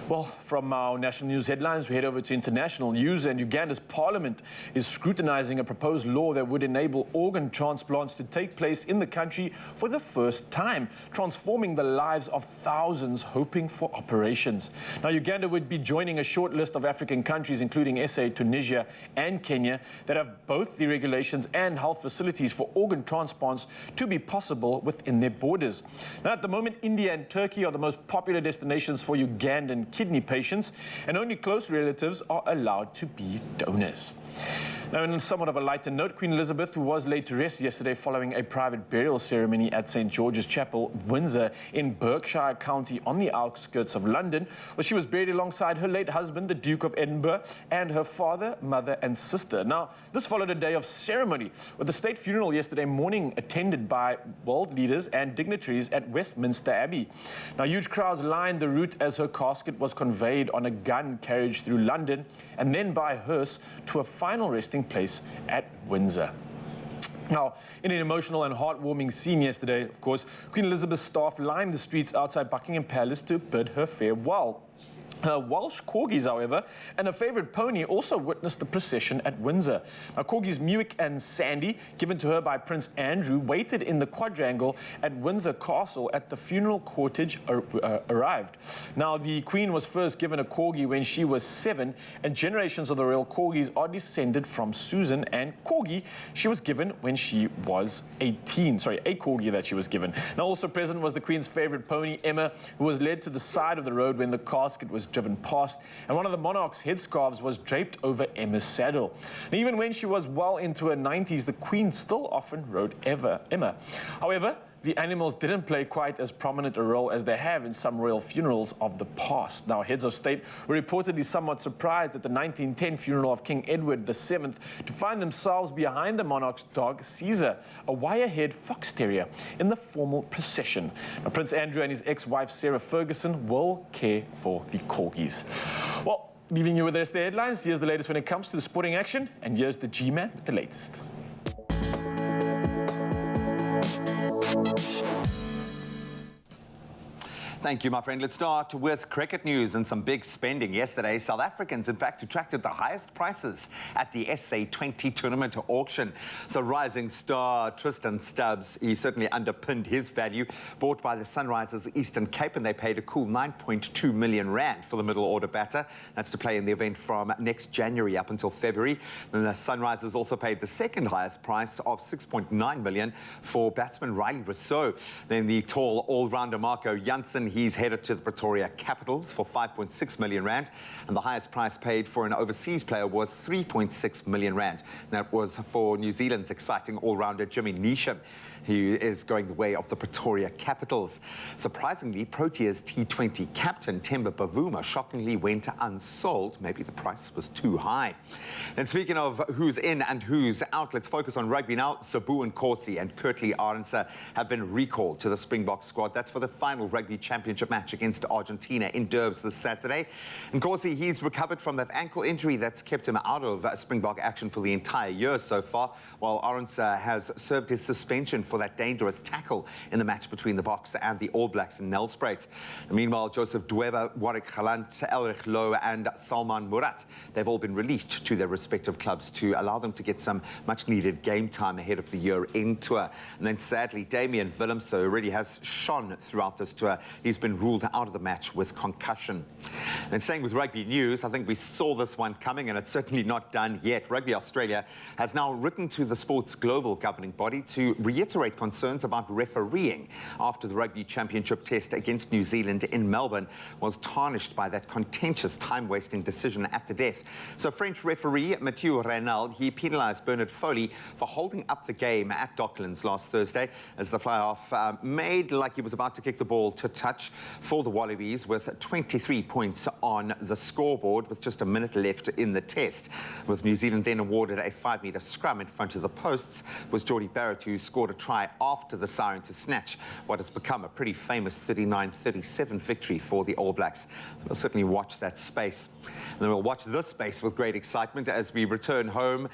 Well, from our national news headlines, we head over to international news, and Uganda's parliament is scrutinizing a proposed law that would enable organ transplants to take place in the country for the first time, transforming the lives of thousands hoping for operations. Now, Uganda would be joining a short list of African countries, including SA, Tunisia, and Kenya, that have both the regulations and health facilities for organ transplants to be possible within their borders. Now, at the moment, India and Turkey are the most popular destinations for Ugandan kidney patients, and only close relatives are allowed to be donors. Now, in somewhat of a lighter note, Queen Elizabeth, who was laid to rest yesterday following a private burial ceremony at St. George's Chapel, Windsor, in Berkshire County on the outskirts of London, where she was buried alongside her late husband, the Duke of Edinburgh, and her father, mother, and sister. Now, this followed a day of ceremony, with the state funeral yesterday morning attended by world leaders and dignitaries at Westminster Abbey. Now, huge crowds lined the route as her casket was conveyed on a gun carriage through London, and then by hearse to a final resting place at Windsor. Now, in an emotional and heartwarming scene yesterday, of course, Queen Elizabeth's staff lined the streets outside Buckingham Palace to bid her farewell. Her Welsh corgis, however, and a favourite pony also witnessed the procession at Windsor. Now, corgis Muick and Sandy, given to her by Prince Andrew, waited in the quadrangle at Windsor Castle at the funeral cortege arrived. Now, the Queen was first given a corgi when she was 7, and generations of the royal corgis are descended from Susan and Corgi. She was given when she was 18. Sorry, a corgi that she was given. Now, also present was the Queen's favourite pony, Emma, who was led to the side of the road when the casket was driven past, and one of the monarch's headscarves was draped over Emma's saddle. And even when she was well into her 90s, the Queen still often rode Emma. However, the animals didn't play quite as prominent a role as they have in some royal funerals of the past. Now, heads of state were reportedly somewhat surprised at the 1910 funeral of King Edward VII to find themselves behind the monarch's dog, Caesar, a wire-haired fox terrier, in the formal procession. Now, Prince Andrew and his ex-wife, Sarah Ferguson, will care for the corgis. Well, leaving you with the rest of the headlines, here's the latest when it comes to the sporting action, and here's the G-Man with the latest. Thank you, my friend. Let's start with cricket news and some big spending. Yesterday, South Africans, in fact, attracted the highest prices at the SA20 tournament auction. So rising star Tristan Stubbs, he certainly underpinned his value. Bought by the Sunrisers Eastern Cape, and they paid a cool 9.2 million rand for the middle order batter. That's to play in the event from next January up until February. Then the Sunrisers also paid the second highest price of 6.9 million for batsman Riley Rousseau. Then the tall all-rounder Marco Jansen, he's headed to the Pretoria Capitals for 5.6 million rand, and the highest price paid for an overseas player was 3.6 million rand. That was for New Zealand's exciting all-rounder Jimmy Neesham, who is going the way of the Pretoria Capitals. Surprisingly, Proteas T20 captain Themba Bavuma shockingly went unsold. Maybe the price was too high. And speaking of who's in and who's out, let's focus on rugby now. Sabu and Corsi and Kurtley Arendse have been recalled to the Springbok squad. That's for the final rugby championship match against Argentina in Durbs this Saturday. And Corsi, he's recovered from that ankle injury that's kept him out of Springbok action for the entire year so far, while Arendse has served his suspension for that dangerous tackle in the match between the Boks and the All Blacks in Nelspruit. Meanwhile, Joseph Dweba, Warwick Galant, Elrich Lowe and Salman Murat, they've all been released to their respective clubs to allow them to get some much-needed game time ahead of the year-end tour. And then sadly, Damian Willemse, who really has shone throughout this tour, he's been ruled out of the match with concussion. And staying with rugby news, I think we saw this one coming, and it's certainly not done yet. Rugby Australia has now written to the sport's global governing body to reiterate concerns about refereeing after the Rugby Championship test against New Zealand in Melbourne was tarnished by that contentious time-wasting decision at the death. So French referee Mathieu Reynal, he penalised Bernard Foley for holding up the game at Docklands last Thursday as the fly-off made like he was about to kick the ball to touch for the Wallabies with 23 points on the scoreboard with just a minute left in the test. With New Zealand then awarded a 5-metre scrum in front of the posts, was Geordie Barrett who scored a try after the siren to snatch what has become a pretty famous 39-37 victory for the All Blacks. We'll certainly watch that space. And then we'll watch this space with great excitement as we return home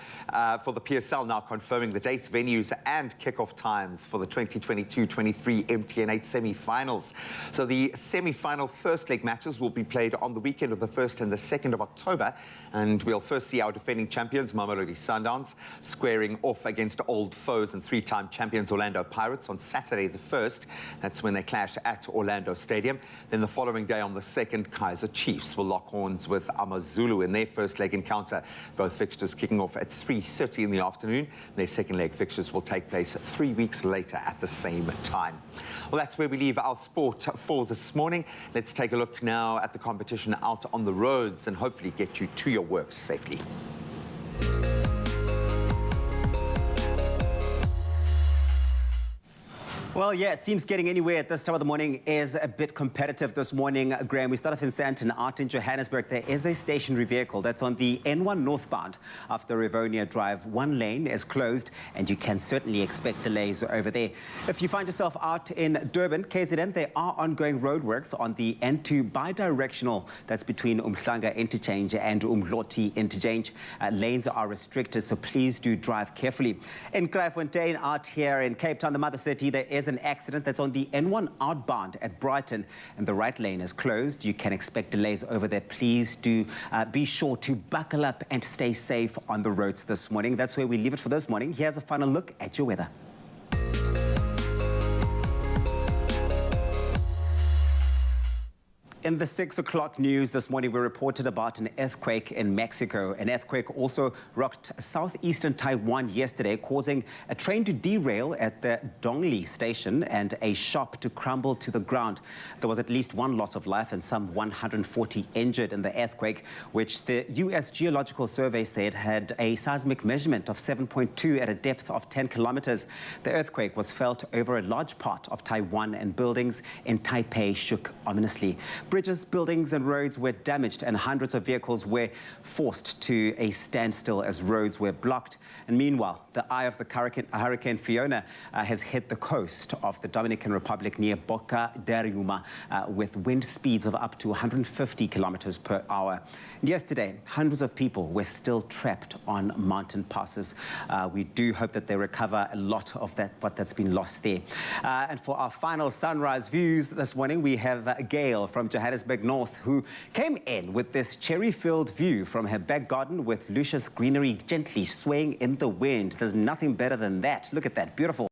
for the PSL now confirming the dates, venues and kickoff times for the 2022-23 MTN8 semi-finals. So the semi-final first leg matches will be played on the weekend of the 1st and the 2nd of October, and we'll first see our defending champions Mamelodi Sundowns squaring off against old foes and three-time champions Orlando Pirates on Saturday the 1st. That's when they clash at Orlando Stadium. Then the following day on the 2nd, Kaizer Chiefs will lock horns with AmaZulu in their first leg encounter. Both fixtures kicking off at 3:30 in the afternoon. Their second leg fixtures will take place 3 weeks later at the same time. Well, that's where we leave our sport for this morning. Let's take a look now at the competition out on the roads and hopefully get you to your work safely. Well, yeah, it seems getting anywhere at this time of the morning is a bit competitive this morning, Graham. We start off in Sandton, out in Johannesburg. There is a stationary vehicle that's on the N1 northbound after Rivonia Drive. One lane is closed, and you can certainly expect delays over there. If you find yourself out in Durban, KZN, there are ongoing roadworks on the N2 bidirectional. That's between Umhlanga Interchange and Umdloti Interchange. Lanes are restricted, so please do drive carefully. In Kraaifontein, out here in Cape Town, the mother city, there is an accident that's on the N1 outbound at Brighton, and the right lane is closed. You can expect delays over there. Please do be sure to buckle up and stay safe on the roads this morning. That's where we leave it for this morning. Here's a final look at your weather. In the 6 o'clock news this morning, we reported about an earthquake in Mexico. An earthquake also rocked southeastern Taiwan yesterday, causing a train to derail at the Dongli station and a shop to crumble to the ground. There was at least one loss of life and some 140 injured in the earthquake, which the U.S. Geological Survey said had a seismic measurement of 7.2 at a depth of 10 kilometers. The earthquake was felt over a large part of Taiwan, and buildings in Taipei shook ominously. Bridges, buildings and roads were damaged, and hundreds of vehicles were forced to a standstill as roads were blocked. And meanwhile, the eye of the Hurricane Fiona has hit the coast of the Dominican Republic near Boca de Riuma with wind speeds of up to 150 kilometers per hour. Yesterday, hundreds of people were still trapped on mountain passes. We do hope that they recover a lot of that's been lost there. And for our final sunrise views this morning, we have Gail from Johannesburg North, who came in with this cherry-filled view from her back garden with luscious greenery gently swaying in the wind. There's nothing better than that. Look at that, beautiful.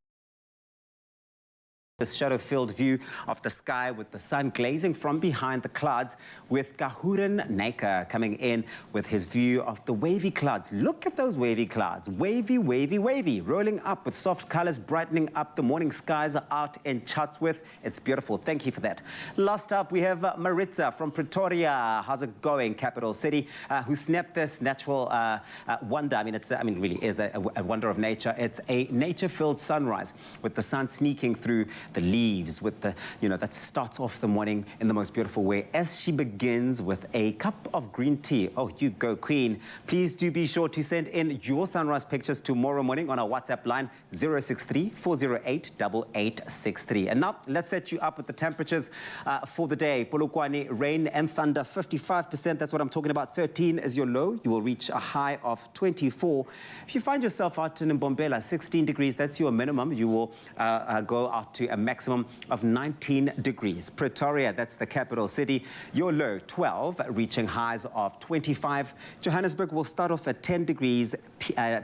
This shadow-filled view of the sky with the sun glazing from behind the clouds, with Kahuran Naker coming in with his view of the wavy clouds. Look at those wavy clouds. Wavy, wavy, wavy. Rolling up with soft colors, brightening up the morning skies out in Chatsworth. It's beautiful. Thank you for that. Last up, we have Maritza from Pretoria. How's it going, capital city? Who snapped this natural wonder. Really is a wonder of nature. It's a nature-filled sunrise with the sun sneaking through the leaves, with the, that starts off the morning in the most beautiful way as she begins with a cup of green tea. Oh, you go, queen. Please do be sure to send in your sunrise pictures tomorrow morning on our WhatsApp line 063-408-8863. And now let's set you up with the temperatures for the day. Polokwane, rain and thunder, 55%. That's what I'm talking about. 13 is your low. You will reach a high of 24. If you find yourself out in Mbombela, 16 degrees, that's your minimum. You will go out to a maximum of 19 degrees. Pretoria, that's the capital city. Your low, 12, reaching highs of 25. Johannesburg will start off at 10 degrees,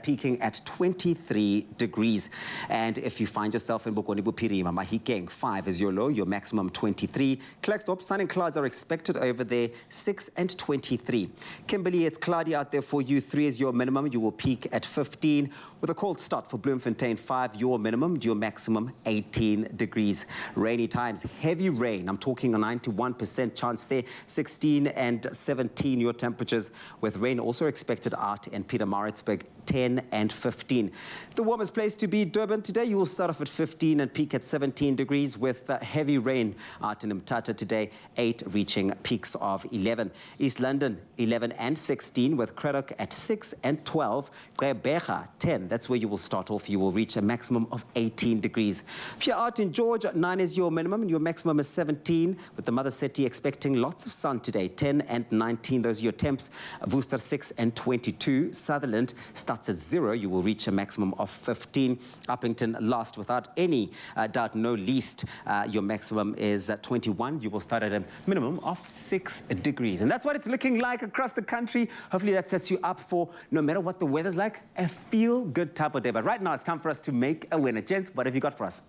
peaking at 23 degrees. And if you find yourself in Bokoni Bophirima, Mahikeng, 5 is your low, your maximum 23. Klerksdorp, sun and clouds are expected over there, 6 and 23. Kimberley, it's cloudy out there for you, 3 is your minimum. You will peak at 15. With a cold start for Bloemfontein, 5, your minimum, your maximum 18 degrees. Rainy times, heavy rain. I'm talking a 91% chance there. 16 and 17 your temperatures, with rain also expected out in Pietermaritzburg, 10 and 15. The warmest place to be, Durban. Today you will start off at 15 and peak at 17 degrees, with heavy rain out in Mthatha today, 8 reaching peaks of 11. East London, 11 and 16, with Craddock at 6 and 12. Gqeberha, 10. That's where you will start off. You will reach a maximum of 18 degrees. If you're out in George, 9 is your minimum and your maximum is 17, with the Mother City expecting lots of sun today, 10 and 19. Those are your temps. Worcester, 6 and 22. Sutherland starts at 0. You will reach a maximum of 15. Uppington, last without any doubt, no least. Your maximum is 21. You will start at a minimum of 6 degrees. And that's what it's looking like across the country. Hopefully that sets you up for, no matter what the weather's like, a feel-good type of day. But right now it's time for us to make a winner. Gents, what have you got for us?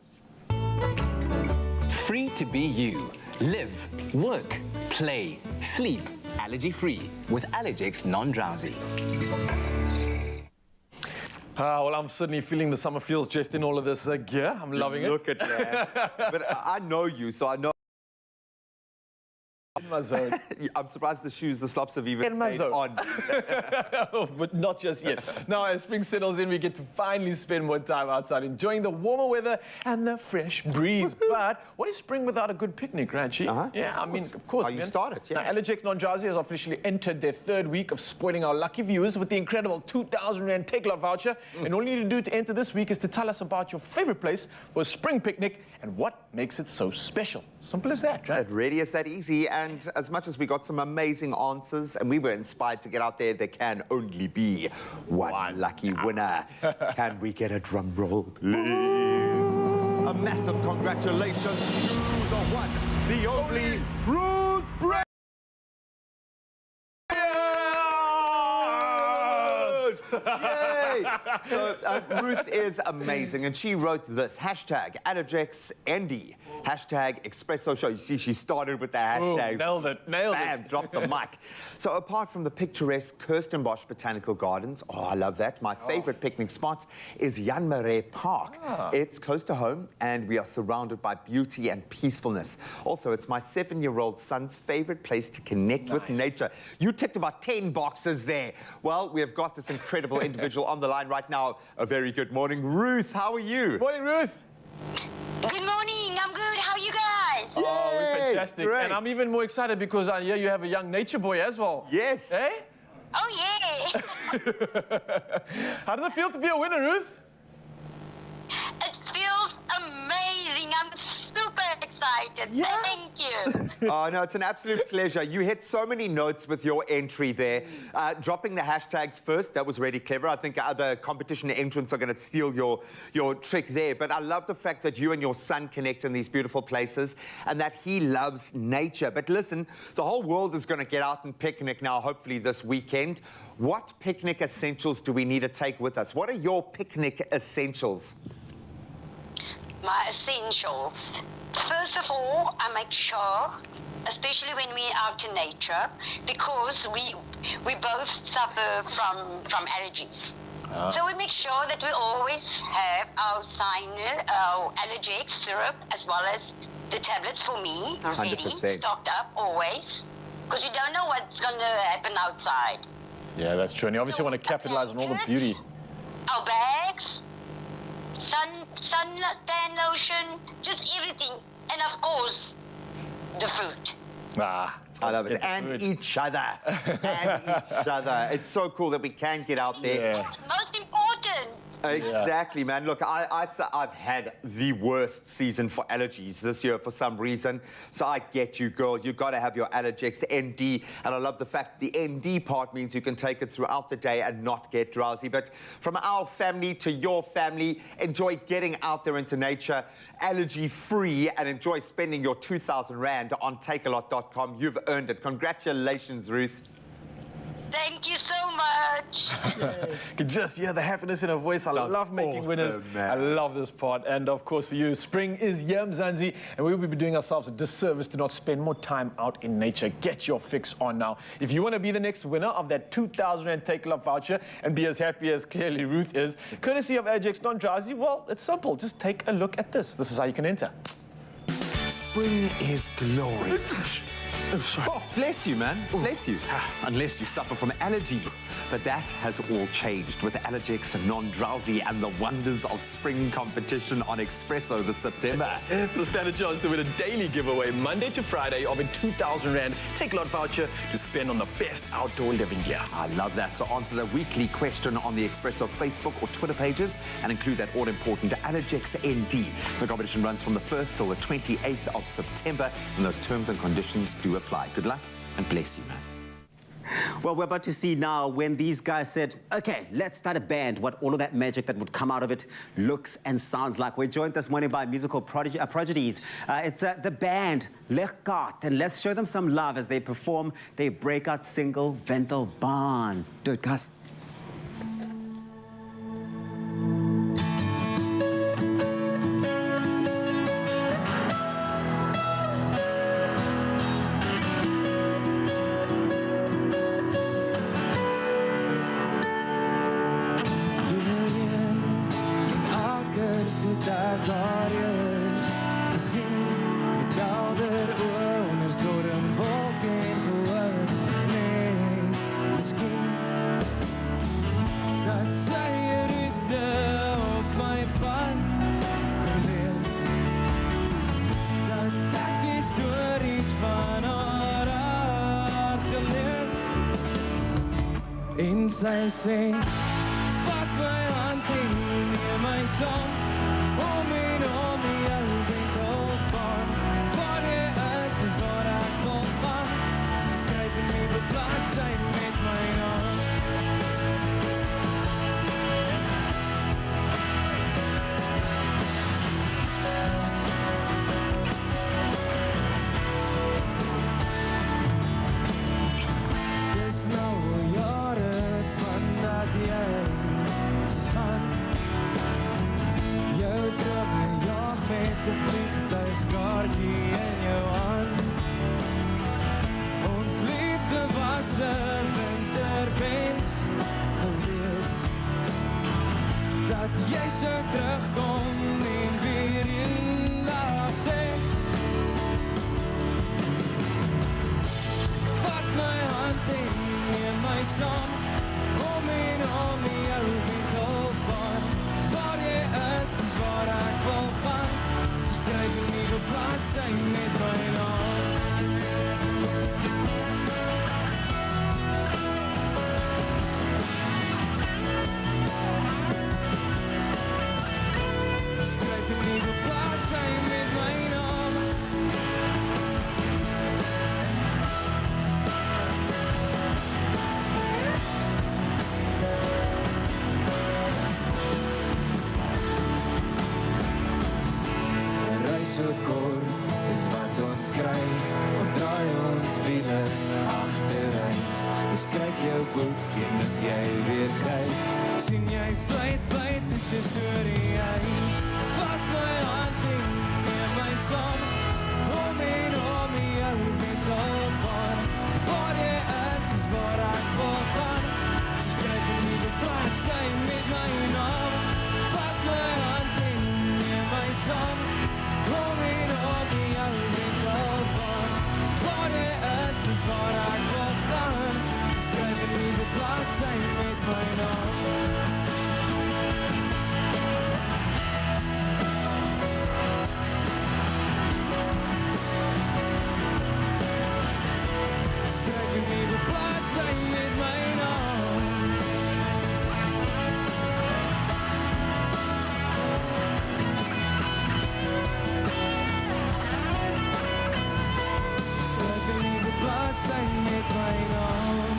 Free to be you. Live, work, play, sleep. Allergy-free with Allergex non-drowsy. Well, I'm certainly feeling the summer feels just in all of this gear. I'm loving it. Look at that. But I know you, so I know. In my zone. I'm surprised the shoes, the slops have even in my stayed zone. on. But not just yet. Now, as spring settles in, we get to finally spend more time outside enjoying the warmer weather and the fresh breeze. But what is spring without a good picnic, Ranchi? Yeah, of course. How you started, yeah. Now, Allergex non-drowsy has officially entered their 3rd week of spoiling our lucky viewers with the incredible 2,000 Rand Take-Love voucher. And all you need to do to enter this week is to tell us about your favorite place for a spring picnic and what makes it so special. Simple as that, right? It really is that easy. And as much as we got some amazing answers and we were inspired to get out there, there can only be one lucky winner. Can we get a drum roll, please? A massive congratulations to the one, the only Ruth Brand. Yay! So Ruth is amazing, and she wrote this, hashtag #AllergexND, hashtag Expresso Show. You see, she started with the hashtag. Ooh, nailed it, nailed Bam, it. dropped the mic. So apart from the picturesque Kirstenbosch Botanical Gardens, oh, I love that. My favorite picnic spot is Jan Marais Park. It's close to home, and we are surrounded by beauty and peacefulness. Also, it's my 7-year-old son's favorite place to connect with nature. You ticked about 10 boxes there. Well, we have got this incredible individual on the line right now. A very good morning. Ruth, how are you? Morning, Ruth. Good morning. I'm good. How are you guys? Oh, we're fantastic. Great. And I'm even more excited because I hear you have a young nature boy as well. Yes. Eh? Oh, yeah. How does it feel to be a winner, Ruth? It feels amazing. I'm super excited. Yeah. Thank you. Oh, no, it's an absolute pleasure. You hit so many notes with your entry there. Dropping the hashtags first, that was really clever. I think other competition entrants are going to steal your trick there. But I love the fact that you and your son connect in these beautiful places and that he loves nature. But listen, the whole world is going to get out and picnic now, hopefully this weekend. What picnic essentials do we need to take with us? What are your picnic essentials? my essentials. First of all, I make sure, especially when we're out in nature, because we both suffer from allergies. So we make sure that we always have our allergic syrup as well as the tablets for me ready, 100%. stocked up always, because you don't know what's going to happen outside. Yeah, that's true. And you obviously want to capitalize on all the beauty. Our bags, sun tan lotion, just everything, and of course, the fruit. I love it. And each other. And each other. It's so cool that we can get out there. Yeah. Most important. Exactly, man. Look, I've had the worst season for allergies this year for some reason. So I get you, girl. You got to have your Allergex ND. And I love the fact the ND part means you can take it throughout the day and not get drowsy. But from our family to your family, enjoy getting out there into nature, allergy-free, and enjoy spending your 2,000 Rand on takealot.com. You've earned it. Congratulations, Ruth. Thank you so much. You can just hear the happiness in her voice. I love making awesome, winners. man. I love this part. And of course, for you, spring is here, Mzansi, and we will be doing ourselves a disservice to not spend more time out in nature. Get your fix on now. If you want to be the next winner of that 2,000 Rand Take Love voucher and be as happy as clearly Ruth is, courtesy of Allergex Non-Drowsy, well, it's simple. Just take a look at this. This is how you can enter. Spring is glory. Oh, bless you, man. Bless you. Unless you suffer from allergies. But that has all changed with Allergex Non-Drowsy and the wonders of spring competition on Expresso this September. So stand a chance to win a daily giveaway Monday to Friday of a 2,000 Rand Take Lot voucher to spend on the best outdoor living gear. I love that. So answer the weekly question on the Expresso Facebook or Twitter pages and include that all-important Allergex ND. The competition runs from the 1st till the 28th of September, and those terms and conditions do apply. Good luck and bless you, man. Well, we're about to see now when these guys said, okay, let's start a band, what all of that magic that would come out of it looks and sounds like. We're joined this morning by musical prodigies. It's the band Legkaart, and let's show them some love as they perform their breakout single, Wendelbaan. Do it, guys. En sy sê, vat my hand en neem my saam, om en om jou Wendelbaan. Waar jy is waar ek wil gaan, skryf 'n nuwe bladsy met my naam. Dis nou met de vliegtuigkaartjie in jou hand. Ons liefde was 'n winterwens gewees, dat jy sou terugkom en weer eendag sê, vat my hand en neem my saam, om en om jou Wendelbaan. Waar jy is waar ek wil gaan, skryf 'n nuwe bladsy met my naam. Skryf 'n nuwe bladsy met my naam. So kort is wat ons kry, of draai ons wiele agteruit. Jy skryf jou boek en as jy weer kyk, sien jy fluit is 'n storie uit. Vat my hand rain on. Skryf in ieder bladsy met my naam.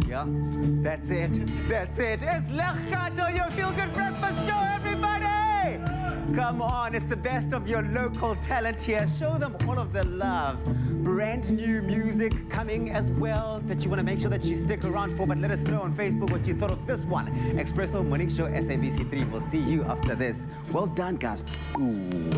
Yeah, that's it. That's it. It's Lechkato, your feel-good breakfast show, everybody! Come on, it's the best of your local talent here. Show them all of the love. Brand new music coming as well that you want to make sure that you stick around for, but let us know on Facebook what you thought of this one. Expresso Morning Show, SABC3. We'll see you after this. Well done, guys. Ooh.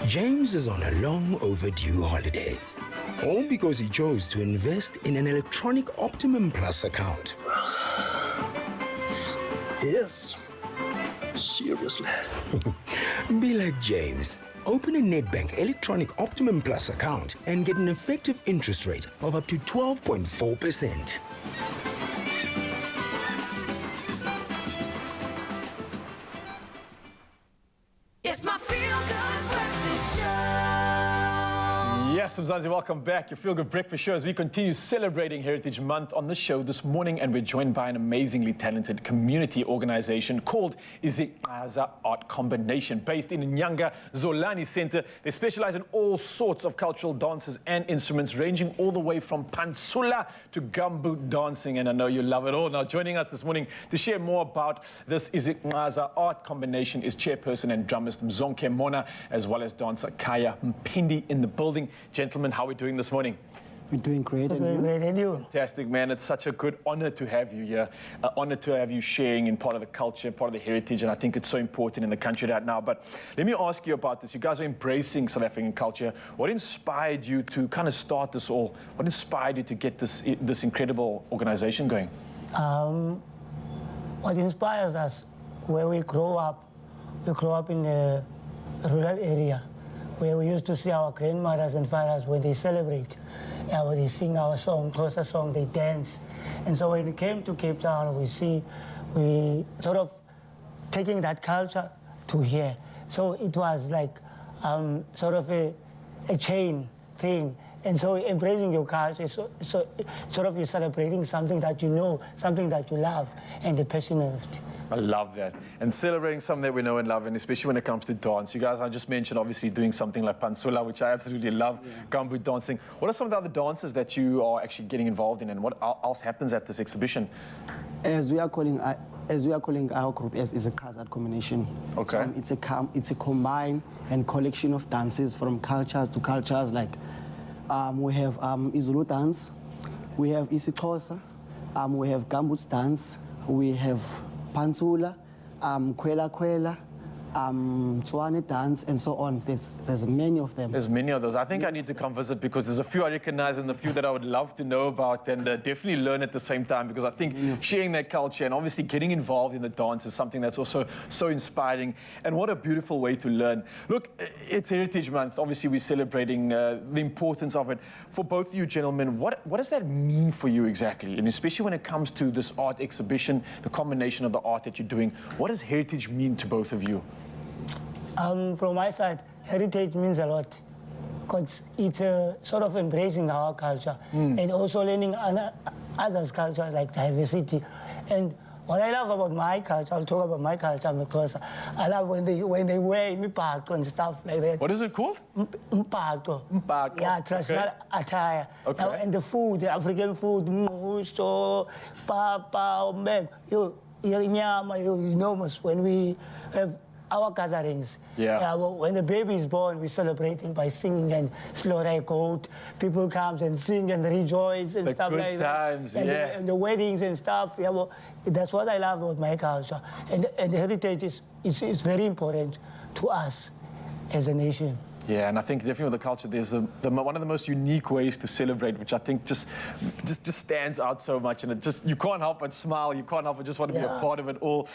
James is on a long overdue holiday, all because he chose to invest in an electronic Optimum Plus account. Yes, seriously. Be like James. Open a Nedbank Electronic Optimum Plus account and get an effective interest rate of up to 12.4%. It's my feel-good breakfast show. Yes, Mzansi, welcome back. Your Feel Good Breakfast Show as we continue celebrating Heritage Month on the show this morning, and we're joined by an amazingly talented community organization called Izigcaza Art Combination, based in Nyanga Zolani Center. They specialize in all sorts of cultural dances and instruments, ranging all the way from pansula to gumboot dancing, and I know you love it all. Now, joining us this morning to share more about this Izigcaza Art Combination is chairperson and drummist Mzonke Mona, as well as dancer Kaya Mpindi in the building. Gentlemen, how are we doing this morning? We're doing great. And you? Fantastic, man. It's such a good honor to have you here. An honor to have you sharing in part of the culture, part of the heritage, and I think it's so important in the country right now. But let me ask you about this. You guys are embracing South African culture. What inspired you to kind of start this all? What inspired you to get this incredible organization going? What inspires us, where we grow up in a rural area, where we used to see our grandmothers and fathers when they celebrate. When they sing our song, Xhosa song, they dance. And so when we came to Cape Town, we sort of taking that culture to here. So it was like sort of a chain thing. And so embracing your culture, so sort of you're celebrating something that you know, something that you love, and the passion of it. I love that. And celebrating something that we know and love, and especially when it comes to dance. You guys, I just mentioned, obviously, doing something like pansula, which I absolutely love, gumboot dancing. What are some of the other dances that you are actually getting involved in, and what else happens at this exhibition? As we are calling our group as Izigcaza Art Combination. Okay. So it's a combine and collection of dances from cultures to cultures. Like we have Izulu dance, we have isiXhosa, we have gumboot dance, we have pansula, kwela kwela, Tswane dance, and so on. There's many of them. There's many of those. I think I need to come visit because there's a few I recognize and a few that I would love to know about and definitely learn at the same time, because I think sharing that culture and obviously getting involved in the dance is something that's also so inspiring, and what a beautiful way to learn. Look, it's Heritage Month. Obviously, we're celebrating the importance of it. For both of you gentlemen, what does that mean for you exactly? And especially when it comes to this art exhibition, the combination of the art that you're doing, what does heritage mean to both of you? From my side, heritage means a lot, because it's sort of embracing our culture and also learning others' culture, like diversity. And what I love about my culture, I'll talk about my culture because I love when they wear mipako and stuff like that. What is it called? Mipako. Mipako. Yeah, traditional attire. Okay. Now, and the food, the African food, muso, papa, mbeg, you know, when we have our gatherings. When the baby is born, we're celebrating by singing and slaughter a goat. People come and sing and rejoice and stuff like times, that. And the weddings and stuff. That's what I love about my culture. And the heritage is very important to us as a nation. Yeah, and I think definitely with the culture, there's one of the most unique ways to celebrate, which I think just stands out so much, and you can't help but smile, you can't help but just want to be a part of it all.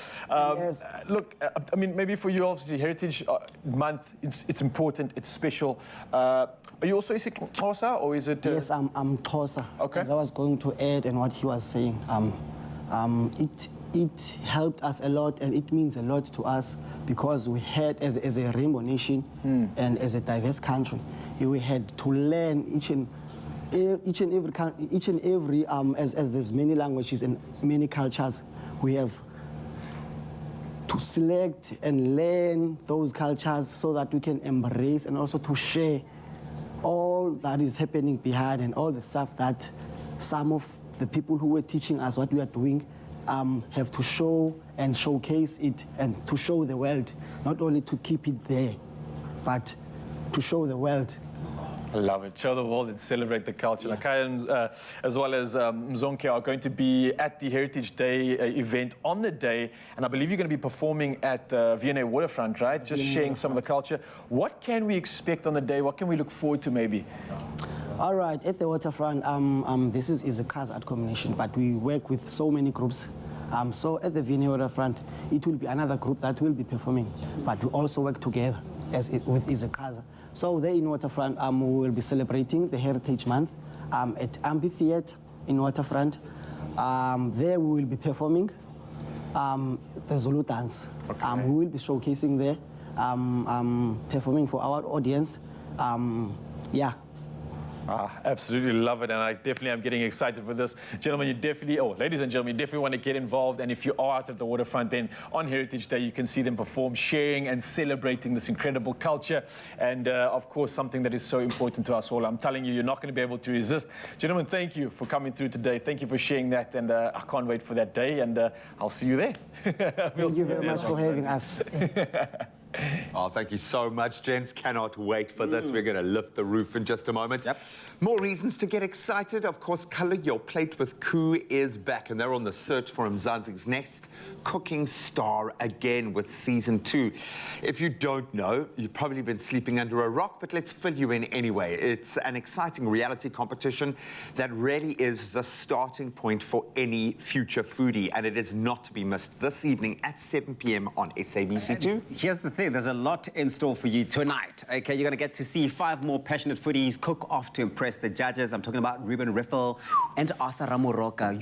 Look, I mean, maybe for you, obviously, Heritage Month, it's important, it's special. Are you also Xhosa, or is it? Yes, I'm Xhosa. Okay. As I was going to add and what he was saying, it helped us a lot, and it means a lot to us because we had, as a rainbow nation and as a diverse country, we had to learn each and every as there's many languages and many cultures, we have to select and learn those cultures so that we can embrace and also to share all that is happening behind and all the stuff that some of the people who were teaching us what we are doing have to show and showcase it and to show the world, not only to keep it there, but to show the world. I love it. Show the world and celebrate the culture. Nakai as well as Mzonke are going to be at the Heritage Day event on the day, and I believe you're going to be performing at the V&A Waterfront, right? Just sharing some of the culture. What can we expect on the day? What can we look forward to maybe? All right, at the Waterfront, this is a class art combination, but we work with so many groups. So at the V&A Waterfront, it will be another group that will be performing, but we also work together with Izakaza. So there in Waterfront, we will be celebrating the Heritage Month at Amphitheatre in Waterfront. There we will be performing the Zulu dance. We will be showcasing there, performing for our audience. Absolutely love it, and I definitely am getting excited for this. Gentlemen, you definitely, ladies and gentlemen, you definitely want to get involved, and if you are out at the Waterfront, then on Heritage Day, you can see them perform, sharing and celebrating this incredible culture, and of course, something that is so important to us all. I'm telling you, you're not going to be able to resist. Gentlemen, thank you for coming through today. Thank you for sharing that, and I can't wait for that day, and I'll see you there. Thank you very much for having us. Oh, thank you so much, gents. Cannot wait for this. We're going to lift the roof in just a moment. More reasons to get excited. Of course, Colour Your Plate with Koo is back, and they're on the search for Mzansi's next cooking star again with season 2. If you don't know, you've probably been sleeping under a rock, but let's fill you in anyway. It's an exciting reality competition that really is the starting point for any future foodie, and it is not to be missed this evening at 7 p.m. on SABC2. Here's the thing, there's a lot in store for you tonight. Okay, you're going to get to see 5 more passionate foodies cook off to impress the judges. I'm talking about Ruben Riffel and Arthur Ramoroka.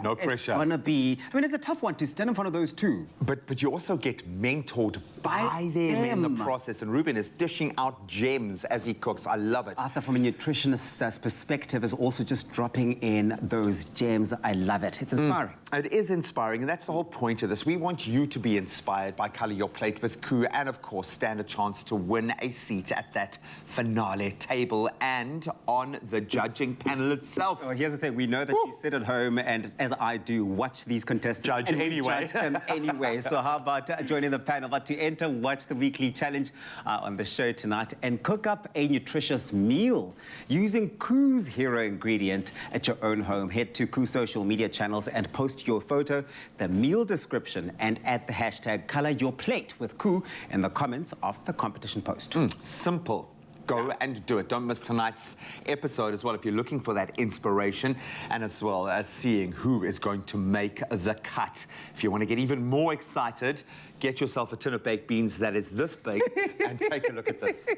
No pressure. It's going to be, I mean, it's a tough one to stand in front of those two. But you also get mentored by them in the process, and Ruben is dishing out gems as he cooks. I love it. Arthur, from a nutritionist's perspective, is also just dropping in those gems. I love it. It's inspiring. It is inspiring, and that's the whole point of this. We want you to be inspired by Colour Your Plate with Koo, and of course, stand a chance to win a seat at that finale table and on the judging panel itself. Well, here's the thing. We know that you sit at home and, as I do, watch these contestants. Judge anyway. Judge them anyway. So how about joining the panel? But to enter, watch the weekly challenge on the show tonight and cook up a nutritious meal using Koo's hero ingredient at your own home. Head to Koo social media channels and post your photo, the meal description, and add the hashtag Colour Your Plate with Koo, in the comments of the competition post. Simple. Go and do it. Don't miss tonight's episode as well if you're looking for that inspiration, and as well as seeing who is going to make the cut. If you want to get even more excited, get yourself a tin of baked beans that is this big and take a look at this.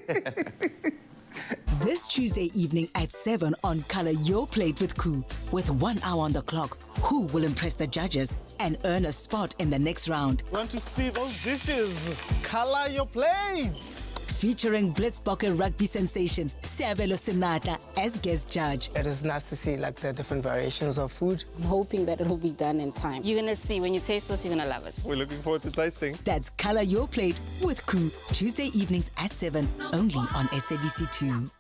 This Tuesday evening at 7 on Color Your Plate with Koo. With 1 hour on the clock, who will impress the judges and earn a spot in the next round? Want to see those dishes? Color your plates! Featuring Blitzbokke rugby sensation Seabelo Senata as guest judge. It is nice to see like the different variations of food. I'm hoping that it will be done in time. You're going to see, when you taste this, you're going to love it. We're looking forward to tasting. That's Color Your Plate with Koo. Tuesday evenings at 7, only on SABC2.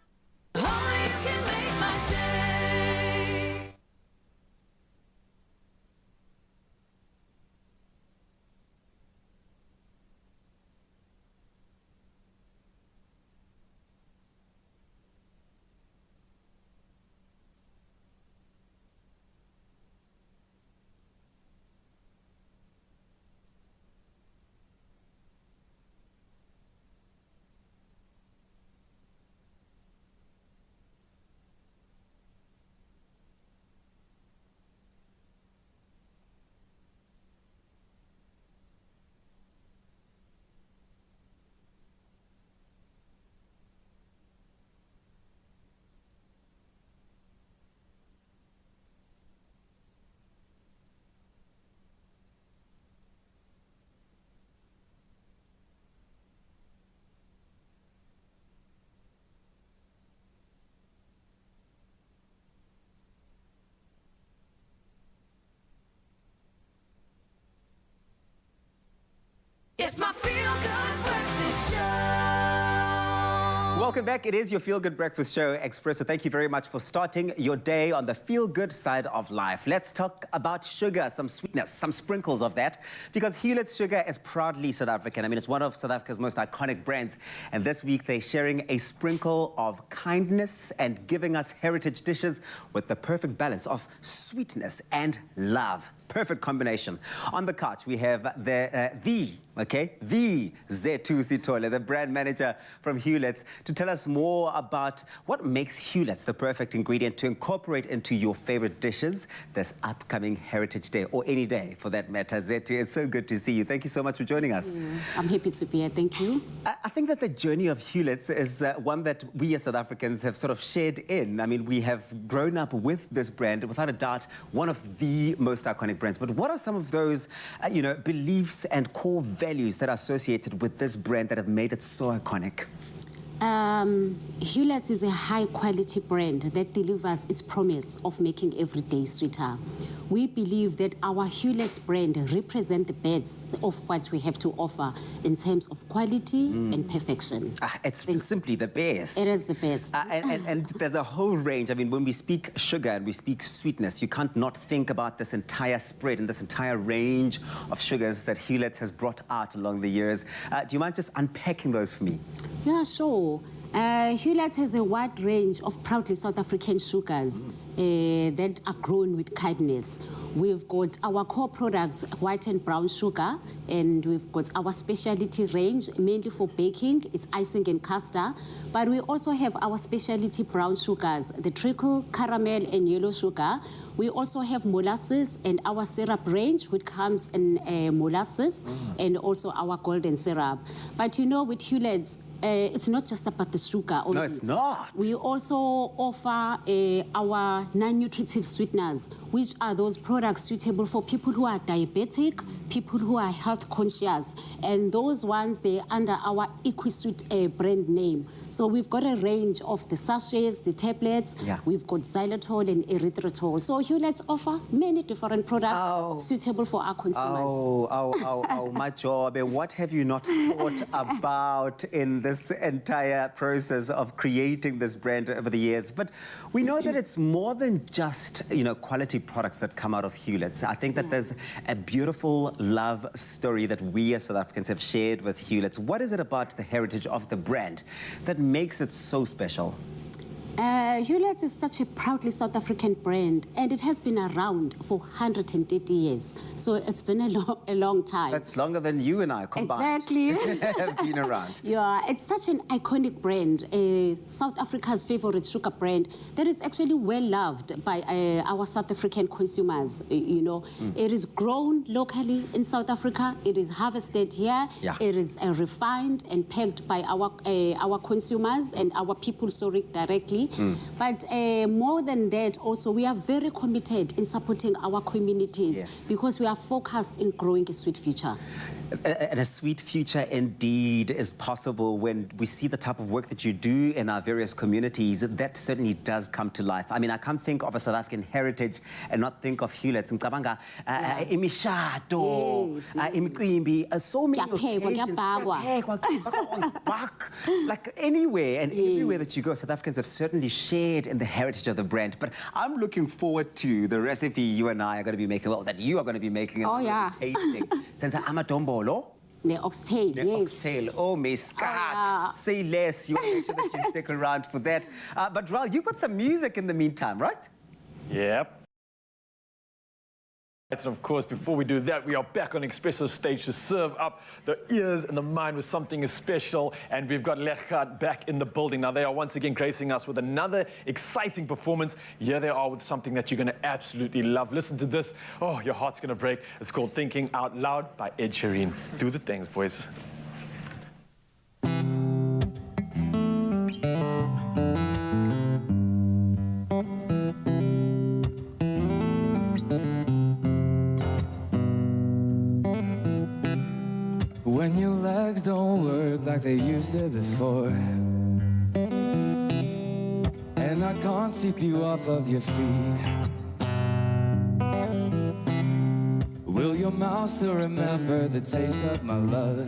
It's my feel-good breakfast show. Welcome back. It is your Feel Good Breakfast Show, Expresso. Thank you very much for starting your day on the feel good side of life. Let's talk about sugar, some sweetness, some sprinkles of that, because Hewlett's Sugar is proudly South African. I mean, it's one of South Africa's most iconic brands. And this week, they're sharing a sprinkle of kindness and giving us heritage dishes with the perfect balance of sweetness and love. Perfect combination. On the couch, we have the Zethu Sitole, the brand manager from Hewlett's, to tell us more about what makes Hewlett's the perfect ingredient to incorporate into your favorite dishes this upcoming Heritage Day, or any day for that matter. Zethu, it's so good to see you. Thank you so much for joining us. Yeah, I'm happy to be here. Thank you. I think that the journey of Hewlett's is one that we as South Africans have sort of shared in. I mean, we have grown up with this brand, without a doubt, one of the most iconic brands. But what are some of those, beliefs and core values that are associated with this brand that have made it so iconic? Hewlett's is a high-quality brand that delivers its promise of making every day sweeter. We believe that our Hewlett's brand represents the best of what we have to offer in terms of quality and perfection. It's simply the best. It is the best. And there's a whole range. I mean, when we speak sugar and we speak sweetness, you can't not think about this entire spread and this entire range of sugars that Hewlett's has brought out along the years. Do you mind just unpacking those for me? Yeah, sure. Hewlett's has a wide range of proudly South African sugars that are grown with kindness. We've got our core products, white and brown sugar, and we've got our specialty range, mainly for baking. It's icing and custard. But we also have our specialty brown sugars, the trickle, caramel, and yellow sugar. We also have molasses and our syrup range, which comes in molasses, and also our golden syrup. But with Hewlett's, it's not just about the sugar only. No, it's not. We also offer our non-nutritive sweeteners, which are those products suitable for people who are diabetic, people who are health conscious, and those ones, they're under our EquiSweet brand name. So we've got a range of the sachets, the tablets. Yeah. We've got xylitol and erythritol. So Hewlett's offer many different products suitable for our consumers. My job. What have you not thought about in this entire process of creating this brand over the years? But we know that it's more than just, quality products that come out of Hewlett's. I think that there's a beautiful love story that we as South Africans have shared with Hewlett's. What is it about the heritage of the brand that makes it so special? Hulet's is such a proudly South African brand, and it has been around for 130 years. So it's been a long time. That's longer than you and I combined. Exactly. have been around. Yeah, it's such an iconic brand, South Africa's favorite sugar brand that is actually well loved by our South African consumers. You know, it is grown locally in South Africa. It is harvested here. Yeah. It is refined and packed by our consumers and our people directly. But more than that, also, we are very committed in supporting our communities because we are focused in growing a sweet future. And a sweet future indeed is possible when we see the type of work that you do in our various communities. That certainly does come to life. I mean, I can't think of a South African heritage and not think of Hulet's. Ngicabanga imishado, imicimbi, so many occasions. Like anywhere and everywhere that you go, South Africans have certainly shared in the heritage of the brand. But I'm looking forward to the recipe you and I are going to be making, well, that you are going to be making and tasting. Since I'm a dombolo. The oxtail, yes. Oxtail, oh, Scott. Say less. You want to make sure that you stick around for that. But, Ral, you've got some music in the meantime, right? Yep. And of course, before we do that, we are back on Expresso stage to serve up the ears and the mind with something special. And we've got Legkaart back in the building. Now, they are once again gracing us with another exciting performance. Here they are with something that you're going to absolutely love. Listen to this. Oh, your heart's going to break. It's called Thinking Out Loud by Ed Sheeran. Do the things, boys. When your legs don't work like they used to before, and I can't sweep you off of your feet, will your mouth still remember the taste of my love?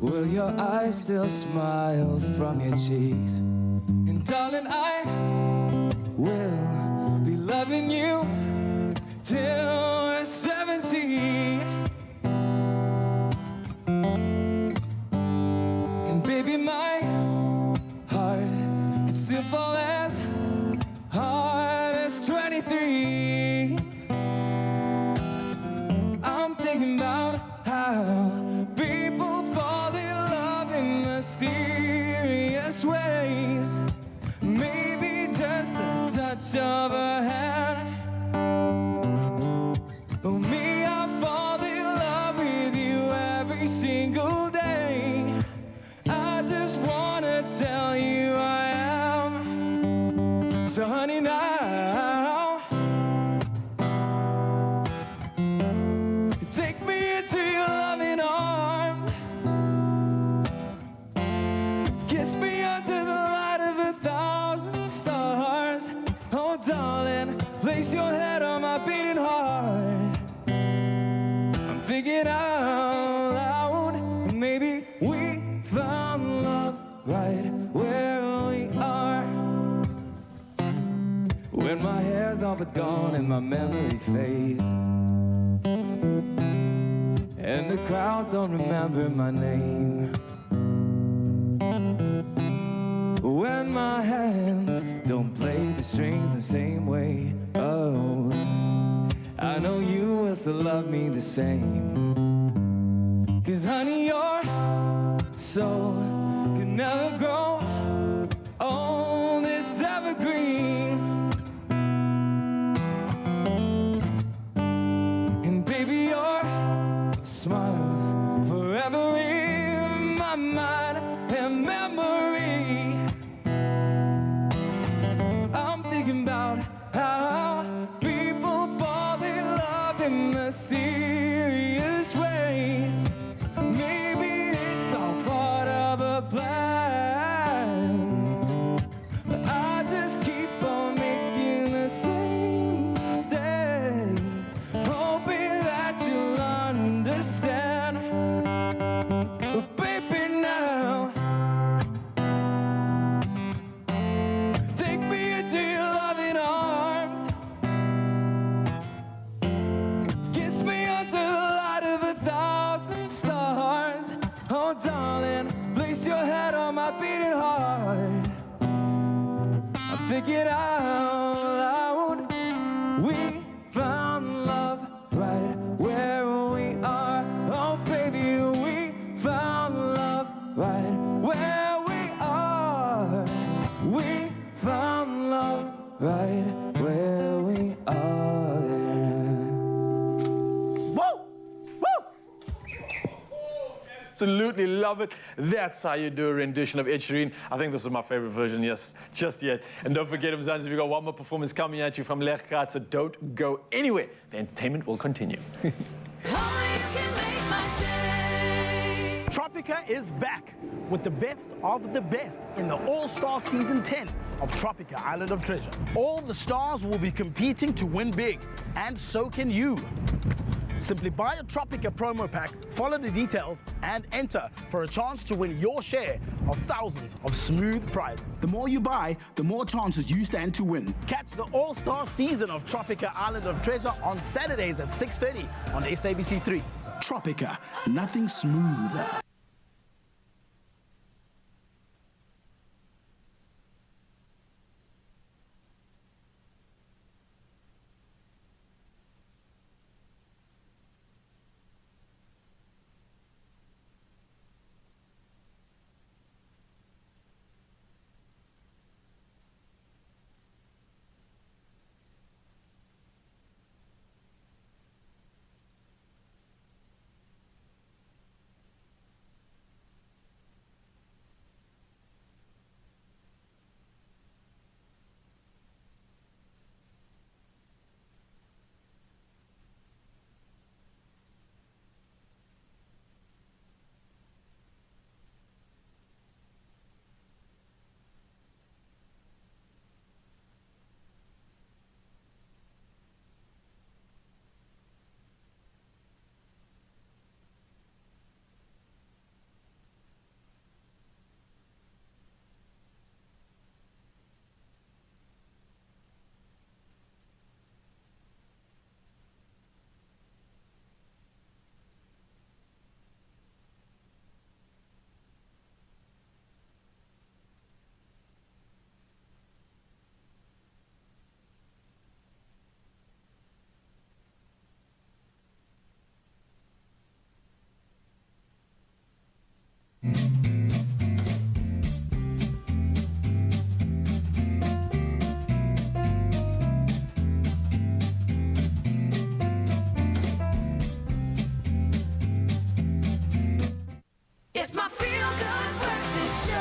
Will your eyes still smile from your cheeks? And darling, I will be loving you till we're 70. Baby, my heart could still fall as hard as 23. I'm thinking about how people fall in love in mysterious ways. Maybe just the touch of a hand. Oh, me, I fall in love with you every single day. I just wanna tell you I am. So honey, now take me into your loving arms. Kiss me under the light of 1,000 stars. Oh darling, place your head on my beating heart. I'm thinking out loud, maybe we found love right where we are. When my hair's all but gone and my memory fades, and the crowds don't remember my name. When my hands don't play the strings the same way, oh, I know you will still love me the same. 'Cause honey, your soul can never grow old, it's evergreen. And baby, your smile's forever in my mind and memory. I'm thinking about how people fall in love in mysterious ways. Maybe it's all part of a plan. We found love right where we are. Oh, baby, we found love right where we are. We found love right where we are. Woo! Woo! Absolutely love it. That's how you do a rendition of Ed Sheeran. I think this is my favorite version, yes, just yet. And don't forget, Mzansi, we've got one more performance coming at you from Legkaat, so don't go anywhere. The entertainment will continue. Tropica is back with the best of the best in the All-Star Season 10 of Tropica Island of Treasure. All the stars will be competing to win big, and so can you. Simply buy a Tropica promo pack, follow the details, and enter for a chance to win your share of thousands of smooth prizes. The more you buy, the more chances you stand to win. Catch the All-Star Season of Tropica Island of Treasure on Saturdays at 6:30 on SABC3. Tropica, nothing smoother. It's my feel-good breakfast show.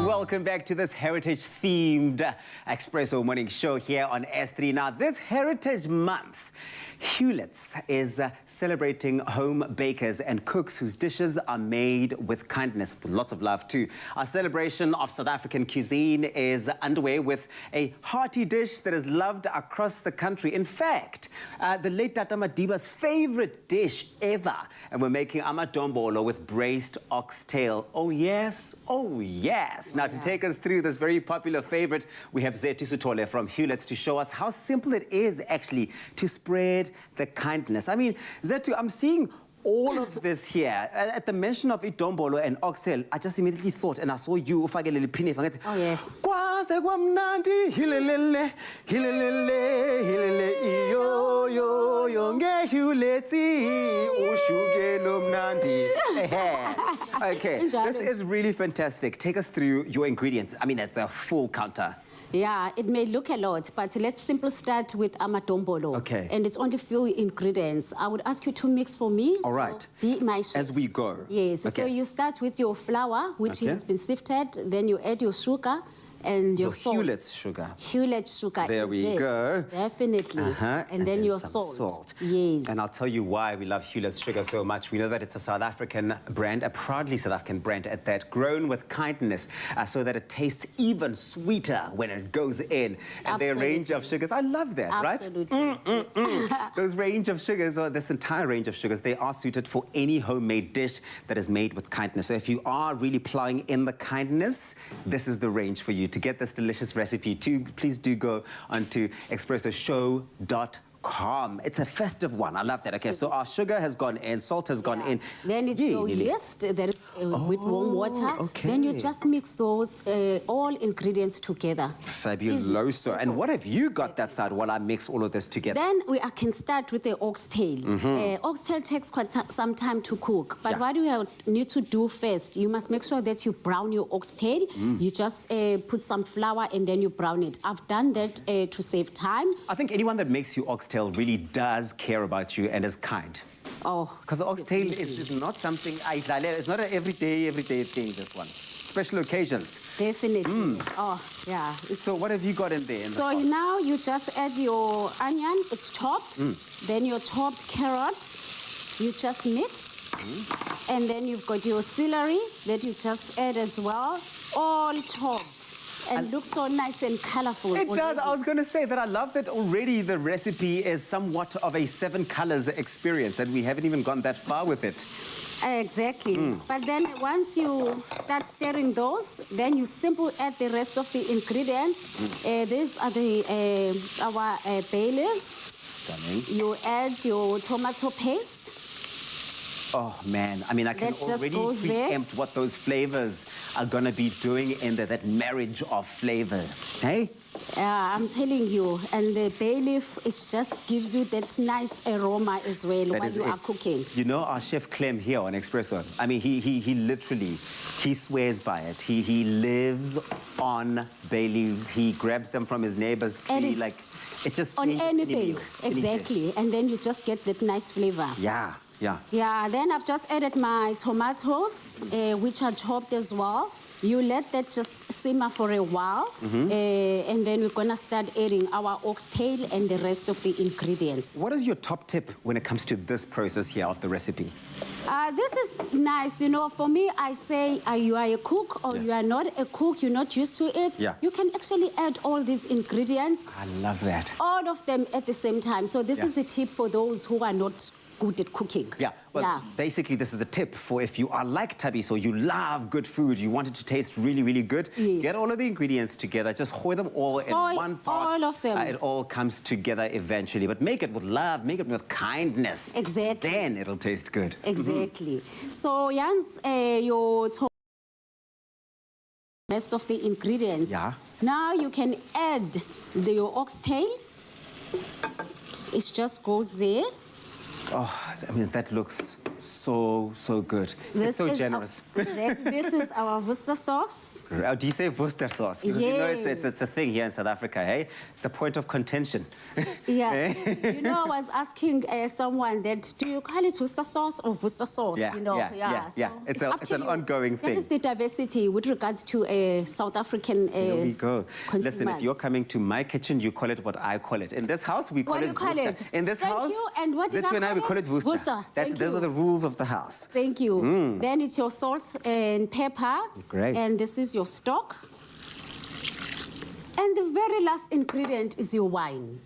Welcome back to this heritage-themed Expresso morning show here on S3. Now, this Heritage Month, Hewlett's is celebrating home bakers and cooks whose dishes are made with kindness, with lots of love too. Our celebration of South African cuisine is underway with a hearty dish that is loved across the country. In fact, the late Tata Madiba's favorite dish ever. And we're making amadombolo with braised oxtail. Oh yes, oh yes. Now to take us through this very popular favorite, we have Zethu Sithole from Hewlett's to show us how simple it is actually to spread the kindness. I mean, Zethu, I'm seeing all of this here. At the mention of idombolo and oxtail, I just immediately thought, and I saw you, oh yes. Okay, this is really fantastic. Take us through your ingredients. I mean, it's a full counter. Yeah, it may look a lot, but let's simply start with amadombolo. Okay. And it's only few ingredients. I would ask you to mix for me. All right. Be my chef. As we go. Yes. Okay. So you start with your flour, which has been sifted. Then you add your sugar and your salt. Hewlett's sugar. Hewlett's sugar. There we go. Definitely. And then your some salt. Yes. And I'll tell you why we love Hewlett's sugar so much. We know that it's a South African brand, a proudly South African brand at that, grown with kindness, so that it tastes even sweeter when it goes in. And their range of sugars, I love that, Absolutely. right? Those range of sugars, or this entire range of sugars, they are suited for any homemade dish that is made with kindness. So if you are really plowing in the kindness, this is the range for you. To get this delicious recipe, please do go onto expressoshow.com. calm. It's a festive one. I love that. Okay, so our sugar has gone in, salt has gone in. Then it's your yeast. There is with warm water. Okay. Then you just mix those all ingredients together. Fabuloso. And what have you got that side while I mix all of this together? Then I can start with the oxtail. Oxtail takes quite some time to cook. But what you need to do first, you must make sure that you brown your oxtail. You just put some flour and then you brown it. I've done that to save time. I think anyone that makes you oxtail really does care about you and is kind. Oh. Because oxtail is not something, it's not an everyday thing, this one. Special occasions. Definitely. Oh, yeah. So what have you got in there? So now you just add your onion, it's chopped. Then your chopped carrot, you just mix. And then you've got your celery that you just add as well, all chopped. And looks so nice and colorful. It does. I was going to say that I love that already the recipe is somewhat of a 7 colors experience and we haven't even gone that far with it. Exactly. But then once you start stirring those, then you simply add the rest of the ingredients. These are our bay leaves. Stunning. You add your tomato paste. Oh, man. I mean, I can already preempt what those flavors are going to be doing in there, that marriage of flavor. Hey? I'm telling you. And the bay leaf, it just gives you that nice aroma as well while you are cooking. You know, our chef Clem here on Expresso, I mean, he literally, he swears by it. He lives on bay leaves. He grabs them from his neighbor's tree. Like, it just... On anything. Exactly. And then you just get that nice flavor. Yeah. Yeah. Yeah, then I've just added my tomatoes, which are chopped as well. You let that just simmer for a while, and then we're gonna start adding our oxtail and the rest of the ingredients. What is your top tip when it comes to this process here of the recipe? This is nice, you know, for me, I say you are a cook or you are not a cook, you're not used to it. Yeah. You can actually add all these ingredients. I love that. All of them at the same time. So this is the tip for those who are not good at cooking. Yeah, well, basically this is a tip for if you are like Tabi, so you love good food, you want it to taste really, really good, get all of the ingredients together, just hoy them all in one pot. All of them. It all comes together eventually, but make it with love, make it with kindness. Exactly. Then it'll taste good. Exactly. So, Jans, your rest of the ingredients. Yeah. Now you can add your oxtail. It just goes there. Oh, I mean, that looks so good. It's so generous. This is our Worcester sauce. Oh, do you say Worcester sauce? Because you know it's a thing here in South Africa, hey? It's a point of contention. Yeah. You know, I was asking someone that, do you call it Worcester sauce or Worcester sauce? Yeah, you know, So it's an ongoing thing. That is the diversity with regards to South African Here we go. consumers. Listen, if you're coming to my kitchen, you call it what I call it. In this house, we call it What do you call it? In this Thank house, you. And what did I call we call it Worcester. Worcester. Those are the rules of the house. Thank you. Then it's your salt and pepper. Great. And this is your stock. And the very last ingredient is your wine.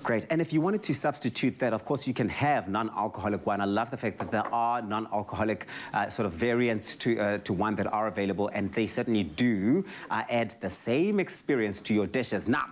Great. And if you wanted to substitute that, of course, you can have non-alcoholic wine. I love the fact that there are non-alcoholic sort of variants to wine that are available, and they certainly do add the same experience to your dishes. Now,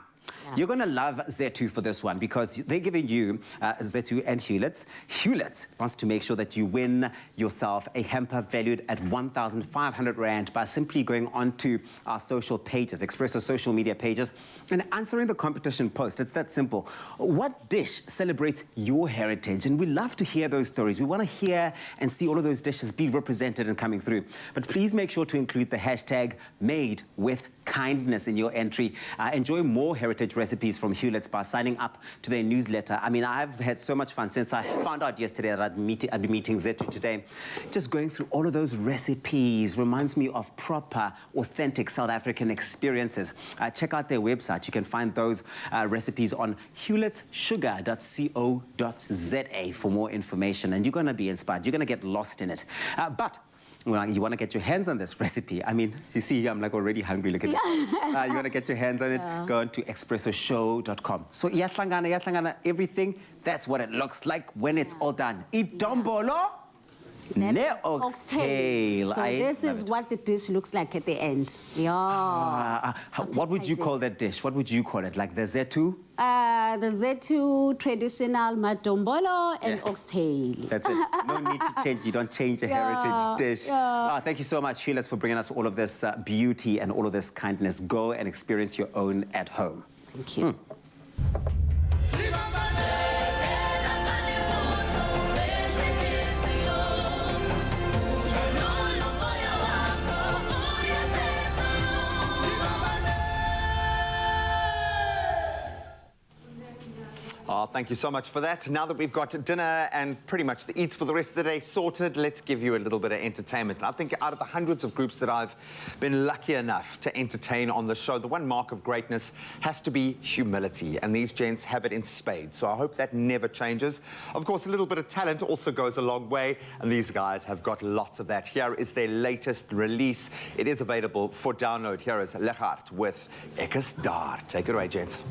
you're going to love Zethu for this one because they're giving you Zethu and Hewlett's. Hewlett's wants to make sure that you win yourself a hamper valued at 1,500 Rand by simply going onto our social pages, Expresso social media pages, and answering the competition post. It's that simple. What dish celebrates your heritage? And we love to hear those stories. We want to hear and see all of those dishes be represented and coming through. But please make sure to include the hashtag made with kindness in your entry. Enjoy more heritage recipes from Hewlett's by signing up to their newsletter. I mean, I've had so much fun since I found out yesterday that I'd be meeting Zethu today. Just going through all of those recipes reminds me of proper, authentic South African experiences. Check out their website. You can find those recipes on hewlettssugar.co.za for more information. And you're going to be inspired. You're going to get lost in it. But well, you want to get your hands on this recipe. I mean, you see, I'm like already hungry. Look at it. You want to get your hands on it, go on to expressoshow.com. So, yatlangana, everything, that's what it looks like when it's all done. Idombolo ne oxtail. So this is what the dish looks like at the end. Yeah. What would you call that dish? What would you call it? Like the Zethu? The Zetu traditional madombolo and oxtail. That's it. No need to change. You don't change a heritage dish. Thank you so much, Sheila, for bringing us all of this beauty and all of this kindness. Go and experience your own at home. Thank you. Oh, thank you so much for that. Now that we've got dinner and pretty much the eats for the rest of the day sorted, let's give you a little bit of entertainment. And I think out of the hundreds of groups that I've been lucky enough to entertain on the show, the one mark of greatness has to be humility. And these gents have it in spades. So I hope that never changes. Of course, a little bit of talent also goes a long way. And these guys have got lots of that. Here is their latest release. It is available for download. Here is Lechard with Ek is daar. Take it away, gents.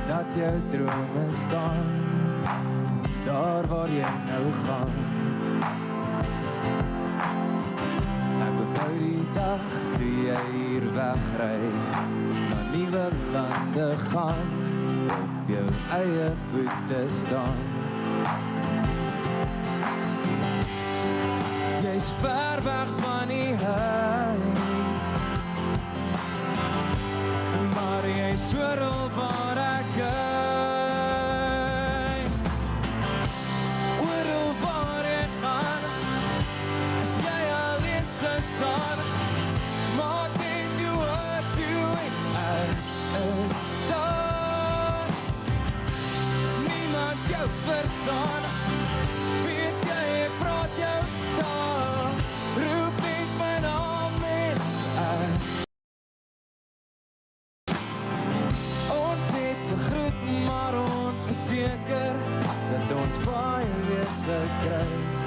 Dat jou drome staan daar waar jy nou gaan. Ek onthou die dag toe jy hier wegry na nuwe lande gaan, op jou eie voete staan. Jy's ver weg van die huis, maar jy's oral waar ek is. Oral waar jy gaan, as jy alleen sou staan, maak net jou wat toe en ek is daar. As niemand jou verstaan, weet jy, praat jou taal, roep net my naam en ek maar ons verseker dat ons baie weer sou kruis.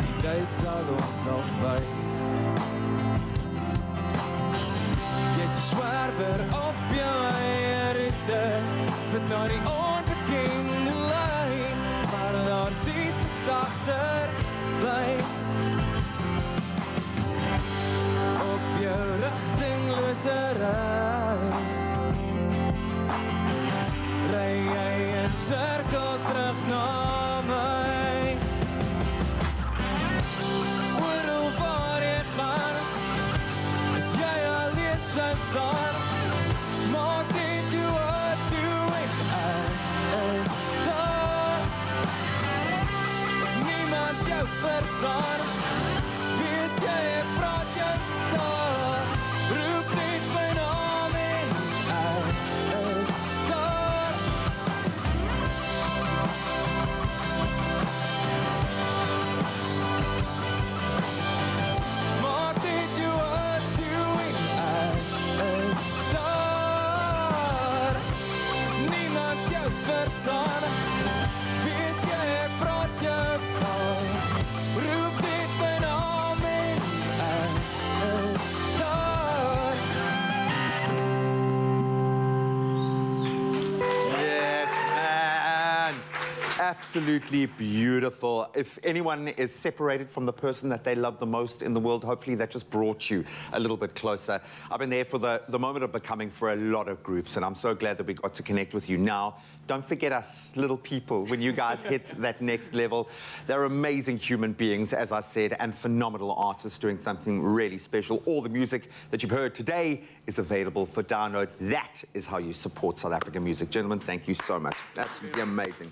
Die tyd sal ons nog wys. Jy's 'n swerwer op jou eie roete, wat na die onbekende lei, maar daar's iets agter bly. Op jou rigtinglose reis ry jy in cirkels terug na my. Oral waar jy gaan, as jy alleen sou staan, maak net jou wat toe en ek is daar. As niemand jou verstaan, weet jy, praat jou taal, roep net my naam en ek is daar. Maak net jou wat toe en ek is daar. As niemand jou verstaan, weet jy, praat jou taal, roep net my naam en ek is daar. Yes, man. Absolutely beautiful. If anyone is separated from the person that they love the most in the world, hopefully that just brought you a little bit closer. I've been there for the moment of becoming for a lot of groups, and I'm so glad that we got to connect with you now. Don't forget us, little people, when you guys hit that next level. They're amazing human beings, as I said, and phenomenal artists doing something really special. All the music that you've heard today is available for download. That is how you support South African music. Gentlemen, thank you so much. Absolutely amazing.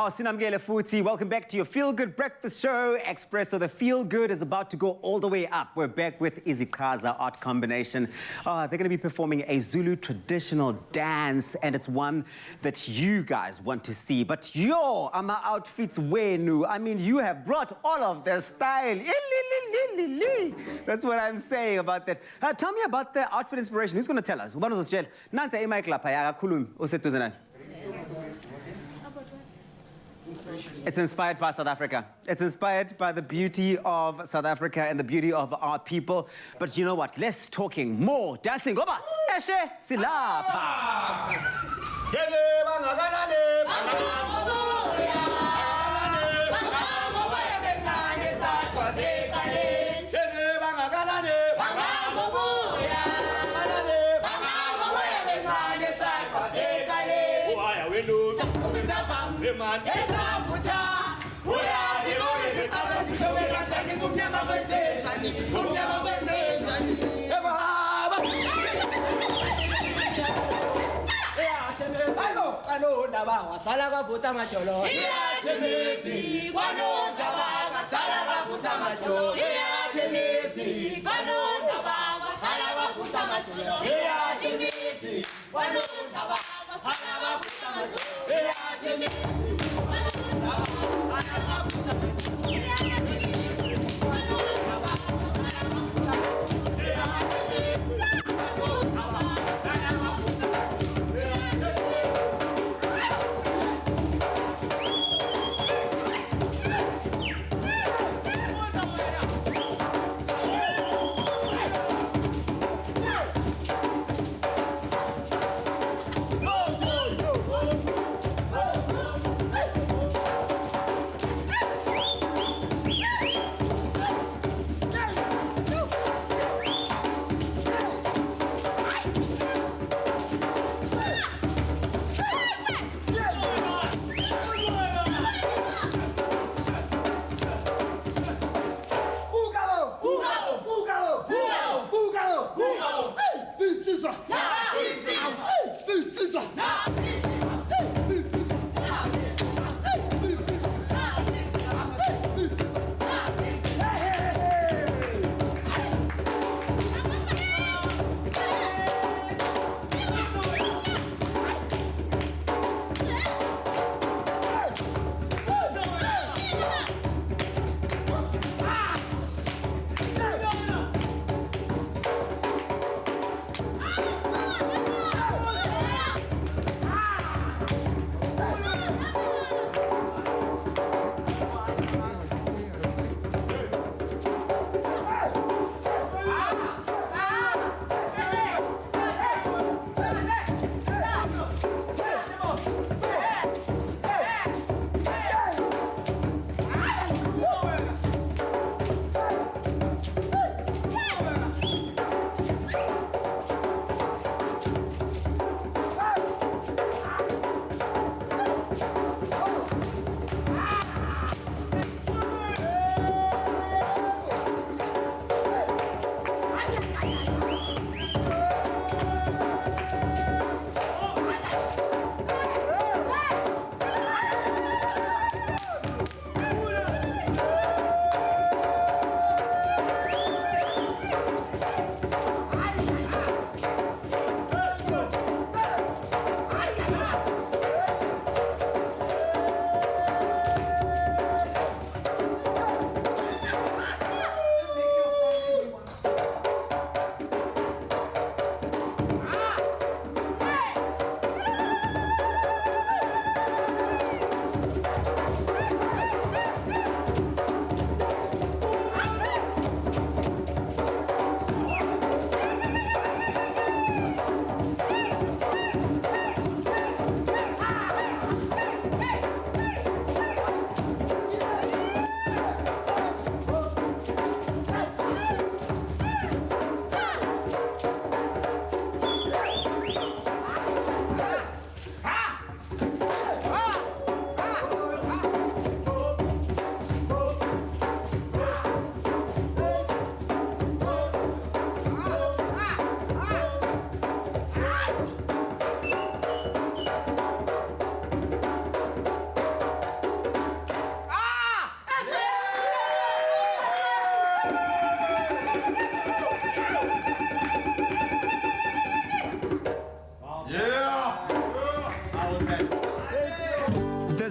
Sinamgele Futi, welcome back to your Feel Good Breakfast Show. Expresso, the Feel Good is about to go all the way up. We're back with Izikaza Art Combination. They're going to be performing a Zulu traditional dance, and it's one that you guys want to see. But yo, ama outfits wenu. I mean, you have brought all of their style. That's what I'm saying about that. Tell me about the outfit inspiration. Who's going to tell us? It's inspired by South Africa. It's inspired by the beauty of South Africa and the beauty of our people. But you know what? Less talking, more dancing. Oba, eshe silapa.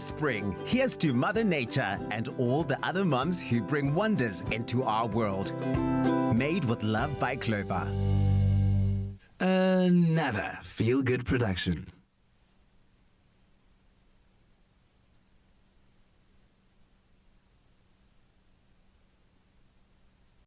spring, here's to Mother Nature and all the other mums who bring wonders into our world. Made with love by Clover. Another feel-good production.